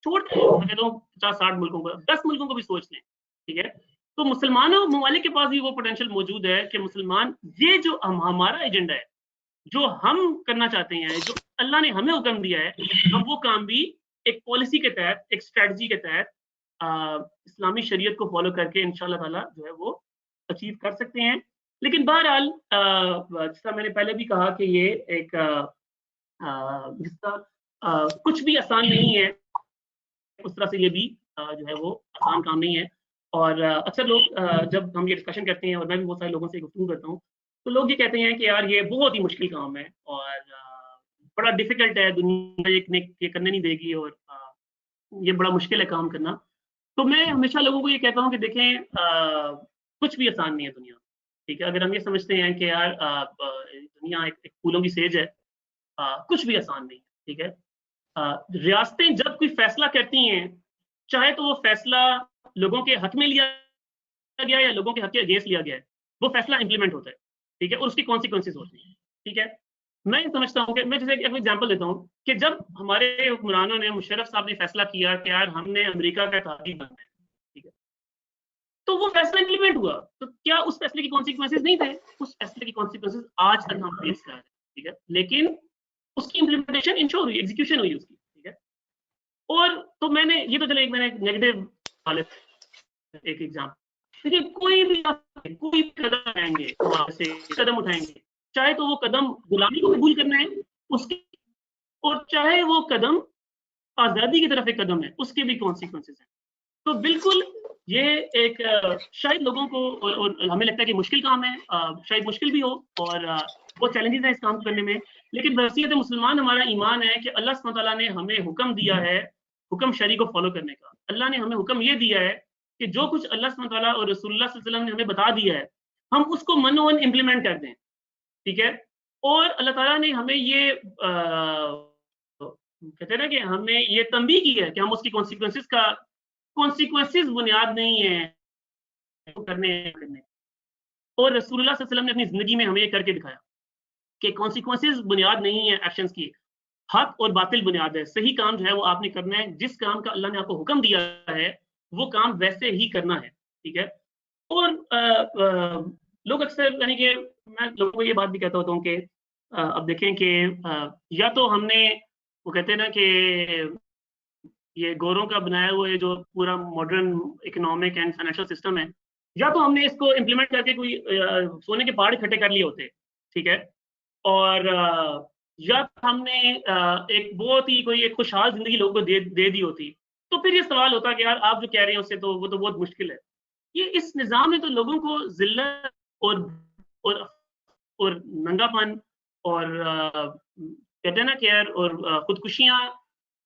छोड़ते हैं 50-60 मुल्कों को, 10 मुल्कों को भी सोच लें, ठीक है, तो मुसलमानों ममालिक के पास भी वो पोटेंशियल मौजूद है कि मुसलमान, ये जो हमारा एजेंडा है, जो हम करना चाहते हैं, जो अल्लाह ने हमें हुक्म दिया है, हम वो काम भी एक पॉलिसी के तहत, एक स्ट्रेटजी के तहत इस्लामी शरीयत को फॉलो करके इंशाअल्लाह ताला जो है वो अचीव कर सकते हैं। लेकिन बहरहाल जैसा मैंने पहले भी कहा कि ये एक जिसका कुछ भी आसान नहीं है, उस तरह से ये भी जो है वो आसान काम नहीं है। और अक्सर लोग जब हम ये डिस्कशन करते हैं, और मैं भी बहुत सारे लोगों से गुफ्तगू करता हूँ, तो लोग ये कहते हैं कि यार ये बहुत ही मुश्किल काम है और बड़ा डिफिकल्ट है, दुनिया ये करने नहीं देगी, और ये बड़ा मुश्किल है काम करना। तो मैं हमेशा लोगों को ये कहता हूँ कि देखें कुछ भी आसान नहीं है दुनिया, ठीक है। अगर हम ये समझते हैं कि यार दुनिया एक फूलों की सेज है, कुछ भी आसान नहीं है, ठीक है। रियासतें जब कोई फैसला करती हैं, चाहे तो वो फैसला लोगों के हक में लिया गया है या लोगों के हक के अगेंस्ट लिया गया है, वो फैसला इंप्लीमेंट होता है, ठीक है, और उसकी कॉन्सिक्वेंसेज होती हैं, ठीक है। मैं ये समझता हूँ कि मैं जैसे एक एग्जांपल देता हूँ कि जब हमारे हुक्मरानों ने, मुशर्रफ साहब ने फैसला किया कि यार हमने अमेरिका का ताबी बनना है, ठीक है, तो वो फैसला इंप्लीमेंट हुआ, तो क्या उस फैसले की कॉन्सिक्वेंसेज नहीं थे? उस फैसले की कॉन्सिक्वेंसेज आज तक हम फेस कर रहे हैं, ठीक है, लेकिन उसकी इंप्लीमेंटेशन इंश्योर हुई, एग्जीक्यूशन हुई उसकी, ठीक है। और तो मैंने ये तो चले एक मैंने नेगेटिव वाले एक एग्जाम्पल, देखिए कोई भी कदम उठाएंगे, वहां से कदम उठाएंगे, चाहे तो वो कदम गुलामी को कबूल करना है उसके, और चाहे वो कदम आजादी की तरफ एक कदम है, उसके भी कॉन्सिक्वेंसेज हैं। तो बिल्कुल ये एक शायद लोगों को और हमें लगता है कि मुश्किल काम है, शायद मुश्किल भी हो, और वो चैलेंजेस हैं इस काम करने में, लेकिन बहसीयत मुसलमान हमारा ईमान है कि अल्लाह सुब्हानहू तआला ने हमें हुक्म दिया है, हुक्म शरी को फॉलो करने का। अल्लाह ने हमें हुक्म ये दिया है कि जो कुछ अल्लाह सुब्हानहू तआला और रसूलुल्लाह सल्लल्लाहु अलैहि वसल्लम ने हमें बता दिया है, हम उसको मनोवन इम्प्लीमेंट कर दें, ठीक है। और अल्लाह ताला ने हमें ये कहते हैं ना कि हमें ये तंबीह की है कि हम उसकी कॉन्सिक्वेंसेज बुनियाद नहीं है करने। और रसूलुल्लाह सल्लल्लाहु अलैहि वसल्लम ने अपनी जिंदगी में हमें ये करके दिखाया कि कॉन्सिक्वेंसेज बुनियाद नहीं है एक्शंस की, हक और बातिल बुनियाद है। सही काम जो है वो आपने करना है, जिस काम का अल्लाह ने आपको हुक्म दिया है वो काम वैसे ही करना है, ठीक है। और लोग अक्सर, यानी कि मैं लोगों को ये बात भी कहता होता हूँ कि अब देखें कि या तो हमने, वो कहते हैं ना कि ये गोरों का बनाया हुआ ये जो पूरा modern economic and financial system है, या तो हमने इसको इम्प्लीमेंट करके कोई सोने के पहाड़ इकट्ठे कर लिए होते, ठीक है, और या हमने एक बहुत ही कोई एक खुशहाल जिंदगी लोगों को दे दी होती, तो फिर ये सवाल होता कि यार आप जो कह रहे हैं उससे तो वो तो बहुत मुश्किल है। ये इस निज़ाम ने तो लोगों को जिल्लत और और नंगापन और कहते हैं ना कि यार और खुदकुशियां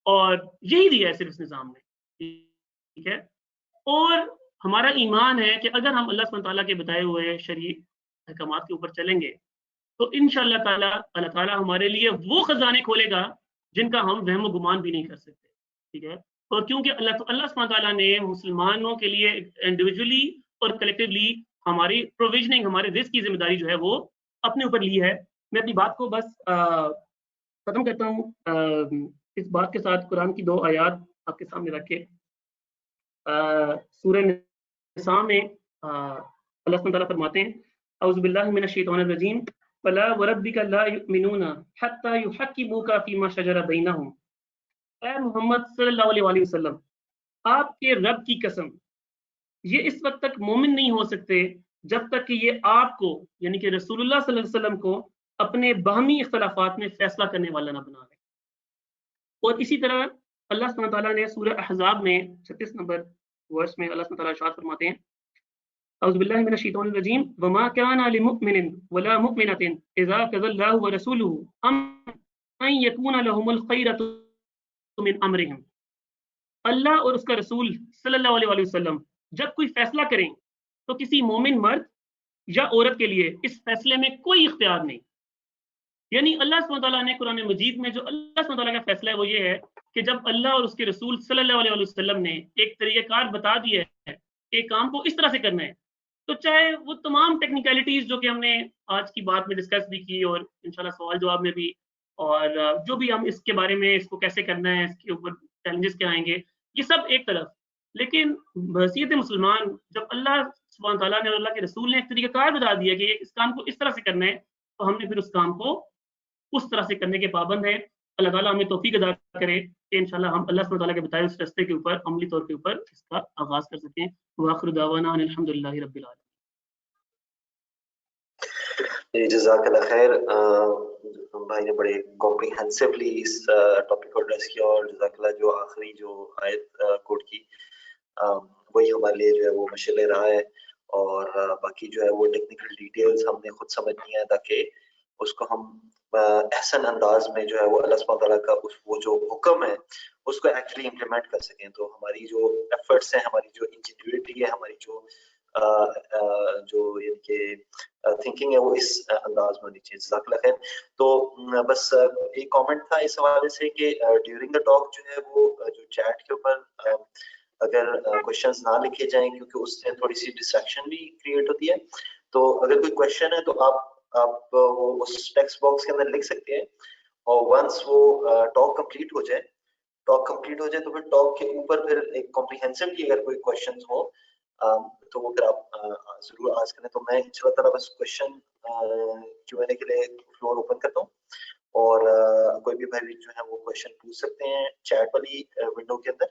और यही दिया है सिर्फ इस निज़ाम ने, ठीक है। और हमारा ईमान है कि अगर हम अल्लाह सुब्हानहू तआला के बताए हुए शरई अहकामात के ऊपर चलेंगे तो इंशाअल्लाह ताला अल्लाह ताला हमारे लिए वो खजाने खोलेगा जिनका हम वहम गुमान भी नहीं कर सकते, ठीक है। और क्योंकि अल्लाह सुब्हानहू तआला ने मुसलमानों के लिए इंडिविजुअली और कलेक्टिवली हमारी प्रोविजनिंग, हमारे रिस्क की जिम्मेदारी जो है वो अपने ऊपर ली है। मैं अपनी बात को बस खत्म करता हूँ इस बात के साथ, कुरान की 2 आयत आपके सामने रख के। सूरह निसा में अल्लाह सुब्हानहू तआला फरमाते हैं, औज़ु बिल्लाहि मिनश शैतानिर रजीम, फला वरब्बिका ला युमिनूना हत्ता युहक्किमूका फीमा शजरा बैनहुम। ऐ मोहम्मद सल्लल्लाहु अलैहि वसल्लम, आपके रब की कसम, ये इस वक्त तक मोमिन नहीं हो सकते जब तक कि ये आपको, यानी कि रसूलुल्लाह सल्लल्लाहु अलैहि वसल्लम को अपने बाहमी इख्तिलाफात में फैसला करने वाला ना बना ले। और इसी तरह अल्लाह सुब्हानहू तआला ने सूरह अहज़ाब में 36 नंबर वर्स में अल्लाह सुब्हानहू तआला इरशाद फरमाते हैं, औज़ु बिल्लाहि मिनश शैतानिर रजीम, वमा काना लिमुमिनिन वला मुमिनतिन इज़ा क़ज़ल्लाहु व रसूलुहु अन यकूना लहुमुल खैरतु मिन अम्रिहिम। अल्लाह और उसका रसूल सल्लल्लाहु अलैहि वसल्लम जब कोई फैसला करें तो किसी मोमिन मर्द या औरत के लिए इस फैसले में कोई इख्तियार नहीं। यानी अल्लाह सुब्हानहू तआला ने कुरान मजीद में जो अल्लाह सुब्हानहू तआला का फैसला है वो ये है कि जब अल्लाह और उसके रसूल सल्लल्लाहु अलैहि वसल्लम ने एक तरीक़ाकार बता दिया है एक काम को इस तरह से करना है, तो चाहे वो तमाम टेक्निकलिटीज जो कि हमने आज की बात में डिस्कस भी की और इंशाल्लाह सवाल जवाब में भी, और जो भी हम इसके बारे में इसको कैसे करना है, इसके ऊपर चैलेंजेस क्या आएंगे, ये सब एक तरफ। लेकिन बहसीयत मुसलमान जब अल्लाह सुब्हानहू तआला ने और अल्लाह के रसूल ने एक तरीक़ाकार बता दिया कि इस काम को इस तरह से करना है, तो हमने फिर उस काम को उस तरह से करने के पाबंद हैं। अल्लाह ताला हमें तौफीक अता करे कि इंशाल्लाह हम अल्लाह सुब्हानहू तआला के बताए उस रास्ते के ऊपर अमली तौर के ऊपर इसका आगाज़ कर सकें। व आखिरु दावाना अनिल हम्दुलिल्लाहि रब्बिल आलमीन। जज़ाकल्लाह खैर। हम भाई ने बड़े कॉम्प्रिहेंसिवली इस टॉपिक को एड्रेस किया, और जज़ाकल्लाह जो आखिरी जो आयत कोट की वही हमारे लिए जो है वो मशअल रहा है, और बाकी जो है वो टेक्निकल डिटेल्स हमने खुद समझनी है ताकि उसको हम एहसन अंदाज में जो है वो अल्लाह सुब्हानहू तआला का वो जो हुक्म है उसको एक्चुअली इम्प्लीमेंट कर सकें। तो हमारी जो एफर्ट्स हैं, हमारी जो इंजीनियरिटी है, हमारी जो यानी कि थिंकिंग है वो इस अंदाज में होनी चाहिए। जज़ाकल्लाह खैर। तो बस एक कमेंट था इस हवाले से कि ड्यूरिंग द टॉक जो है वो जो चैट के ऊपर अगर क्वेश्चंस ना लिखे जाएं क्योंकि उससे थोड़ी सी डिस्ट्रैक्शन भी क्रिएट होती है, तो अगर कोई क्वेश्चन है तो आप वो उस टेक्स्ट बॉक्स के अंदर लिख सकते हैं, और वंस वो टॉक कंप्लीट हो जाए तो फिर टॉक के ऊपर फिर एक कॉम्प्रिहेंसिवली अगर कोई क्वेश्चंस हो तो वो फिर आप जरूर आस्क करें। तो मैं इंशाल्लाह ताला बस क्वेश्चन Q&A के लिए फ्लोर ओपन करता हूँ, और कोई भी भाई जो है वो क्वेश्चन पूछ सकते हैं चैट वाली विंडो के अंदर,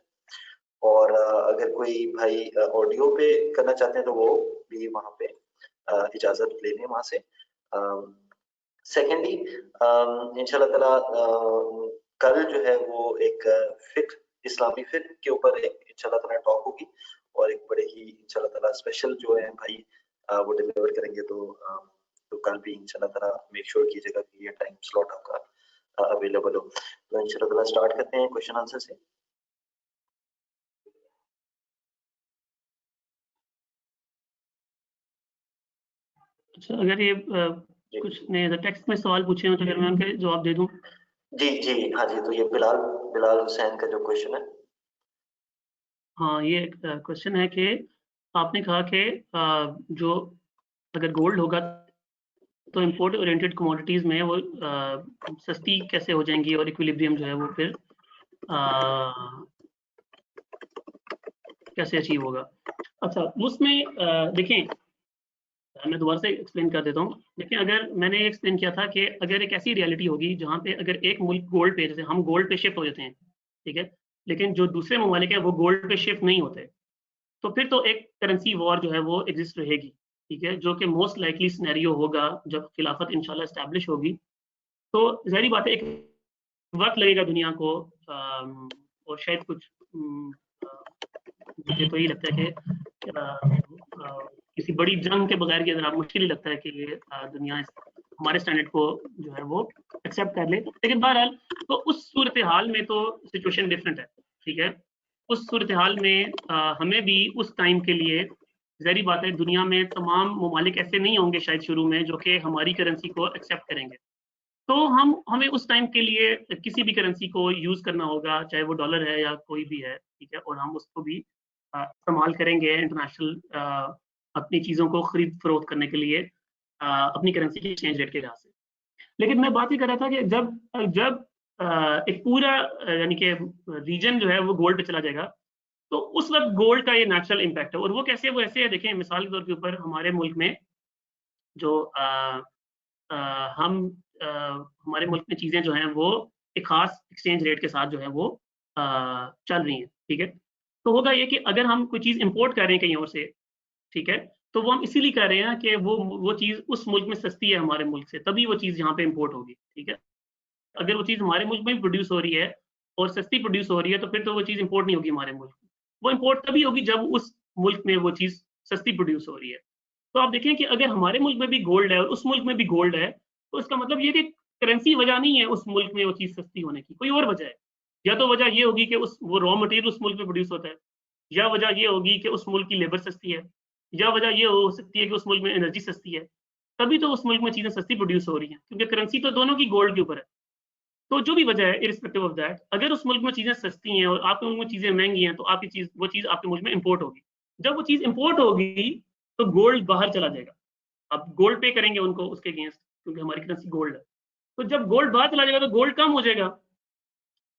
और अगर कोई भाई ऑडियो पे करना चाहते हैं तो वो भी वहाँ पे इजाजत ले लें वहाँ से। सेकेंडली इंशाल्लाह ताला कल जो है वो एक इस्लामी फिक्र के ऊपर एक इंशाल्लाह ताला टॉक होगी, और एक बड़े ही इंशाल्लाह ताला स्पेशल जो है भाई वो डिलीवर करेंगे। तो कल भी इंशाल्लाह ताला मेक श्योर कीजिएगा कि ये टाइम स्लॉट आपका अवेलेबल हो। तो इंशाल्लाह ताला स्टार्ट करते हैं क्वेश्चन आंसर से। अच्छा, अगर ये कुछ ने टेक्स्ट में सवाल पूछे हो तो फिर मैं उनके जवाब दे दूं। जी जी हाँ जी, तो ये बिलाल हुसैन का जो क्वेश्चन है। हाँ, ये क्वेश्चन है कि आपने कहा कि जो अगर गोल्ड होगा तो इंपोर्ट ओरिएंटेड कमोडिटीज में वो सस्ती कैसे हो जाएंगी और इक्विलिब्रियम जो है वो फिर कैसे अचीव होगा। अच्छा, उसमें देखें, मैं दोबारा से एक्सप्लेन कर देता हूँ। देखिए, अगर मैंने एक्सप्लेन किया था कि अगर एक ऐसी रियलिटी होगी जहाँ पे अगर एक मुल्क गोल्ड पे, जैसे हम गोल्ड पे शिफ्ट हो जाते हैं, ठीक है, लेकिन जो दूसरे ममालिक हैं वो गोल्ड पे शिफ्ट नहीं होते, तो फिर तो एक करेंसी वॉर जो है वो एग्जिस्ट रहेगी, ठीक है, जो कि मोस्ट लाइकली सिनेरियो होगा जब खिलाफत इंशाल्लाह एस्टैब्लिश होगी। तो जाहिर बात है एक वक्त लगेगा दुनिया को, और शायद कुछ मुझे तो ये लगता है कि किसी बड़ी जंग के बगैर की जरा मुश्किल ही लगता है कि दुनिया हमारे स्टैंडर्ड को जो है वो एक्सेप्ट कर ले। लेकिन बहरहाल तो उस सूरत हाल में तो सिचुएशन डिफरेंट है, ठीक है। उस सूरत हाल में हमें भी उस टाइम के लिए, ज़ाहिर बात है दुनिया में तमाम ममालिक ऐसे नहीं होंगे शायद शुरू में जो कि हमारी करेंसी को एक्सेप्ट करेंगे, तो हमें उस टाइम के लिए किसी भी करेंसी को यूज़ करना होगा, चाहे वो डॉलर है या कोई भी है, ठीक है, और हम उसको भी इस्तेमाल करेंगे इंटरनेशनल अपनी चीज़ों को खरीद फरोख्त करने के लिए अपनी करेंसी के एक्सचेंज रेट के लिहाज से। लेकिन मैं बात ही कर रहा था कि जब एक पूरा यानी कि रीजन जो है वो गोल्ड पे चला जाएगा, तो उस वक्त गोल्ड का ये नेचुरल इम्पैक्ट है। और वो कैसे, वो ऐसे है, देखें मिसाल के तौर के ऊपर हमारे मुल्क में जो हमारे मुल्क में चीज़ें जो हैं वो एक खास एक्सचेंज रेट के साथ जो है वो चल रही हैं, ठीक है। तो होगा ये कि अगर हम कोई चीज़ इंपोर्ट कर रहे हैं कहीं और से, ठीक है, तो वो हम इसीलिए कर रहे हैं कि वो चीज़ उस मुल्क में सस्ती है हमारे मुल्क से, तभी वो चीज़ यहाँ पे इंपोर्ट होगी, ठीक है। अगर वो चीज़ हमारे मुल्क में भी प्रोड्यूस हो रही है और सस्ती प्रोड्यूस हो रही है, तो फिर तो वो चीज़ इंपोर्ट नहीं होगी हमारे मुल्क में। वो इंपोर्ट तभी होगी जब उस मुल्क में वो चीज़ सस्ती प्रोड्यूस हो रही है। तो आप देखें कि अगर हमारे मुल्क में भी गोल्ड है और उस मुल्क में भी गोल्ड है, तो इसका मतलब ये कि करेंसी वजह नहीं है उस मुल्क में वो चीज़ सस्ती होने की, कोई और वजह है। या तो वजह ये होगी कि वो रॉ मटेरियल उस मुल्क में प्रोड्यूस होता है, या वजह ये होगी कि उस मुल्क की लेबर सस्ती है, या वजह ये हो सकती है कि उस मुल्क में एनर्जी सस्ती है, तभी तो उस मुल्क में चीज़ें सस्ती प्रोड्यूस हो रही हैं, क्योंकि करेंसी तो दोनों की गोल्ड के ऊपर है। तो जो भी वजह है, इर्रिस्पेक्टिव ऑफ दैट, अगर उस मुल्क में चीज़ें सस्ती हैं और आपके मुल्क में चीज़ें महंगी हैं, तो वो चीज़ आपके मुल्क में इंपोर्ट होगी। जब वो चीज़ इंपोर्ट होगी तो गोल्ड बाहर चला जाएगा। अब गोल्ड पे करेंगे उनको उसके अगेंस्ट, क्योंकि हमारी करेंसी गोल्ड है। तो जब गोल्ड बाहर चला जाएगा तो गोल्ड कम हो जाएगा।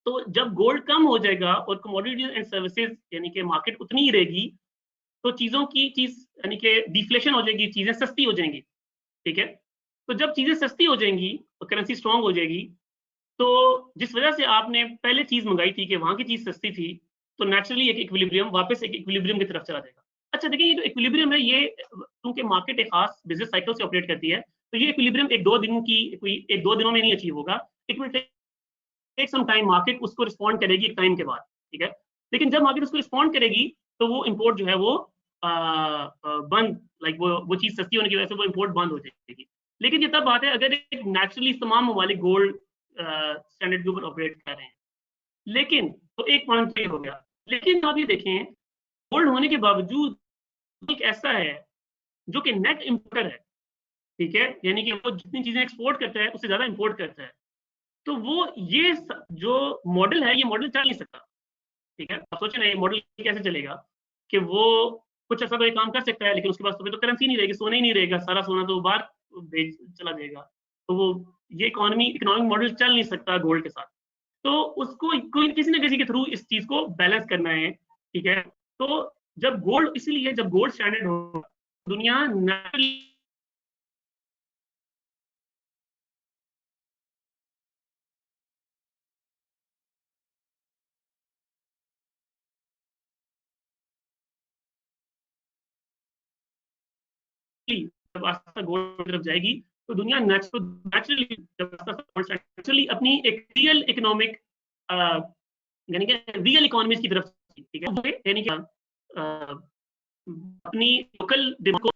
तो जब गोल्ड कम हो जाएगा और कमोडिटीज एंड सर्विसेज यानी कि मार्केट उतनी ही रहेगी, तो चीज़ों की यानी कि डिफ्लेशन हो जाएगी, चीज़ें सस्ती हो जाएंगी, ठीक है। तो जब चीज़ें सस्ती हो जाएंगी और करेंसी स्ट्रांग हो जाएगी, तो जिस वजह से आपने पहले चीज़ मंगाई थी कि वहाँ की चीज़ सस्ती थी, तो नेचुरली एक इक्विलिब्रियम वापस एक इक्विलिब्रियम की तरफ चला जाएगा। अच्छा देखिए, ये जो इक्विलिब्रियम है, ये क्योंकि मार्केट एक खास बिजनेस साइकिल से ऑपरेट करती है, तो ये इक्विलिब्रियम एक दो दिनों में नहीं अचीव होगा। It will take some time, market उसको रिस्पॉन्ड करेगी एक टाइम के बाद, ठीक है। लेकिन जब मार्केट उसको रिस्पॉन्ड करेगी तो वो इंपोर्ट जो है वो बंद, लाइक वो चीज़ सस्ती होने की वजह से वो इंपोर्ट बंद हो जाएगी। लेकिन ये तब बात है अगर एक नेचुरली तमाम ममालिक गोल्ड स्टैंडर्ड के ऊपर ऑपरेट कर रहे हैं। लेकिन तो एक पॉइंट ये हो गया। लेकिन आप ये देखें, गोल्ड होने के बावजूद एक ऐसा है जो कि नेट इंपोर्टर है, ठीक है, यानी कि वो जितनी चीजें एक्सपोर्ट करता है उससे ज्यादा इंपोर्ट करता है। तो वो ये जो मॉडल है, ये मॉडल चल नहीं सकता, ठीक है, आप सोचें ना ये मॉडल कैसे चलेगा कि वो कुछ ऐसा कोई काम कर सकता है, लेकिन उसके पास तो करेंसी नहीं रहेगी, सोना ही नहीं रहेगा, सारा सोना तो बाहर चला जाएगा। तो वो ये इकोनॉमिक मॉडल चल नहीं सकता गोल्ड के साथ। तो उसको कोई किसी न किसी के थ्रू इस चीज को बैलेंस करना है, ठीक है। तो जब गोल्ड, इसीलिए जब गोल्ड स्टैंडर्ड हो, दुनिया नेचुरली जब आस्ता गोल्ड की तरफ जाएगी तो दुनिया नेचुरली अपनी एक रियल इकोनॉमिक यानी कि रियल इकोनॉमीज की तरफ, ठीक है, यानी कि अपनी लोकल डिमांड को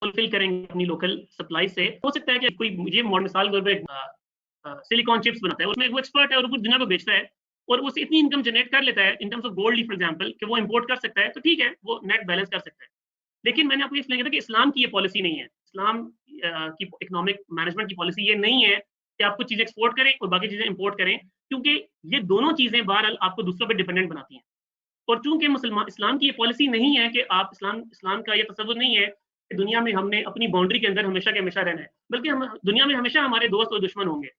फुलफिल करेंगे अपनी लोकल सप्लाई से। हो सकता है कि कोई ये मिसाल के तौर पे सिलिकॉन चिप्स बनाता है, उसमें वो एक्सपर्ट है और पूरी दुनिया को बेचता है और वो इतनी इनकम जनरेट कर लेता है in terms of gold for example कि वो इंपोर्ट कर सकता है, तो ठीक है, वो नेट बैलेंस कर सकता है। लेकिन मैंने आपको एक्सप्लेन किया था कि इस्लाम की ये पॉलिसी नहीं है, इस्लाम की इकोनॉमिक मैनेजमेंट की पॉलिसी ये नहीं है कि आप कुछ चीजें एक्सपोर्ट करें और बाकी चीजें इंपोर्ट करें, क्योंकि ये दोनों चीजें बहरहाल आपको दूसरों पर डिपेंडेंट बनाती हैं। और चूंकि मुसलमान इस्लाम की ये पॉलिसी नहीं है कि आप इस्लाम का ये तसव्वुर नहीं है कि दुनिया में हमने अपनी बाउंड्री के अंदर हमेशा के हमेशा रहना है, बल्कि हम दुनिया में हमेशा हमारे दोस्त और दुश्मन होंगे।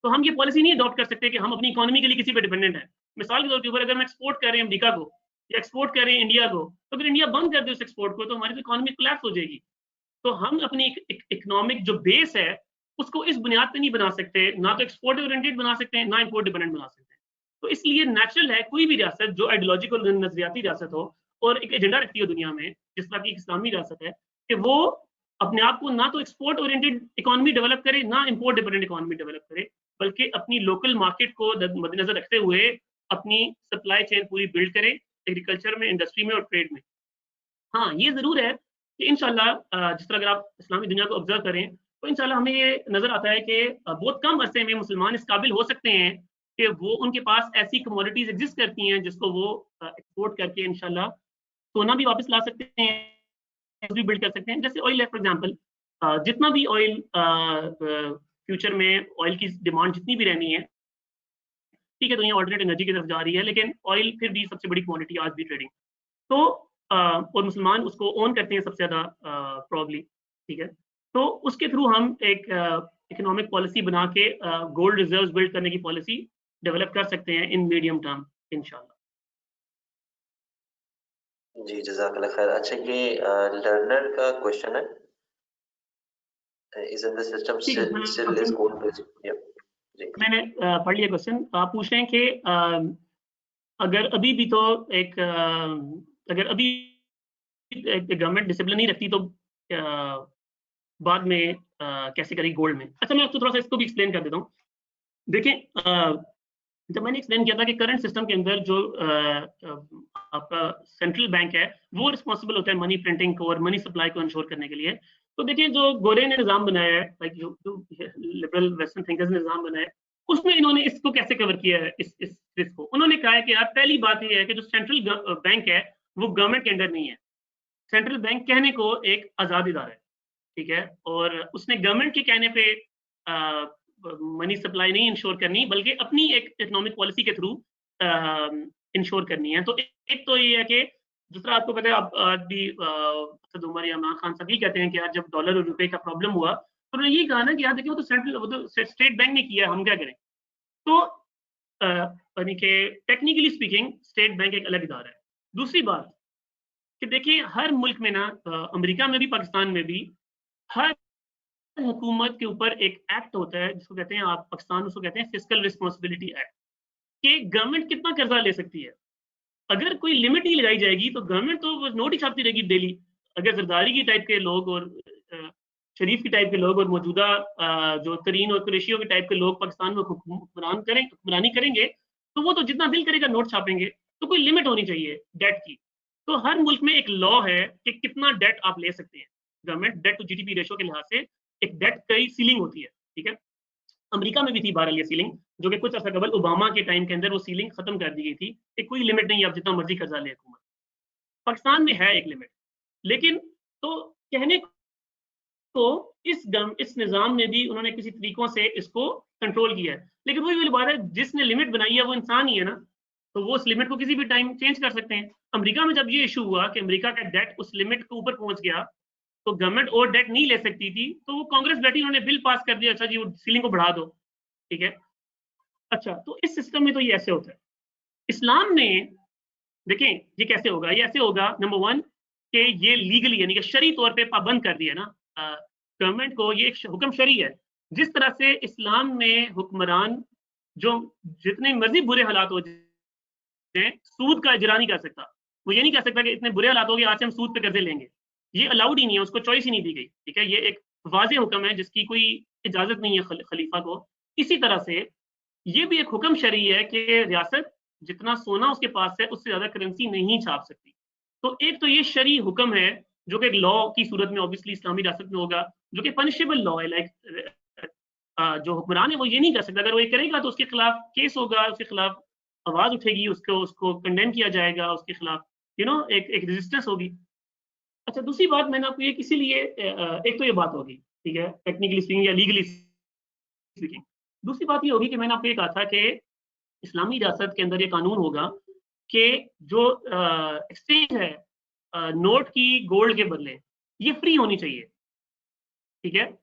तो हम ये पॉलिसी नहीं अडॉप्ट कर सकते कि हम अपनी इकोनॉमी के लिए किसी पे डिपेंडेंट है। मिसाल के तौर के ऊपर अगर हम एक्सपोर्ट कर रहे हैं अमेरिका को या एक्सपोर्ट कर रहे हैं इंडिया को, तो अगर इंडिया बंद कर दे उस एक्सपोर्ट को तो हमारी तो इकोनॉमी कोलैप्स हो जाएगी। तो हम अपनी इकोनॉमिक जो बेस है उसको इस बुनियाद पे नहीं बना सकते, ना तो एक्सपोर्ट ओरिएंटेड बना सकते हैं, ना इंपोर्ट डिपेंडेंट बना सकते हैं। तो इसलिए नेचुरल है कोई भी रियासत जो आइडियोलॉजिकल नजरियाती रियासत हो और एक एजेंडा रखती हो दुनिया में, जिस तरह की इस्लामी रियासत है, कि वो अपने आप को ना तो एक्सपोर्ट ओरिएंटेड इकोनॉमी डेवलप करे, ना इंपोर्ट डिपेंडेंट इकोनॉमी डेवलप करे, बल्कि अपनी लोकल मार्केट को मद्देनजर रखते हुए अपनी सप्लाई चेन पूरी बिल्ड करे, एग्रीकल्चर में, इंडस्ट्री में और ट्रेड में। हाँ, ये जरूर है कि इंशाल्लाह जिस तरह अगर आप इस्लामी दुनिया को ऑब्जर्व करें तो इंशाल्लाह हमें ये नजर आता है कि बहुत कम अरसे में मुसलमान इस काबिल हो सकते हैं कि वो उनके पास ऐसी कमोडिटीज एग्जिस्ट करती हैं जिसको वो एक्सपोर्ट करके इंशाल्लाह सोना भी वापस ला सकते हैं, भी बिल्ड कर सकते हैं। जैसे ऑयल है फॉर एग्जांपल, जितना भी ऑयल फ्यूचर में ऑयल की डिमांड जितनी भी रहनी है, ठीक है, दुनिया ऑल्टरनेट एनर्जी की तरफ जा रही है, लेकिन ऑयल फिर भी सबसे बड़ी कमोडिटी आज भी ट्रेडिंग। तो और मुसलमान उसको ओन करते हैं सबसे ज्यादा प्रॉब्ली, ठीक है। तो उसके थ्रू हम एक इकोनॉमिक पॉलिसी बना के गोल्ड रिजर्व्स बिल्ड करने की पॉलिसी डेवलप कर सकते हैं इन मीडियम टर्म इंशाल्लाह। जी जज़ाकल्लाह खैर। अच्छा, ये लर्नर का क्वेश्चन है, is in the system still is gold based? जी मैंने पढ़ लिया क्वेश्चन। आप पूछ रहे हैं कि अगर अभी भी तो एक अगर अभी गवर्नमेंट डिसिप्लिन नहीं रखती तो बाद में कैसे करेगी गोल्ड में। अच्छा, मैं आपको थोड़ा सा इसको भी एक्सप्लेन कर देता हूँ। देखिए, जब मैंने एक्सप्लेन किया था कि करंट सिस्टम के अंदर जो आपका सेंट्रल बैंक है वो रिस्पॉन्सिबल होता है मनी प्रिंटिंग को और मनी सप्लाई को इंश्योर करने के लिए। तो देखिए, जो गोरे ने निज़ाम बनाया है, लाइक जो लिबरल वेस्टर्न थिंकर्स ने निज़ाम बनाया है, उसमें इन्होंने इसको कैसे कवर किया है, इस रिस्क को। उन्होंने कहा है कि यार पहली बात ये है कि जो सेंट्रल बैंक है वो गवर्नमेंट के अंडर नहीं है। सेंट्रल बैंक कहने को एक आज़ाद इदारा है, ठीक है, और उसने गवर्नमेंट के कहने पे मनी सप्लाई नहीं इंश्योर करनी, बल्कि अपनी एक इकोनॉमिक पॉलिसी के थ्रू इंश्योर करनी है। तो एक तो ये है कि दूसरा, आपको पता है, आप आज भी असद उमर या इमरान खान साहब ये कहते हैं कि यार जब डॉलर और रुपए का प्रॉब्लम हुआ तो उन्होंने ये कहा ना कि यार देखिए वो तो स्टेट बैंक ने किया, हम क्या करें। तो यानी कि टेक्निकली स्पीकिंग स्टेट बैंक एक अलग इदारा है। दूसरी बात कि देखिए, हर मुल्क में ना, अमेरिका में भी पाकिस्तान में भी, हर हुकूमत के ऊपर एक एक्ट होता है जिसको कहते हैं, आप पाकिस्तान उसको कहते हैं फिस्कल रिस्पॉन्सिबिलिटी एक्ट, कि गवर्नमेंट कितना कर्जा ले सकती है। अगर कोई लिमिट नहीं लगाई जाएगी तो गवर्नमेंट तो नोट ही छापती रहेगी डेली। अगर जरदारी की टाइप के लोग और शरीफ की टाइप के लोग और मौजूदा जो तरीन और कुरैशियों के टाइप के लोग पाकिस्तान में हुक्मरानी करेंगे तो वो तो जितना दिल करेगा नोट छापेंगे। तो कोई लिमिट होनी चाहिए डेट की। तो हर मुल्क में एक लॉ है कि कितना डेट आप ले सकते हैं। Government debt to GDP ratio के लिहाज से एक डेट की सीलिंग होती है, ठीक है। अमेरिका में भी थी बहरहाल ये सीलिंग, जो कि कुछ अर्सा कबल ओबामा के टाइम के अंदर वो सीलिंग खत्म कर दी गई थी कि कोई लिमिट नहीं, आप जितना मर्जी कर्जा ले हुकूमत। पाकिस्तान में है एक लिमिट, लेकिन तो कहने को इस निज़ाम में भी उन्होंने किसी तरीकों से इसको कंट्रोल किया है। लेकिन वही वाली बात है, जिसने लिमिट बनाई है वो इंसान ही है ना। तो वो उस लिमिट को किसी भी टाइम चेंज कर सकते हैं। अमेरिका में जब ये इशू हुआ कि अमेरिका का डेट उस लिमिट के ऊपर पहुंच गया तो गवर्नमेंट और डेट नहीं ले सकती थी, तो वो कांग्रेस बैठी, उन्होंने बिल पास कर दिया, अच्छा जी वो सीलिंग को बढ़ा दो, ठीक है। अच्छा, तो इस सिस्टम में तो ये ऐसे होता है। इस्लाम ने, देखें ये कैसे होगा, ये ऐसे होगा, नंबर वन कि ये लीगली यानी कि शरी तौर पे पाबंद कर दिया ना गवर्नमेंट को, ये एक हुक्म शरी है। जिस तरह से इस्लाम में हुक्मरान जो जितने मर्जी बुरे हालात हो जाए सूद का इजरा नहीं कर सकता, वो ये नहीं कह सकता कि इतने बुरे हालात हो गए आज से हम सूद पे कर्जे लेंगे, ये अलाउड ही नहीं है, उसको चॉइस ही नहीं दी गई, ठीक है। ये एक वाज़े हुक्म है जिसकी कोई इजाजत नहीं है खलीफा को। इसी तरह से ये भी एक हुक्म शरी है कि रियासत जितना सोना उसके पास है उससे ज्यादा करेंसी नहीं छाप सकती। तो एक तो ये शरी हुक्म है जो कि एक लॉ की सूरत में ऑब्वियसली इस्लामी रियासत में होगा, जो कि पनिशेबल लॉ है। लाइक जो हुक्मरान है वो ये नहीं कर सकता, अगर वो ये करेगा तो उसके खिलाफ केस होगा, उसके खिलाफ आवाज उठेगी, उसको कंडेम किया जाएगा, उसके खिलाफ एक रेजिस्टेंस होगी। अच्छा, दूसरी बात मैंने आपको ये इसीलिए एक तो ये बात होगी, ठीक है, टेक्निकली स्पीकिंग या लीगली स्पीकिंग। दूसरी बात ये होगी कि मैंने आपको ये कहा था कि इस्लामी रियासत के अंदर ये कानून होगा कि जो एक्सचेंज है नोट की गोल्ड के बदले, ये फ्री होनी चाहिए, ठीक है।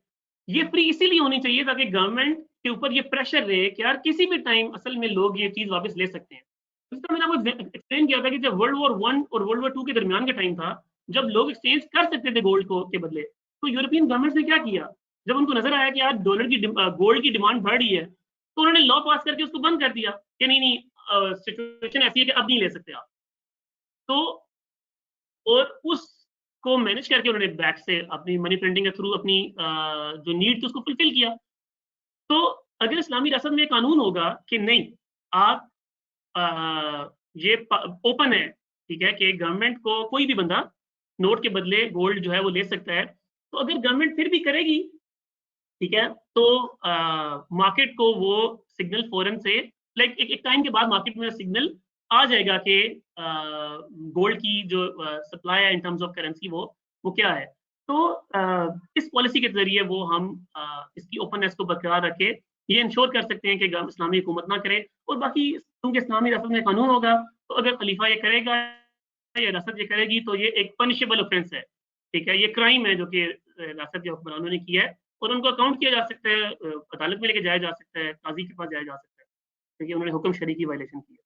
ये फ्री इसीलिए होनी चाहिए ताकि गवर्नमेंट के ऊपर ये प्रेशर रहे कि यार किसी भी टाइम असल में लोग ये चीज वापस ले सकते हैं। इसका मैंने आपको एक्सप्लेन किया था कि जब वर्ल्ड वॉर 1 और वर्ल्ड वॉर 2 के दरमियान का टाइम था, जब लोग एक्सचेंज कर सकते थे गोल्ड को के बदले, तो यूरोपियन गवर्नमेंट ने क्या किया, जब उनको नजर आया कि यार डॉलर की गोल्ड की डिमांड बढ़ रही है, तो उन्होंने लॉ पास करके उसको बंद कर दिया कि नहीं सिचुएशन ऐसी है कि अब नहीं ले सकते आप। तो और उसको मैनेज करके उन्होंने बैक से अपनी मनी प्रिंटिंग के थ्रू अपनी जो नीड थी उसको फुलफिल किया। तो अगर इस्लामी रियासत में कानून होगा कि नहीं आप ये ओपन है, ठीक है, कि गवर्नमेंट को कोई भी बंदा नोट के बदले गोल्ड जो है वो ले सकता है, तो अगर गवर्नमेंट फिर भी करेगी, ठीक है, तो मार्केट को वो सिग्नल फौरन से लाइक एक टाइम के बाद मार्केट में सिग्नल आ जाएगा कि गोल्ड की जो सप्लाई है इन टर्म्स ऑफ करेंसी वो क्या है। तो इस पॉलिसी के जरिए वो हम इसकी ओपननेस को बरकरार रखे, ये इंश्योर कर सकते हैं कि इस्लामी हुकूमत ना करे। और बाकी क्योंकि इस्लामी रियासत में कानून होगा, तो अगर खलीफा ये करेगा या रियासत ये करेगी तो ये एक पनिशेबल ऑफेंस है, ठीक है, ये क्राइम है जो कि रियासत के हुक्मरानों ने किया है, और उनको अकाउंट किया जा सकता है, अदालत में लेके जाया जा सकता है, काजी के पास जाया जा सकता है, क्योंकि उन्होंने हुक्म शरी की वायलेशन की है।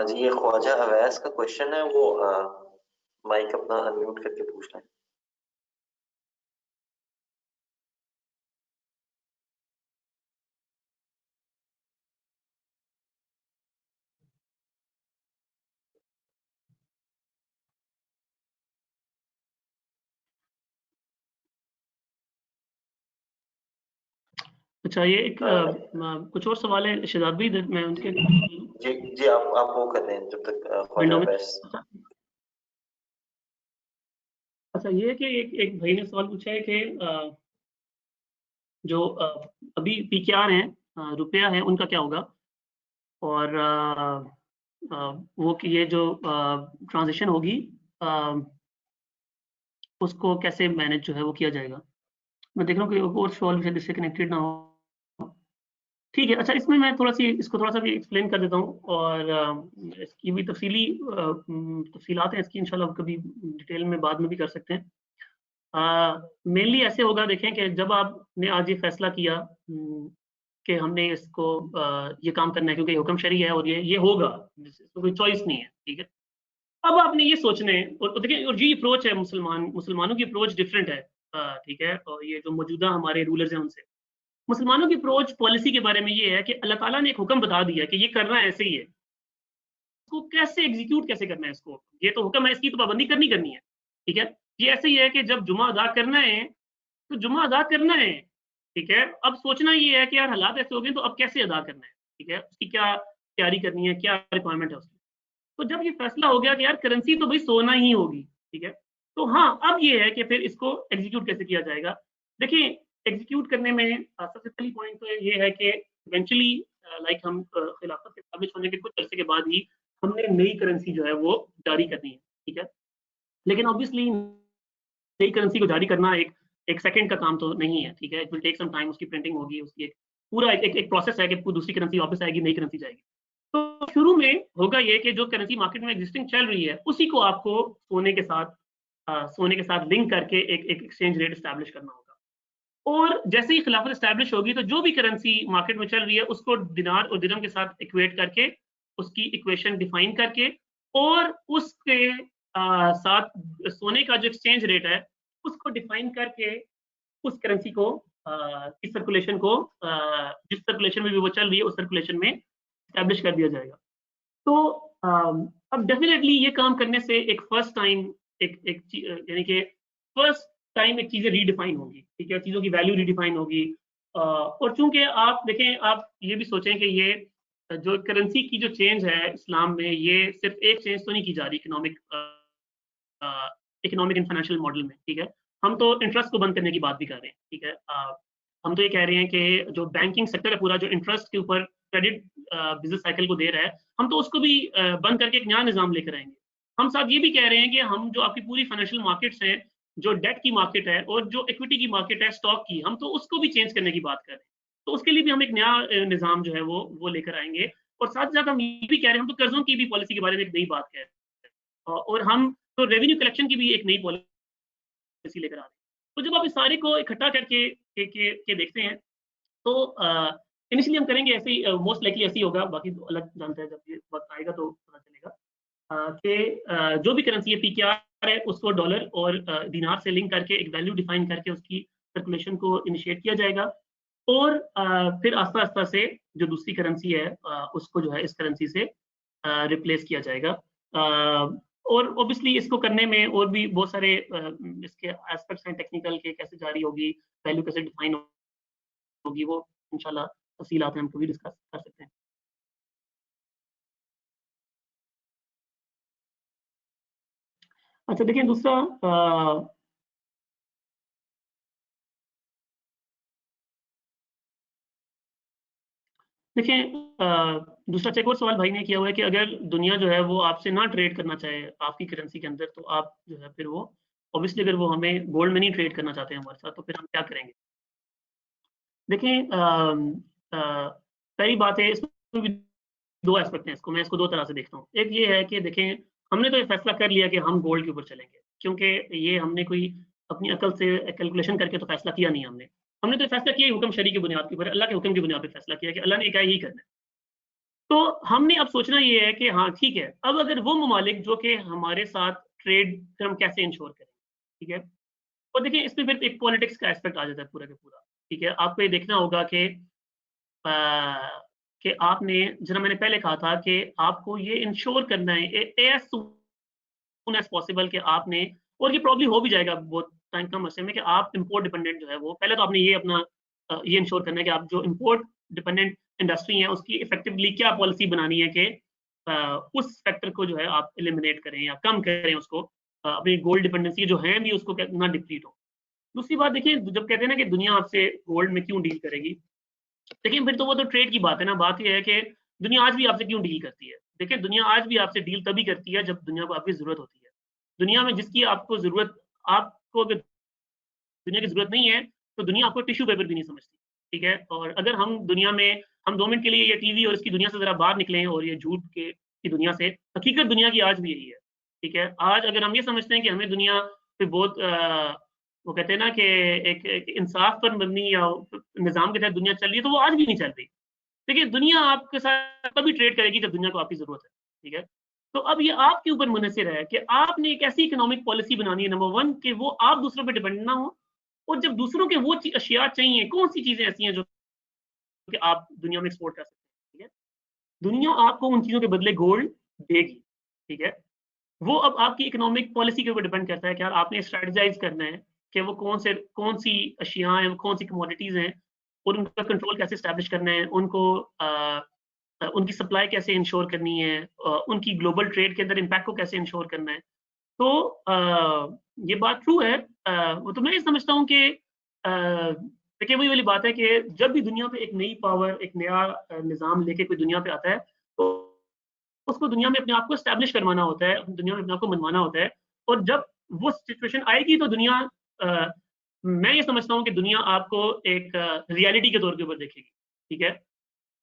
जी ये ख्वाजा अवैस का क्वेश्चन है, वो माइक अपना अनम्यूट करके पूछ लें। अच्छा, ये एक कुछ और सवाल है शहजाद भाई, मैं उनके जी आप वो कर लें जब तक ख्वाजा विंडो में। अवैस। अच्छा, ये है कि एक भाई ने सवाल पूछा है कि जो अभी पीकेआर हैं रुपया है उनका क्या होगा, और वो कि ये जो ट्रांजिशन होगी उसको कैसे मैनेज जो है वो किया जाएगा। मैं देख रहा हूँ कि और सवाल शायद इससे कनेक्टेड ना हो, ठीक है। अच्छा, इसमें मैं इसको थोड़ा सा भी एक्सप्लेन कर देता हूँ, और इसकी भी तफसीलात हैं इसकी, इंशाल्लाह कभी डिटेल में बाद में भी कर सकते हैं। मेनली ऐसे होगा, देखें कि जब आपने आज ये फैसला किया कि हमने इसको ये काम करना है क्योंकि ये हुक्म शरी है और ये होगा, इसको कोई चॉइस नहीं है, ठीक है। अब आपने ये सोचना है, और देखिए, और ये अप्रोच है मुसलमानों की अप्रोच डिफरेंट है, ठीक है, और ये जो मौजूदा हमारे रूलर्स हैं उनसे, मुसलमानों की अप्रोच पॉलिसी के बारे में ये है कि अल्लाह ताला ने एक हुक्म बता दिया कि ये करना ऐसे ही है, इसको कैसे एग्जीक्यूट कैसे करना है, इसको ये तो हुक्म है, इसकी तो पाबंदी करनी है, ठीक है। ये ऐसे ही है कि जब जुमा अदा करना है तो जुमा अदा करना है, ठीक है। अब सोचना ये है कि यार हालात ऐसे हो गए तो अब कैसे अदा करना है, ठीक है, उसकी क्या तैयारी करनी है, क्या रिक्वायरमेंट है उसकी। तो जब ये फैसला हो गया कि यार करेंसी तो भाई सोना ही होगी, ठीक है, तो हाँ, अब ये है कि फिर इसको एग्जीक्यूट कैसे किया जाएगा। देखिए, एग्जीक्यूट करने में सबसे पहली पॉइंट तो ये है कि इवेंचुअली लाइक हम खिलाफत के एस्टैब्लिश होने के कुछ अरसे के बाद ही हमने नई करेंसी जो है वो जारी करनी है, ठीक है। लेकिन ऑब्वियसली नई करेंसी को जारी करना एक सेकंड का काम तो नहीं है, ठीक है, it will take some time, उसकी प्रिंटिंग होगी, उसकी एक पूरा एक प्रोसेस है कि दूसरी करेंसी वापस आएगी, नई करेंसी जाएगी। तो शुरू में होगा ये कि जो करेंसी मार्केट में एग्जिस्टिंग चल रही है उसी को आपको सोने के साथ लिंक करके एक एक्सचेंज रेट एस्टैब्लिश करना होगा। और जैसे ही खिलाफत एस्टैब्लिश होगी तो जो भी करेंसी मार्केट में चल रही है उसको दिनार और दिरहम के साथ इक्वेट करके उसकी इक्वेशन डिफाइन करके और उसके साथ सोने का जो एक्सचेंज रेट है उसको डिफाइन करके उस करेंसी को इस सर्कुलेशन को जिस सर्कुलेशन में भी वो चल रही है उस सर्कुलेशन में एस्टैब्लिश कर दिया जाएगा। तो अब डेफिनेटली ये काम करने से एक फर्स्ट टाइम यानी कि फर्स्ट टाइम एक चीजें रीडिफाइन होगी, ठीक है, चीजों की वैल्यू रीडिफाइन होगी। और चूंकि आप देखें, आप ये भी सोचें कि ये जो करेंसी की जो चेंज है इस्लाम में, ये सिर्फ एक चेंज तो नहीं की जा रही इकोनॉमिक एंड फाइनेंशियल मॉडल में, ठीक है। हम तो इंटरेस्ट को बंद करने की बात भी कर रहे हैं, ठीक है। हम तो ये कह रहे हैं कि जो बैंकिंग सेक्टर है पूरा, जो इंटरेस्ट के ऊपर क्रेडिट बिजनेस साइकिल को दे रहा है, हम तो उसको भी बंद करके एक नया निजाम लेकर आएंगे। हम साथ ये भी कह रहे हैं कि हम जो आपकी पूरी फाइनेंशियल मार्केट्स हैं, जो डेट की मार्केट है और जो इक्विटी की मार्केट है स्टॉक की, हम तो उसको भी चेंज करने की बात कर रहे हैं। तो उसके लिए भी हम एक नया निजाम जो है वो लेकर आएंगे। और साथ साथ हम ये भी कह रहे हैं, हम तो कर्जों की भी पॉलिसी के बारे में एक नई बात कह रहे हैं, और हम तो रेवेन्यू कलेक्शन की भी एक नई पॉलिसी लेकर आ रहे हैं। तो जब आप इस सारे को इकट्ठा करके के देखते हैं तो इनिशियली हम करेंगे ऐसे ही, मोस्ट लाइकली ऐसे ही होगा, बाकी तो अलग जानते हैं, जब ये वक्त आएगा तो पता चलेगा कि जो भी करेंसी है पीकेआर है उसको डॉलर और दिनार से लिंक करके एक वैल्यू डिफाइन करके उसकी सर्कुलेशन को इनिशिएट किया जाएगा। और फिर आस्ता आस्ता से जो दूसरी करेंसी है उसको जो है इस करेंसी से रिप्लेस किया जाएगा। और ऑब्वियसली इसको करने में और भी बहुत सारे इसके एस्पेक्ट्स हैं टेक्निकल के, कैसे जारी होगी, वैल्यू कैसे डिफाइन होगी, वो इंशाल्लाह तफसीलात हैं, हम कभी डिस्कस कर सकते हैं। अच्छा देखिए, दूसरा देखिए दूसरा एक और सवाल भाई ने किया हुआ है कि अगर दुनिया जो है वो आपसे ना ट्रेड करना चाहे आपकी करेंसी के अंदर, तो आप जो है फिर वो ऑब्वियसली अगर वो हमें गोल्ड में नहीं ट्रेड करना चाहते हैं हमारे साथ, तो फिर हम क्या करेंगे। देखिए पहली बात है, इसमें भी दो एस्पेक्ट हैं, मैं इसको दो तरह से देखता हूँ। एक ये है कि देखें, हमने तो ये फैसला कर लिया कि हम गोल्ड के ऊपर चलेंगे, क्योंकि ये हमने कोई अपनी अकल से कैलकुलेशन करके तो फैसला किया नहीं। हमने तो ये फैसला किया हुक्म शरी की बुनियाद के ऊपर, अल्लाह के हुक्म की बुनियाद पर फैसला किया कि अल्लाह ने क्या यही करना है। तो हमने अब सोचना ये है कि हाँ ठीक है, अब अगर वो ममालिक जो कि हमारे साथ ट्रेड फिर हम कैसे इंश्योर करें, ठीक है। और देखिए इसमें फिर एक पॉलिटिक्स का एस्पेक्ट आ जाता है पूरा का पूरा, ठीक है। आपको ये देखना होगा कि आपने, जरा मैंने पहले कहा था कि आपको ये इंश्योर करना है एज सून एज पॉसिबल कि आपने, और ये प्रॉब्ली हो भी जाएगा बहुत टाइम कम अरसे में, कि आप इंपोर्ट डिपेंडेंट जो है वो, पहले तो आपने ये अपना ये इंश्योर करना है कि आप जो इंपोर्ट डिपेंडेंट इंडस्ट्री है उसकी इफेक्टिवली क्या पॉलिसी बनानी है कि उस फैक्टर को जो है आप एलिमिनेट करें या कम करें, उसको अपनी गोल्ड डिपेंडेंसी जो है भी उसको ना डिप्लीट हो। दूसरी बात देखिए, जब कहते हैं ना कि दुनिया आपसे गोल्ड में क्यों डील करेगी, देखिए फिर तो वो तो ट्रेड की बात है ना। बात ये है कि दुनिया आज भी आपसे क्यों डील करती है। देखिए दुनिया आज भी आपसे डील तभी करती है जब दुनिया को आपकी जरूरत होती है। दुनिया में जिसकी आपको जरूरत, आपको अगर दुनिया की जरूरत नहीं है तो दुनिया आपको टिश्यू पेपर भी नहीं समझती, ठीक है। और अगर हम दुनिया में, हम 2 मिनट के लिए ये टीवी और इसकी दुनिया से जरा बाहर निकलें और ये झूठ की दुनिया से, हकीकत दुनिया की आज भी यही है, ठीक है। आज अगर हम ये समझते हैं कि हमें दुनिया पे बहुत वो कहते हैं ना कि एक इंसाफ पर मबनी या निजाम के तहत दुनिया चल रही है, तो वो आज भी नहीं चल रही। देखिए दुनिया आपके साथ तभी ट्रेड करेगी जब दुनिया को आपकी जरूरत है, ठीक है। तो अब ये आपके ऊपर मुनहसिर है कि आपने एक ऐसी इकोनॉमिक पॉलिसी बनानी है, नंबर 1, कि वो आप दूसरों पर डिपेंड ना हो। और जब दूसरों के वो अशिया चाहिए, कौन सी चीजें ऐसी हैं जो कि आप दुनिया में एक्सपोर्ट कर सकते हैं, ठीक है। दुनिया आपको उन चीजों के बदले गोल्ड देगी, ठीक है। वो अब आपकी इकोनॉमिक पॉलिसी के ऊपर डिपेंड करता है कि यार आपने स्ट्रेटजाइज करना है कि वो कौन सी अशिया हैं, कौन सी कमोडिटीज हैं, और उनका कंट्रोल कैसे स्टैब्लिश करना है, उनको उनकी सप्लाई कैसे इंश्योर करनी है, उनकी ग्लोबल ट्रेड के अंदर इम्पैक्ट को कैसे इंश्योर करना है। तो ये बात ट्रू है। तो मैं ये समझता हूँ कि देखिए वही वाली बात है कि जब भी दुनिया पे एक नई पावर, एक नया निज़ाम लेके कोई दुनिया पे आता है, तो उसको दुनिया में अपने आप को एस्टैब्लिश करवाना होता है, दुनिया में अपने आप को मनवाना होता है। और जब वो सिचुएशन आएगी तो दुनिया, मैं ये समझता हूँ कि दुनिया आपको एक रियलिटी के तौर के ऊपर देखेगी, ठीक है,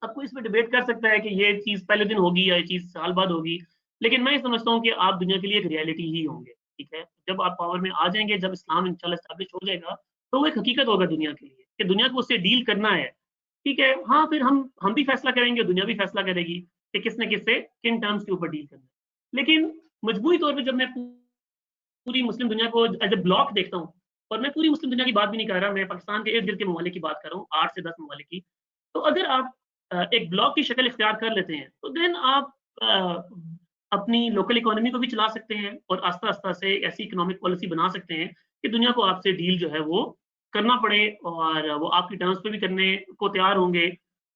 अब कोई इस पर डिबेट कर सकता है कि ये चीज पहले दिन होगी या ये चीज साल बाद होगी, लेकिन मैं समझता हूँ कि आप दुनिया के लिए एक रियलिटी ही होंगे। ठीक है, जब आप पावर में आ जाएंगे, जब इस्लाम इंशाल्लाह एस्टैब्लिश हो जाएगा, तो वो एक हकीकत होगा दुनिया के लिए कि दुनिया को उससे डील करना है। ठीक है, हाँ, फिर हम भी फैसला करेंगे, दुनिया भी फैसला करेगी कि किसने किससे किन टर्म्स के ऊपर डील करना है। लेकिन मजबूरी तौर पर जब मैं पूरी मुस्लिम दुनिया को एज ए ब्लॉक देखता हूँ, और मैं पूरी मुस्लिम दुनिया की बात भी नहीं कर रहा, मैं पाकिस्तान के इर्द गिर्द के ममालिक की बात कर रहा हूँ, 8 से 10 ममालिक की। तो अगर आप एक ब्लॉक की शक्ल इख्तियार कर लेते हैं, तो देन आप अपनी लोकल इकोनॉमी को भी चला सकते हैं और आस्ता आस्ता से ऐसी इकोनॉमिक पॉलिसी बना सकते हैं कि दुनिया को आपसे डील जो है वो करना पड़े, और वो आपकी टर्म्स पे भी करने को तैयार होंगे।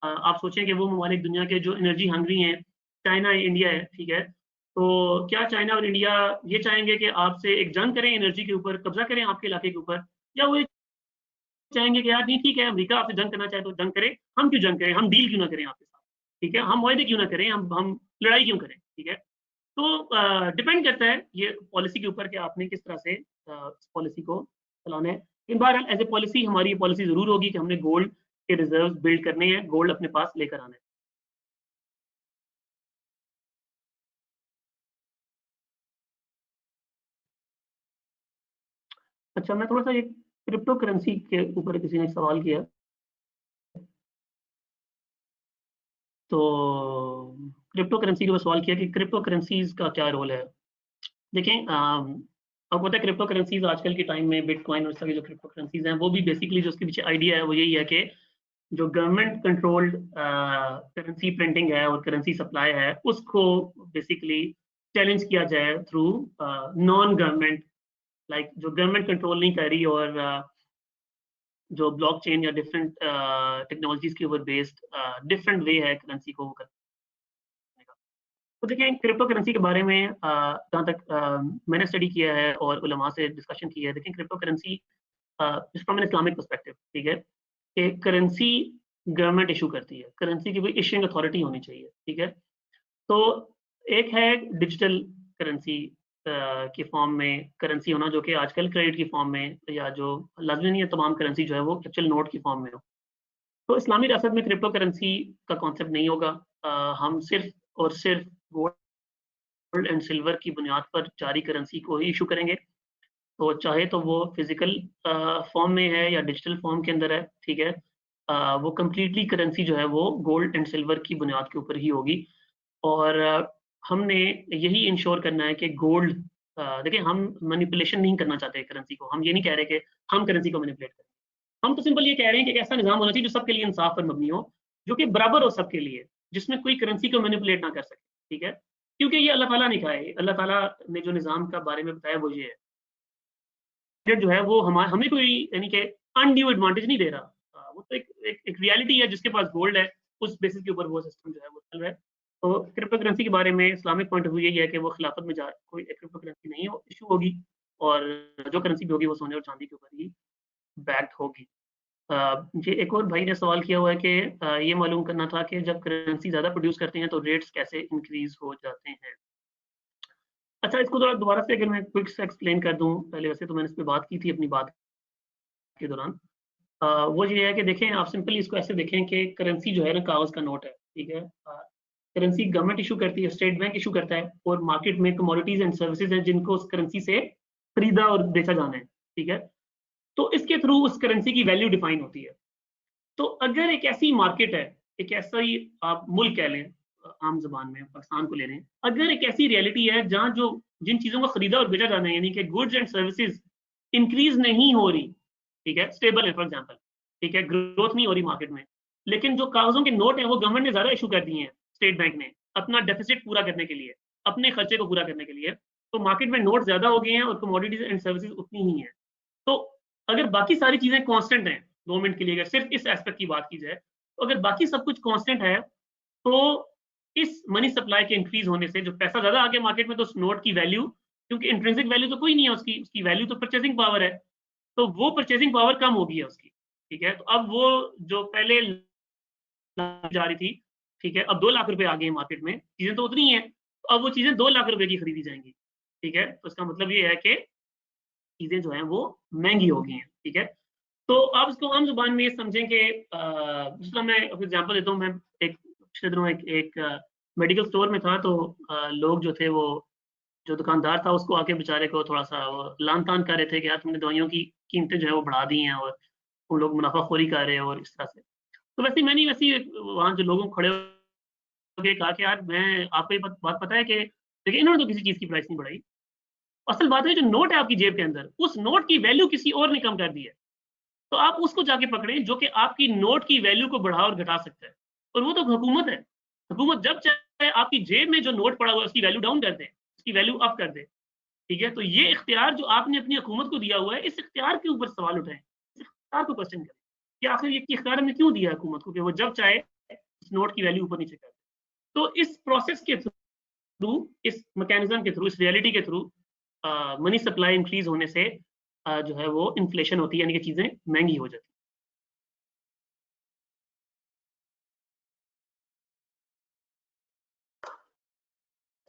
आप सोचें कि वो ममालिक दुनिया के जो एनर्जी हंग्री हैं, चाइना है, इंडिया है, ठीक है, तो क्या चाइना और इंडिया ये चाहेंगे कि आपसे एक जंग करें, एनर्जी के ऊपर कब्जा करें आपके इलाके के ऊपर, या वो चाहेंगे कि यार नहीं ठीक है, अमेरिका आपसे जंग करना चाहे तो जंग करे, हम क्यों जंग करें, हम डील क्यों ना करें आपके साथ, ठीक है, हम वायदे क्यों ना करें, हम लड़ाई क्यों करें। ठीक है, तो डिपेंड करता है ये पॉलिसी के ऊपर कि आपने किस तरह से पॉलिसी को चलाना है। इन बार एज ए पॉलिसी हमारी ये पॉलिसी जरूर होगी कि हमने गोल्ड के रिजर्व बिल्ड करने हैं, गोल्ड अपने पास लेकर आना है। अच्छा, मैं थोड़ा सा ये क्रिप्टो करेंसी के ऊपर किसी ने सवाल किया, तो क्रिप्टो करेंसी के ऊपर सवाल किया कि क्रिप्टो करेंसीज का क्या रोल है। देखें, अब पता है क्रिप्टो करेंसीज आजकल के टाइम में बिटकॉइन और सभी जो क्रिप्टो करेंसीज हैं, वो भी बेसिकली जो उसके पीछे आइडिया है वो यही है कि जो गवर्नमेंट कंट्रोल्ड करेंसी प्रिंटिंग है और करेंसी सप्लाई है, उसको बेसिकली चैलेंज किया जाए थ्रू नॉन गवर्नमेंट, लाइक जो गवर्नमेंट कंट्रोल नहीं कर रही और जो ब्लॉकचेन या डिफरेंट टेक्नोलॉजीज के ऊपर बेस्ड डिफरेंट वे है करेंसी को करने का। तो देखिए, क्रिप्टो करेंसी के बारे में जहाँ तक मैंने स्टडी किया है और उलमा से डिस्कशन की है, देखिए crypto currency from an Islamic perspective, ठीक है, कि करेंसी गवर्नमेंट इशू करती है, करेंसी की भी इशूइंग अथॉरिटी होनी चाहिए। ठीक है, तो एक है डिजिटल करेंसी की फॉर्म में करेंसी होना, जो कि आजकल क्रेडिट की फॉर्म में, या जो लाजमी नहीं है तमाम करेंसी जो है वो एक्चुअल नोट की फॉर्म में हो। तो इस्लामी रियासत में क्रिप्टो करेंसी का कॉन्सेप्ट नहीं होगा। हम सिर्फ और सिर्फ गोल्ड एंड सिल्वर की बुनियाद पर जारी करेंसी को ही इशू करेंगे, तो चाहे तो वो फिजिकल फॉर्म में है या डिजिटल फॉर्म के अंदर है। ठीक है, वो कम्प्लीटली करेंसी जो है वो गोल्ड एंड सिल्वर की बुनियाद के ऊपर ही होगी। और हमने यही इंश्योर करना है कि गोल्ड, देखिए हम मैनिपुलेशन नहीं करना चाहते करेंसी को, हम ये नहीं कह रहे कि हम करेंसी को मैनिपुलेट करें, हम तो सिंपल ये कह रहे हैं कि एक ऐसा निजाम होना चाहिए जो सबके लिए इंसाफ पर मबनी हो, जो कि बराबर हो सबके लिए, जिसमें कोई करेंसी को मैनिपुलेट ना कर सके। ठीक है, क्योंकि ये अल्लाह ताला ने कहा है, अल्लाह ताला ने जो निजाम का बारे में बताया वो ये है, जो है वो हमें कोई यानी कि अनड्यू एडवांटेज नहीं दे रहा। वो तो एक रियलिटी है, जिसके पास गोल्ड है उस बेसिस के ऊपर वो सिस्टम जो है वो चल रहा है। तो क्रिप्टो करेंसी के बारे में इस्लामिक पॉइंट ऑफ व्यू यही है कि वो खिलाफत में जा कोई क्रिप्टो करेंसी नहीं हो इशू होगी, और जो करेंसी भी होगी वो सोने और चांदी के ऊपर ही बैक्ड होगी। ये एक और भाई ने सवाल किया हुआ है कि ये मालूम करना था कि जब करेंसी ज़्यादा प्रोड्यूस करते हैं तो रेट्स कैसे इंक्रीज हो जाते हैं। अच्छा, इसको थोड़ा दोबारा से अगर मैं क्विक से एक्सप्लेन कर दूं, पहले वैसे तो मैंने इस पर बात की थी अपनी बात के दौरान। वो ये है कि देखें, आप सिंपली इसको ऐसे देखें कि करेंसी जो है ना कागज का नोट है। ठीक है, करेंसी गवर्नमेंट इशू करती है, स्टेट बैंक इशू करता है, और मार्केट में कमोडिटीज एंड सर्विसेज हैं जिनको उस करेंसी से खरीदा और बेचा जाना है। ठीक है, तो इसके थ्रू उस करेंसी की वैल्यू डिफाइन होती है। तो अगर एक ऐसी मार्केट है, एक ऐसा ही आप मुल्क कह लें, आम जबान में पाकिस्तान को ले लें, अगर एक ऐसी रियलिटी है जहां जो जिन चीजों को खरीदा और बेचा जाना है, यानी कि गुड्स एंड सर्विसेज इंक्रीज नहीं हो रही, ठीक है, स्टेबल है फॉर एग्जांपल, ठीक है, ग्रोथ नहीं हो रही मार्केट में, लेकिन जो कागजों के नोट हैं वो गवर्नमेंट ने ज्यादा इशू कर दिए हैं, स्टेट बैंक ने अपना डेफिसिट पूरा करने के लिए, अपने खर्चे को पूरा करने के लिए, तो मार्केट में नोट ज्यादा हो गए हैं और कमोडिटीज एंड सर्विसेज उतनी ही है। तो अगर बाकी सारी चीजें कांस्टेंट हैं गवर्नमेंट के लिए, अगर सिर्फ इस एस्पेक्ट की बात की जाए, तो अगर बाकी सब कुछ कांस्टेंट है, तो इस मनी सप्लाई के इंक्रीज होने से जो पैसा ज्यादा आ गया मार्केट में, तो उस नोट की वैल्यू, क्योंकि इंट्रिंसिक वैल्यू तो कोई नहीं है उसकी वैल्यू तो परचेसिंग पावर है, तो वो परचेसिंग पावर कम होगी है उसकी। ठीक है, तो अब वो जो पहले जा रही थी, ठीक है, अब 2 लाख रुपए आ गए मार्केट में, चीजें तो उतनी है, तो अब वो चीजें 2 लाख रुपए की खरीदी जाएंगी। ठीक है, तो इसका मतलब ये है कि चीजें जो है वो महंगी हो गई हैं। ठीक है, तो आप इसको आम जुबान में ये समझें कि जिस तरह मैं एग्जांपल देता हूँ, मैं एक पिछले दिनों एक मेडिकल स्टोर में था, तो लोग जो थे वो जो दुकानदार था उसको आके बेचारे को थोड़ा सा वो लान तान कर रहे थे कि यार तुमने दवाइयों की कीमतें जो है वो बढ़ा दी हैं और तुम लोग मुनाफाखोरी कर रहे हो और इस तरह से। तो वैसे मैंने वैसे वहाँ जो लोगों खड़े होकर कहा कि यार मैं आपको ये बात पता है कि देखिए इन्होंने तो किसी चीज़ की प्राइस नहीं बढ़ाई, असल बात है जो नोट है आपकी जेब के अंदर उस नोट की वैल्यू किसी और ने कम कर दी है, तो आप उसको जाके पकड़ें जो कि आपकी नोट की वैल्यू को बढ़ा और घटा सकता है, और वो तो हुकूमत है। हुकूमत जब चाहे आपकी जेब में जो नोट पड़ा हुआ है उसकी वैल्यू डाउन कर दे, उसकी वैल्यू अप कर दे, ठीक है। तो ये इख्तियार जो आपने अपनी हुकूमत को दिया हुआ है, इस इख्तियार के ऊपर सवाल उठाएं, इस इख्तियार को क्वेश्चन करें कि आखिर ये इख्तियार हमने क्यों दिया हुकूमत को कि वो जब चाहे इस नोट की वैल्यू ऊपर नीचे कर दे। तो इस प्रोसेस के थ्रू, इस मैकेनिज्म के थ्रू, इस रियलिटी के थ्रू मनी सप्लाई इंक्रीज होने से जो है वो इन्फ्लेशन होती है, यानी कि चीजें महंगी हो जाती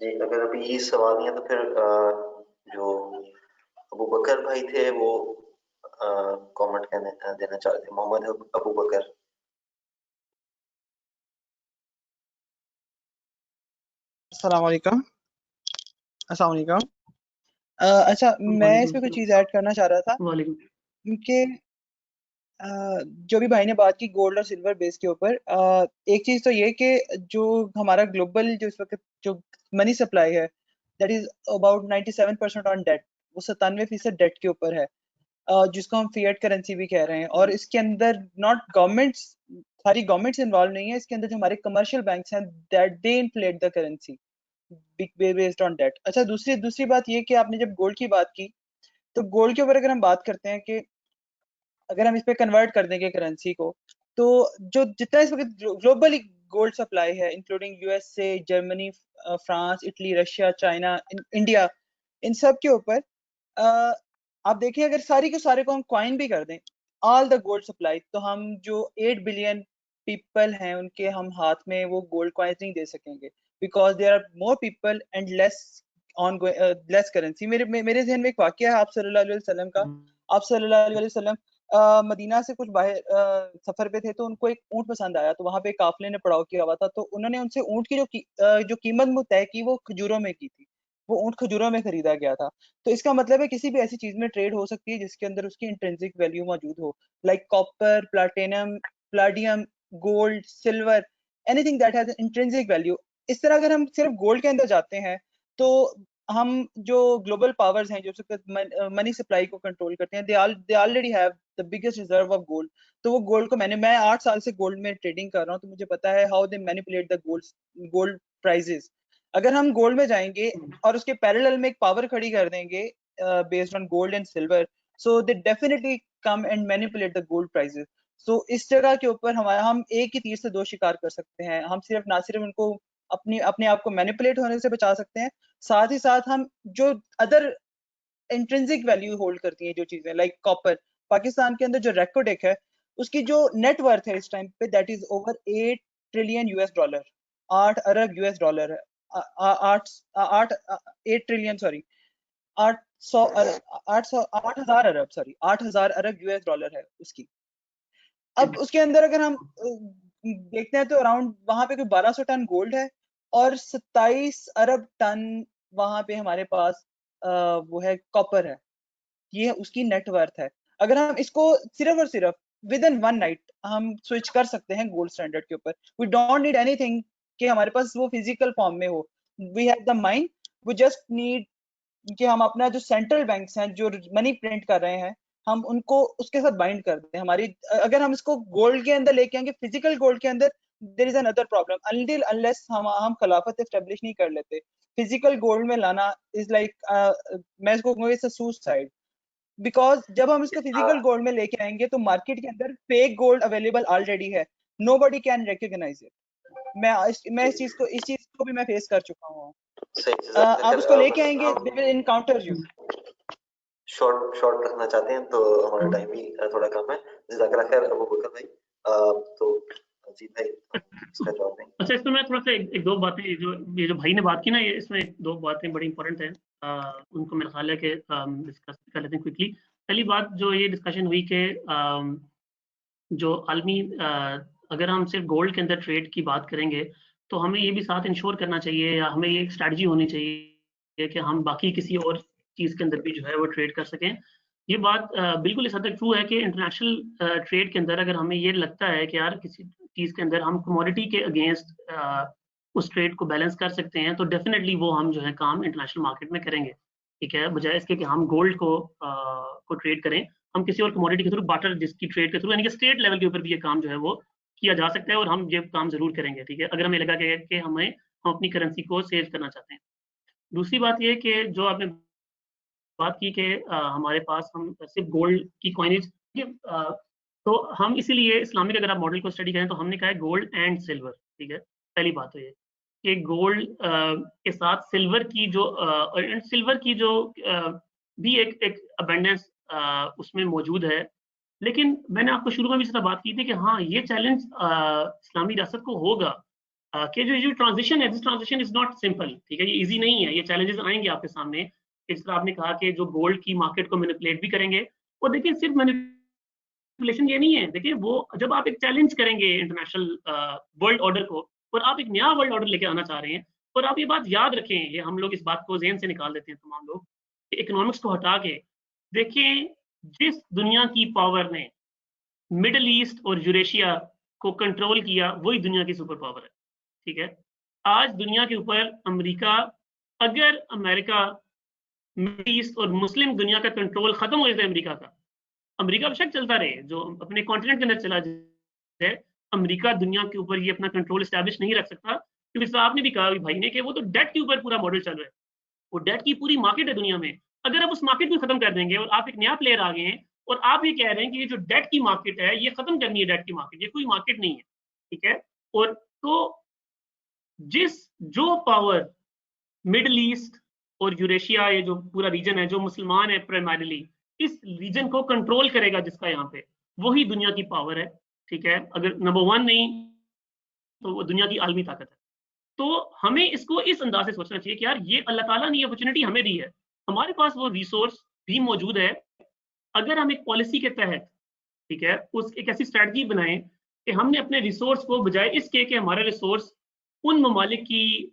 जी, अगर अभी ये सवाल नहीं है तो फिर जो अबू बकर भाई थे वो कमेंट देना चाहते थे। मोहम्मद अबू बकर। अस्सलाम वालेकुम। अस्सलाम वालेकुम। अच्छा, है। मैं वालेकुम इसमें कुछ सलाम। चीज़ ऐड करना चाह रहा था वालेकुम। कि जो भी भाई ने बात की गोल्ड और सिल्वर बेस के ऊपर, एक चीज़ तो ये कि जो हमारा ग्लोबल जो इस वक्त जो मनी सप्लाई है, that is about 97% on debt. वो 97% डेट के ऊपर है, जिसको हम फिएट करेंसी भी कह रहे हैं। और इसके अंदर नॉट गवर्नमेंट्स, सारी गवर्नमेंट्स इन्वॉल्व नहीं है इसके अंदर, जो हमारे कमर्शियल बैंक्स हैं that they inflate the currency based on debt. अच्छा, दूसरी दूसरी बात ये कि आपने जब गोल्ड की बात की, तो गोल्ड के ऊपर अगर हम बात करते हैं कि अगर हम इस पे कन्वर्ट कर देंगे करेंसी को, तो जो जितना इस वक्त ग्लोबली गोल्ड सप्लाई है, including USA, Germany, France, Italy, Russia, China, India, इन सब के ऊपर आप देखिए अगर सारे को हम क्वाइन भी कर दें, ऑल द गोल्ड सप्लाई, तो हम जो 8 बिलियन पीपल हैं उनके हम हाथ में वो गोल्ड क्वाइंस नहीं दे सकेंगे, because there are more people and less on less currency. मेरे ज़हन में एक वाकया है आप सल्लल्लाहु अलैहि वसल्लम का। आप सल्लल्लाहु अलैहि वसल्लम मदीना से कुछ बाहर सफर पे थे, तो उनको एक ऊंट पसंद आया, तो वहां पे काफले ने पड़ाव किया हुआ था, तो उन्होंने उनसे ऊंट की जो कीमत वो तय की वो खजूरों में की थी, वो ऊंट खजूरों में खरीदा गया था। तो इसका मतलब है किसी भी ऐसी चीज में ट्रेड हो सकती है जिसके अंदर उसकी इंट्रिंसिक वैल्यू मौजूद हो, like copper, platinum, palladium, gold, silver, anything that has intrinsic value. इस तरह अगर हम सिर्फ गोल्ड के अंदर जाते हैं, तो हम जो ग्लोबल पावर्स हैं जो मनी सप्लाई को कंट्रोल करते हैं, they already have the biggest reserve of gold. तो वो गोल्ड को मैं 8 साल से गोल्ड में ट्रेडिंग कर रहा हूँ, तो मुझे पता है how they manipulate the gold prices. अगर हम गोल्ड में जाएंगे और उसके पैरेलल में एक पावर खड़ी कर देंगे based on gold and silver, so they definitely come and manipulate the gold prices. So इस जगह के ऊपर हम एक ही तीर से दो शिकार कर सकते हैं। हम ना सिर्फ उनको अपने आप को मैनिपुलेट होने से बचा सकते हैं, साथ ही साथ हम जो अदर इंट्रिंसिक वैल्यू होल्ड करती हैं जो चीजें, लाइक कॉपर, पाकिस्तान के अंदर जो रेकोडेक है उसकी जो नेट वर्थ है इस टाइम पे that is over 8 trillion US dollar, 8 Arab US dollar है। 8 ट्रिलियन सॉरी, 8,000 अरब, सॉरी 8,000 अरब यूएस डॉलर है उसकी। अब उसके अंदर अगर हम देखते हैं तो अराउंड वहां पे कोई 1200 टन गोल्ड है और 27 अरब टन वहां पे हमारे पास वो है कॉपर है। ये उसकी नेटवर्थ है। अगर हम इसको सिर्फ और सिर्फ विद इन वन नाइट हम स्विच कर सकते हैं गोल्ड स्टैंडर्ड के ऊपर, वी डोंट नीड एनीथिंग कि हमारे पास वो फिजिकल फॉर्म में हो, we have the mind, we just need कि हम अपना जो सेंट्रल बैंक्स हैं जो मनी प्रिंट कर रहे हैं हम उनको उसके साथ बाइंड कर दें। हमारी अगर हम इसको गोल्ड के अंदर लेके आएंगे, फिजिकल गोल्ड के अंदर, there is another problem, until unless हम खिलाफत एस्टेब्लिश नहीं कर लेते, फिजिकल गोल्ड में लाना इज लाइक मैं इसको कहूंगा इट्स अ सुसाइड। बिकॉज जब हम इसको फिजिकल गोल्ड में लेके आएंगे तो मार्केट के अंदर फेक गोल्ड अवेलेबल ऑलरेडी है, नोबडी कैन रिकॉग्नाइज इट। मैं इस चीज को भी मैं फेस कर चुका हूँ। आप उसको लेके आएंगे, they will encounter you. Short रखना चाहते हैं तो हमारा टाइम भी थोड़ा कम है। जज़ाकल्लाह खैर अबू बकर भाई। तो जी भाई इसका जवाब दें। अच्छा, इसमें मैं थोड़ा सा एक दो बातें ये जो भाई ने बात की ना, ये इसमें दो बातें बड़ी इंपॉर्टेंट हैं, उनको मेरा ख्याल है कि डिस्कस कर लेते हैं क्विकली। पहली बात जो ये डिस्कशन हुई कि जो आलमी अगर हम सिर्फ गोल्ड के अंदर ट्रेड की बात करेंगे तो हमें ये भी साथ इंश्योर करना चाहिए या हमें ये एक स्ट्रैटेजी होनी चाहिए कि हम बाकी किसी और चीज़ के अंदर भी जो है वो ट्रेड कर सकें। ये बात बिल्कुल इस हद तक ट्रू है कि इंटरनेशनल ट्रेड के अंदर अगर हमें ये लगता है कि यार किसी चीज़ के अंदर हम कमोडिटी के अगेंस्ट उस ट्रेड को बैलेंस कर सकते हैं तो डेफिनेटली वो हम जो है काम इंटरनेशनल मार्केट में करेंगे, ठीक है, बजाय इसके कि हम गोल्ड को ट्रेड करें, हम किसी और कमोडिटी के थ्रू बाटर जिसकी ट्रेड के थ्रू यानी कि स्टेट लेवल के ऊपर भी ये काम जो है वो किया जा सकता है और हम ये काम जरूर करेंगे, ठीक है, अगर हमें लगा कि हम अपनी करेंसी को सेव करना चाहते हैं। दूसरी बात ये कि जो आपने बात की कि हमारे पास हम सिर्फ गोल्ड की कॉइनेज तो हम इसीलिए इस्लामिक अगर आप मॉडल को स्टडी करें तो हमने कहा है गोल्ड एंड सिल्वर, ठीक है, पहली बात तो ये कि गोल्ड के साथ सिल्वर की जो भी एक अबंडेंस उसमें मौजूद है। लेकिन मैंने आपको शुरू में भी इसका बात की थी कि हाँ ये चैलेंज इस्लामी रियासत को होगा कि जो ट्रांजिशन है, this transition is not simple, ठीक है, ये इजी नहीं है, ये चैलेंजेस आएंगे आपके सामने। इस तरह आपने कहा कि जो गोल्ड की मार्केट को मैनिपुलेट भी करेंगे, और देखिए सिर्फ मैनिपुलेशन ये नहीं है, देखिए वो जब आप एक चैलेंज करेंगे इंटरनेशनल वर्ल्ड ऑर्डर को और आप एक नया वर्ल्ड ऑर्डर लेके आना चाह रहे हैं, और आप ये बात याद रखें, ये हम लोग इस बात को ज़हन से निकाल देते हैं तमाम लोग, इकोनॉमिक्स को हटा के देखें, जिस दुनिया की पावर ने मिडल ईस्ट और यूरेशिया को कंट्रोल किया वही दुनिया की सुपर पावर है, ठीक है। आज दुनिया के ऊपर अमेरिका, अगर अमेरिका मिडल ईस्ट और मुस्लिम दुनिया का कंट्रोल खत्म हो जाए अमेरिका बेशक चलता रहे, जो अपने कॉन्टिनेंट के अंदर चला जाए, अमेरिका दुनिया के ऊपर ये अपना कंट्रोल एस्टैब्लिश नहीं रख सकता, क्योंकि आपने भी कहा भाई ने कि वो तो डेट के ऊपर पूरा मॉडल चल रहा है, वो डेट की पूरी मार्केट है दुनिया में। अगर आप उस मार्केट को खत्म कर देंगे और आप एक नया प्लेयर आ गए हैं और आप ये कह रहे हैं कि ये जो डेट की मार्केट है ये खत्म करनी है, डेट की मार्केट, ये कोई मार्केट नहीं है, ठीक है। और तो जो पावर मिडल ईस्ट और यूरेशिया, ये जो पूरा रीजन है जो मुसलमान है प्राइमरीली, इस रीजन को कंट्रोल करेगा जिसका यहाँ पे, वही दुनिया की पावर है, ठीक है। अगर नंबर 1 नहीं तो वो दुनिया की आलमी ताकत है। तो हमें इसको इस अंदाज से सोचना चाहिए कि यार ये अल्लाह ताला ने अपॉर्चुनिटी हमें दी है, हमारे पास वो रिसोर्स भी मौजूद है, अगर हम एक पॉलिसी के तहत, ठीक है, उस एक ऐसी स्ट्रैटेजी बनाएं कि हमने अपने रिसोर्स को बजाय इसके कि हमारे रिसोर्स उन ममालिक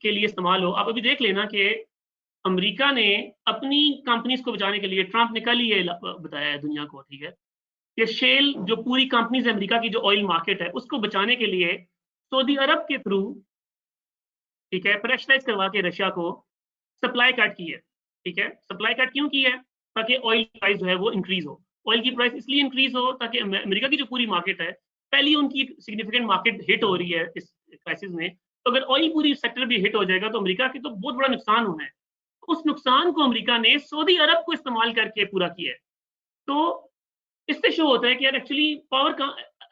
के लिए इस्तेमाल हो। आप अभी देख लेना कि अमेरिका ने अपनी कंपनीज को बचाने के लिए, ट्रंप ने कल ये बताया है दुनिया को, ठीक है, कि शेल जो पूरी कंपनीज अमेरिका की जो ऑयल मार्केट है उसको बचाने के लिए सऊदी अरब के थ्रू, ठीक है, प्रेशराइज करवा के रशिया को सप्लाई कट की है, ठीक है। सप्लाई कट क्यों की है? ताकि ऑयल प्राइस जो है वो इंक्रीज हो। ऑयल की प्राइस इसलिए इंक्रीज हो ताकि अमेरिका की जो पूरी मार्केट है, पहली उनकी सिग्निफिकेंट मार्केट हिट हो रही है इस क्राइसिस में, तो अगर ऑयल पूरी सेक्टर भी हिट हो जाएगा तो अमेरिका की तो बहुत बड़ा नुकसान होना है। उस नुकसान को अमेरिका ने सऊदी अरब को इस्तेमाल करके पूरा किया है। तो इससे शो होता है कि यार एक्चुअली पावर का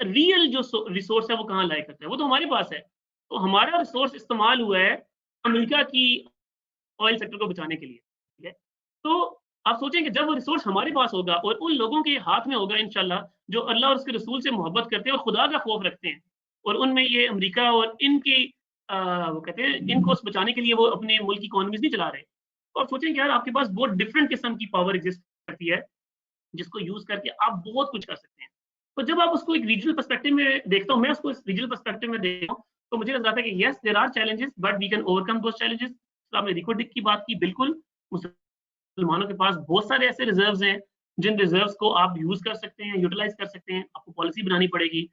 रियल जो रिसोर्स है वो कहाँ लाया करता है, वो तो हमारे पास है। तो हमारा रिसोर्स इस्तेमाल हुआ है अमेरिका की ऑयल सेक्टर को बचाने के लिए, ठीक है। तो आप सोचें कि जब वो रिसोर्स हमारे पास होगा और उन लोगों के हाथ में होगा इंशाल्लाह जो अल्लाह और उसके रसूल से मोहब्बत करते हैं और खुदा का खौफ रखते हैं, और उनमें ये अमेरिका और इनकी वो कहते हैं इनको बचाने के लिए वो अपने मुल्क की इकोनॉमीज नहीं चला रहे। तो आप सोचें कि यार आपके पास बहुत डिफरेंट किस्म की पावर एग्जिस्ट करती है जिसको यूज करके आप बहुत कुछ कर सकते हैं। तो जब आप उसको एक रीजनल पर्सपेक्टिव में देखता हूँ, मैं उसको इस रीजनल पर्सपेक्टिव में देखता हूँ, तो मुझे लग रहा था कि yes there are challenges but we can overcome those challenges. तो आपने रिकॉर्डिंग की बात की, बिल्कुल मुसलमानों के पास बहुत सारे ऐसे रिजर्व्स हैं जिन रिजर्व्स को आप यूज कर सकते हैं, यूटिलाइज कर सकते हैं, आपको पॉलिसी बनानी पड़ेगी,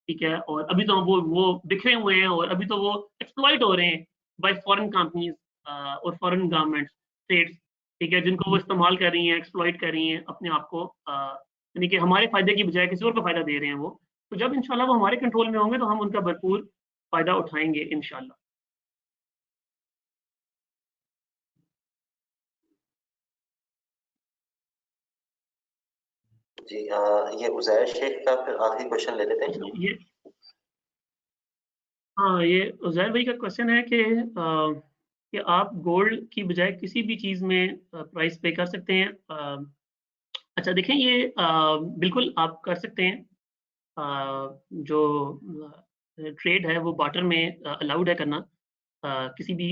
ठीक है। और अभी तो वो बिखरे हुए हैं और अभी तो वो एक्सप्लॉइट हो रहे हैं बाय फॉरेन कंपनीज और फॉरेन गवर्नमेंट्स, स्टेट्स, ठीक है, जिनको वो इस्तेमाल कर रही हैं, एक्सप्लॉइट कर रही हैं अपने आप को, यानी कि हमारे फायदे की बजाय किसी और को फायदा दे रहे हैं वो। तो जब इंशाल्लाह वो हमारे कंट्रोल में होंगे तो हम उनका भरपूर फायदा उठाएंगे इंशाल्लाह। जी ये उज़ैर शेख का फिर आखिरी क्वेश्चन ले लेते हैं। ये हाँ, ये उज़ैर भाई का क्वेश्चन है कि आप गोल्ड की बजाय किसी भी चीज़ में प्राइस पे कर सकते हैं। अच्छा देखें, ये बिल्कुल आप कर सकते हैं। जो ट्रेड है वो बार्टर में अलाउड है करना, किसी भी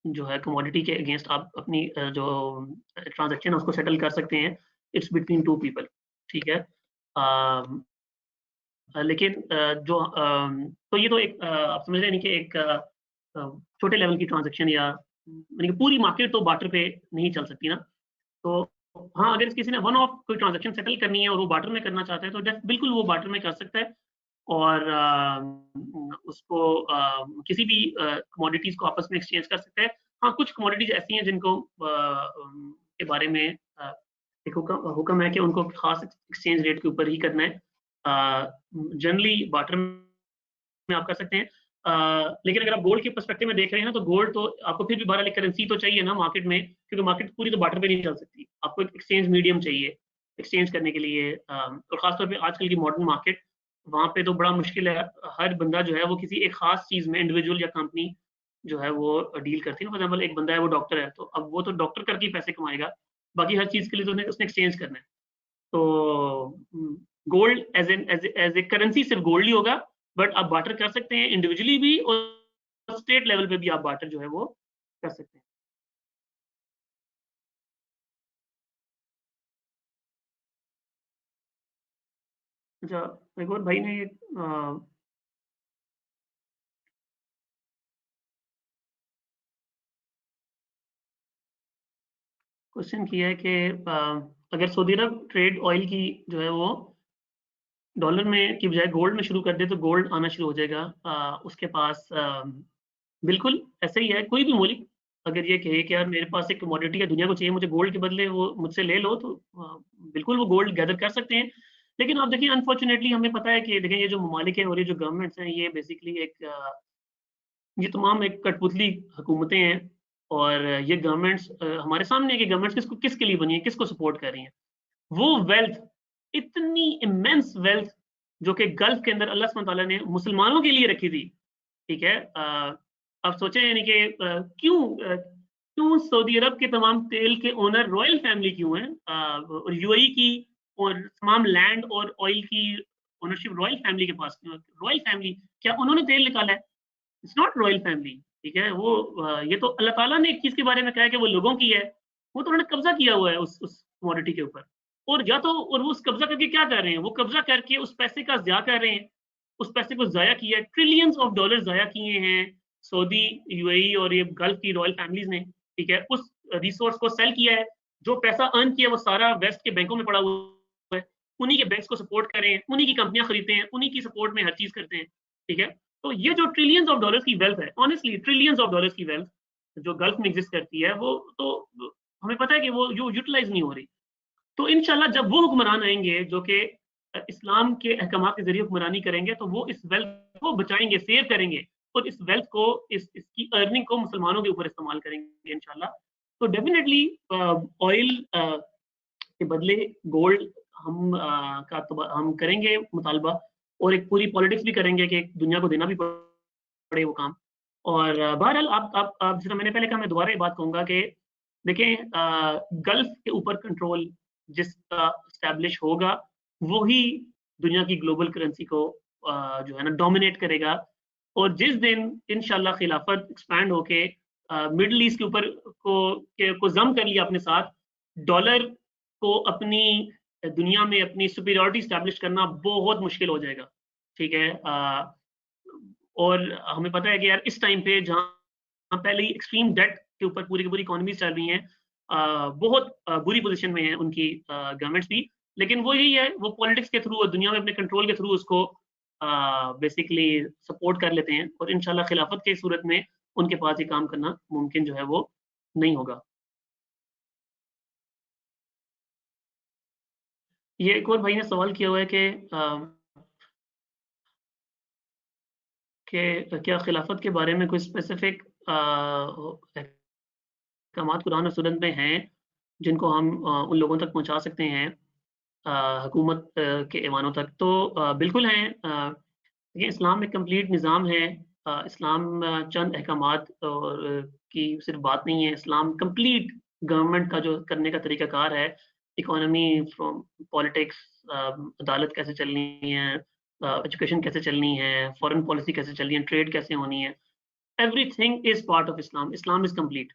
जो है कमोडिटी के अगेंस्ट आप अपनी जो ट्रांजैक्शन है उसको सेटल कर सकते हैं। इट्स बिटवीन टू पीपल, ठीक है। लेकिन तो ये तो एक आप समझ रहे हैं कि एक छोटे लेवल की ट्रांजैक्शन या यानी कि पूरी मार्केट तो बार्टर पे नहीं चल सकती ना। तो हाँ, अगर किसी ने वन ऑफ कोई ट्रांजैक्शन सेटल करनी है और वो बार्टर में करना चाहता है तो बिल्कुल वो बार्टर में कर सकता है, और उसको किसी भी कमोडिटीज को आपस में एक्सचेंज कर सकता है। हाँ, कुछ कमोडिटीज ऐसी हैं जिनको के बारे में एक हुक्म है कि उनको खास एक्सचेंज रेट के ऊपर ही करना है। जनरली बार्टर में आप कर सकते हैं। लेकिन अगर आप गोल्ड के पर्सपेक्टिव में देख रहे हैं ना, तो गोल्ड तो आपको फिर भी बहरहाल एक करेंसी तो चाहिए ना मार्केट में, क्योंकि मार्केट पूरी तो बार्टर पे नहीं चल सकती। आपको एक एक्सचेंज मीडियम चाहिए एक्सचेंज करने के लिए, और खासतौर पे आजकल की मॉडर्न मार्केट, वहाँ पे तो बड़ा मुश्किल है। हर बंदा जो है वो किसी एक खास चीज में, इंडिविजुअल या कंपनी जो है वो डील करती है ना। फॉर एग्जाम्पल एक बंदा है वो डॉक्टर है, तो अब वो तो डॉक्टर करके ही पैसे कमाएगा, बाकी हर चीज के लिए तो उसने एक्सचेंज करना है। तो गोल्ड एज ए करेंसी सिर्फ गोल्ड ही होगा, बट आप बार्टर कर सकते हैं इंडिविजुअली भी, और स्टेट लेवल पे भी आप बार्टर जो है वो कर सकते हैं। अच्छा, एक और भाई ने क्वेश्चन किया है कि अगर सऊदी अरब ट्रेड ऑयल की जो है वो डॉलर में की बजाय गोल्ड में शुरू कर दे तो गोल्ड आना शुरू हो जाएगा उसके पास। बिल्कुल ऐसे ही है, कोई भी मुल्क अगर ये कहे कि यार मेरे पास एक कमोडिटी है, दुनिया को चाहिए मुझे गोल्ड के बदले, वो मुझसे ले लो, तो बिल्कुल वो गोल्ड गैदर कर सकते हैं। लेकिन आप देखिए, अनफॉर्चुनेटली हमें पता है कि देखिए ये जो ममालिक हैं और ये जो गवर्नमेंट्स हैं, ये बेसिकली ये तमाम एक कठपुतली हुकूमतें हैं, और ये गवर्नमेंट्स हमारे सामने है कि गवर्नमेंट्स किसके लिए बनी है, किसको सपोर्ट कर रही हैं। वो वेल्थ, इतनी इमेंस वेल्थ जो कि गल्फ के अंदर अल्लाह सुब्हान तआला ने मुसलमानों के लिए रखी थी, ठीक है। अब सोचें यानी कि क्यों सऊदी अरब के तमाम तेल के ओनर रॉयल फैमिली क्यों हैं, और यूएई की और तमाम लैंड और ऑयल की ओनरशिप रॉयल फैमिली के पास क्यों है? रॉयल फैमिली, क्या उन्होंने तेल निकाला है? इट्स नॉट रॉयल फैमिली, ठीक है। वो ये तो अल्लाह ताला ने एक चीज के बारे में कहा है कि वो लोगों की है, वो तो उन्होंने कब्जा किया हुआ है उस कमोडिटी के ऊपर, और या तो और वो उस कब्जा करके क्या कर रहे हैं, वो कब्जा करके उस पैसे का ज़ाया कर रहे हैं, उस पैसे को ज़ाया किया है, ट्रिलियंस ऑफ डॉलर ज़ाया किए हैं सऊदी, यूएई और ये गल्फ की रॉयल फैमिलीज ने, ठीक है। उस रिसोर्स को सेल किया है, जो पैसा अर्न किया वो सारा वेस्ट के बैंकों में पड़ा हुआ है, उन्हीं के बैंक्स को सपोर्ट करें, उन्हीं की कंपनियां खरीदते हैं, उन्हीं की सपोर्ट में हर चीज करते हैं, ठीक है। तो ये जो ट्रिलियंस ऑफ डॉलर्स की वेल्थ है, ऑनेस्टली ट्रिलियंस ऑफ डॉलर्स की वेल्थ जो गल्फ में एग्जिस्ट करती है, वो तो हमें पता है कि वो यूटिलाइज नहीं हो रही। तो इंशाल्लाह जब वो हुक्मरान आएंगे जो कि इस्लाम के अहकामात के जरिए हुक्मरानी करेंगे, तो वो इस वेल्थ को बचाएंगे, सेव करेंगे, और इस वेल्थ को, इसकी अर्निंग को मुसलमानों के ऊपर इस्तेमाल करेंगे इंशाल्लाह। तो डेफिनेटली ऑयल के बदले गोल्ड हम करेंगे मुतालबा, और एक पूरी पॉलिटिक्स भी करेंगे कि दुनिया को देना भी पड़े वो काम। और बहरहाल आप जैसा मैंने पहले कहा, मैं दोबारा ये बात कहूँगा कि देखें, गल्फ के ऊपर कंट्रोल जिसका स्टैब्लिश होगा, वही दुनिया की ग्लोबल करेंसी को जो है ना डोमिनेट करेगा। और जिस दिन इंशाल्लाह खिलाफत एक्सपैंड होके मिडल ईस्ट के ऊपर को जम कर लिया अपने साथ, डॉलर को अपनी दुनिया में अपनी सुपीरियरिटी स्टैब्लिश करना बहुत मुश्किल हो जाएगा, ठीक है। और हमें पता है कि यार इस टाइम पे जहाँ पहले ही एक्सट्रीम डेट के ऊपर पूरी की पूरी इकोनॉमीज चल रही हैं, बहुत बुरी पोजीशन में है उनकी गवर्नमेंट्स भी, लेकिन वो यही है, वो पॉलिटिक्स के थ्रू और दुनिया में अपने कंट्रोल के थ्रू उसको बेसिकली सपोर्ट कर लेते हैं, और इंशाल्लाह खिलाफत की सूरत में उनके पास ये काम करना मुमकिन जो है वो नहीं होगा। ये एक और भाई ने सवाल किया हुआ है कि क्या खिलाफत के बारे में कोई स्पेसिफिक अहकामात कुरान और सुन्नत में हैं जिनको हम उन लोगों तक पहुंचा सकते हैं, हुकूमत के ऐवानों तक। तो बिल्कुल हैं। ये इस्लाम एक कंप्लीट निज़ाम है। इस्लाम चंद अहकामात और की सिर्फ बात नहीं है, इस्लाम कंप्लीट गवर्नमेंट का जो करने का तरीकाकार है, इकोनॉमी फ्रॉम पॉलिटिक्स, अदालत कैसे चलनी है, एजुकेशन कैसे चलनी है, फॉरेन पॉलिसी कैसे चलनी है, ट्रेड कैसे होनी है, everything is part of Islam. Islam is complete.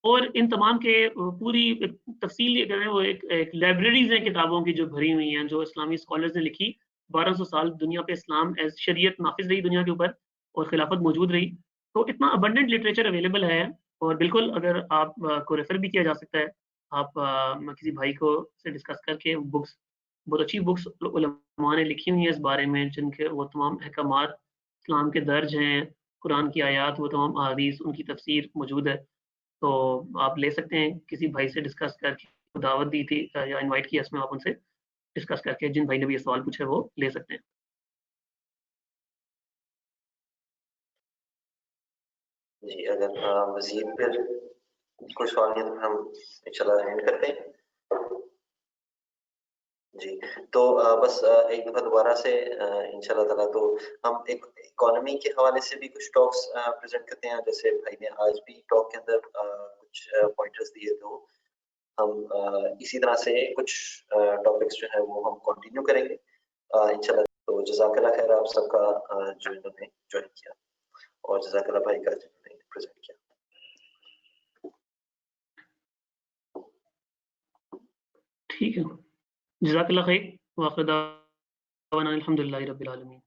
और इन तमाम के पूरी तफसील ये करें, वो एक लाइब्रेरीज हैं किताबों की जो भरी हुई हैं, जो इस्लामी स्कॉलर्स ने लिखी। 1200 साल दुनिया पे इस्लाम एज शरीयत नाफिज रही दुनिया के ऊपर और खिलाफत मौजूद रही, तो इतना अबंडेंट लिटरेचर अवेलेबल है। और बिल्कुल अगर आप को रेफर भी किया जा सकता है, आप किसी भाई को से डिस्कस करके बुक्स, बहुत अच्छी बुक्स उलमा ने लिखी हुई हैं इस बारे में, जिनके वो तमाम अहकामात इस्लाम के दर्ज हैं, कुरान की आयात, वो तमाम अहादीस, उनकी तफसीर मौजूद है। तो आप ले सकते हैं किसी भाई से डिस्कस करके, दावत दी थी या इनवाइट किया इसमें, आप उनसे डिस्कस करके, जिन भाई ने भी ये सवाल पूछे वो ले सकते हैं। जी, अगर मजीद फिर कुछ सवाल नहीं तो हम इंशाल्लाह एंड करते हैं। जी, तो बस एक दफ़ा दोबारा से इंशाल्लाह ताला तो हम एक इकोनॉमी के हवाले से भी कुछ टॉक्स प्रेज़ेंट करते हैं, जैसे भाई ने आज भी टॉक के अंदर कुछ पॉइंटर्स दिए, तो हम इसी तरह से कुछ टॉपिक्स जो है वो हम कंटिन्यू करेंगे इंशाल्लाह। तो जज़ाकल्लाह खैर आप सबका जो इन्होंने जॉइन किया, और जज़ाकल्लाह भाई का जिन्होंने प्रेज़ेंट किया। ठीक है, जज़ाकल्लाह खैर, व आखिर दावाना अल्हम्दुलिल्लाहि रब्बिल आलमीन।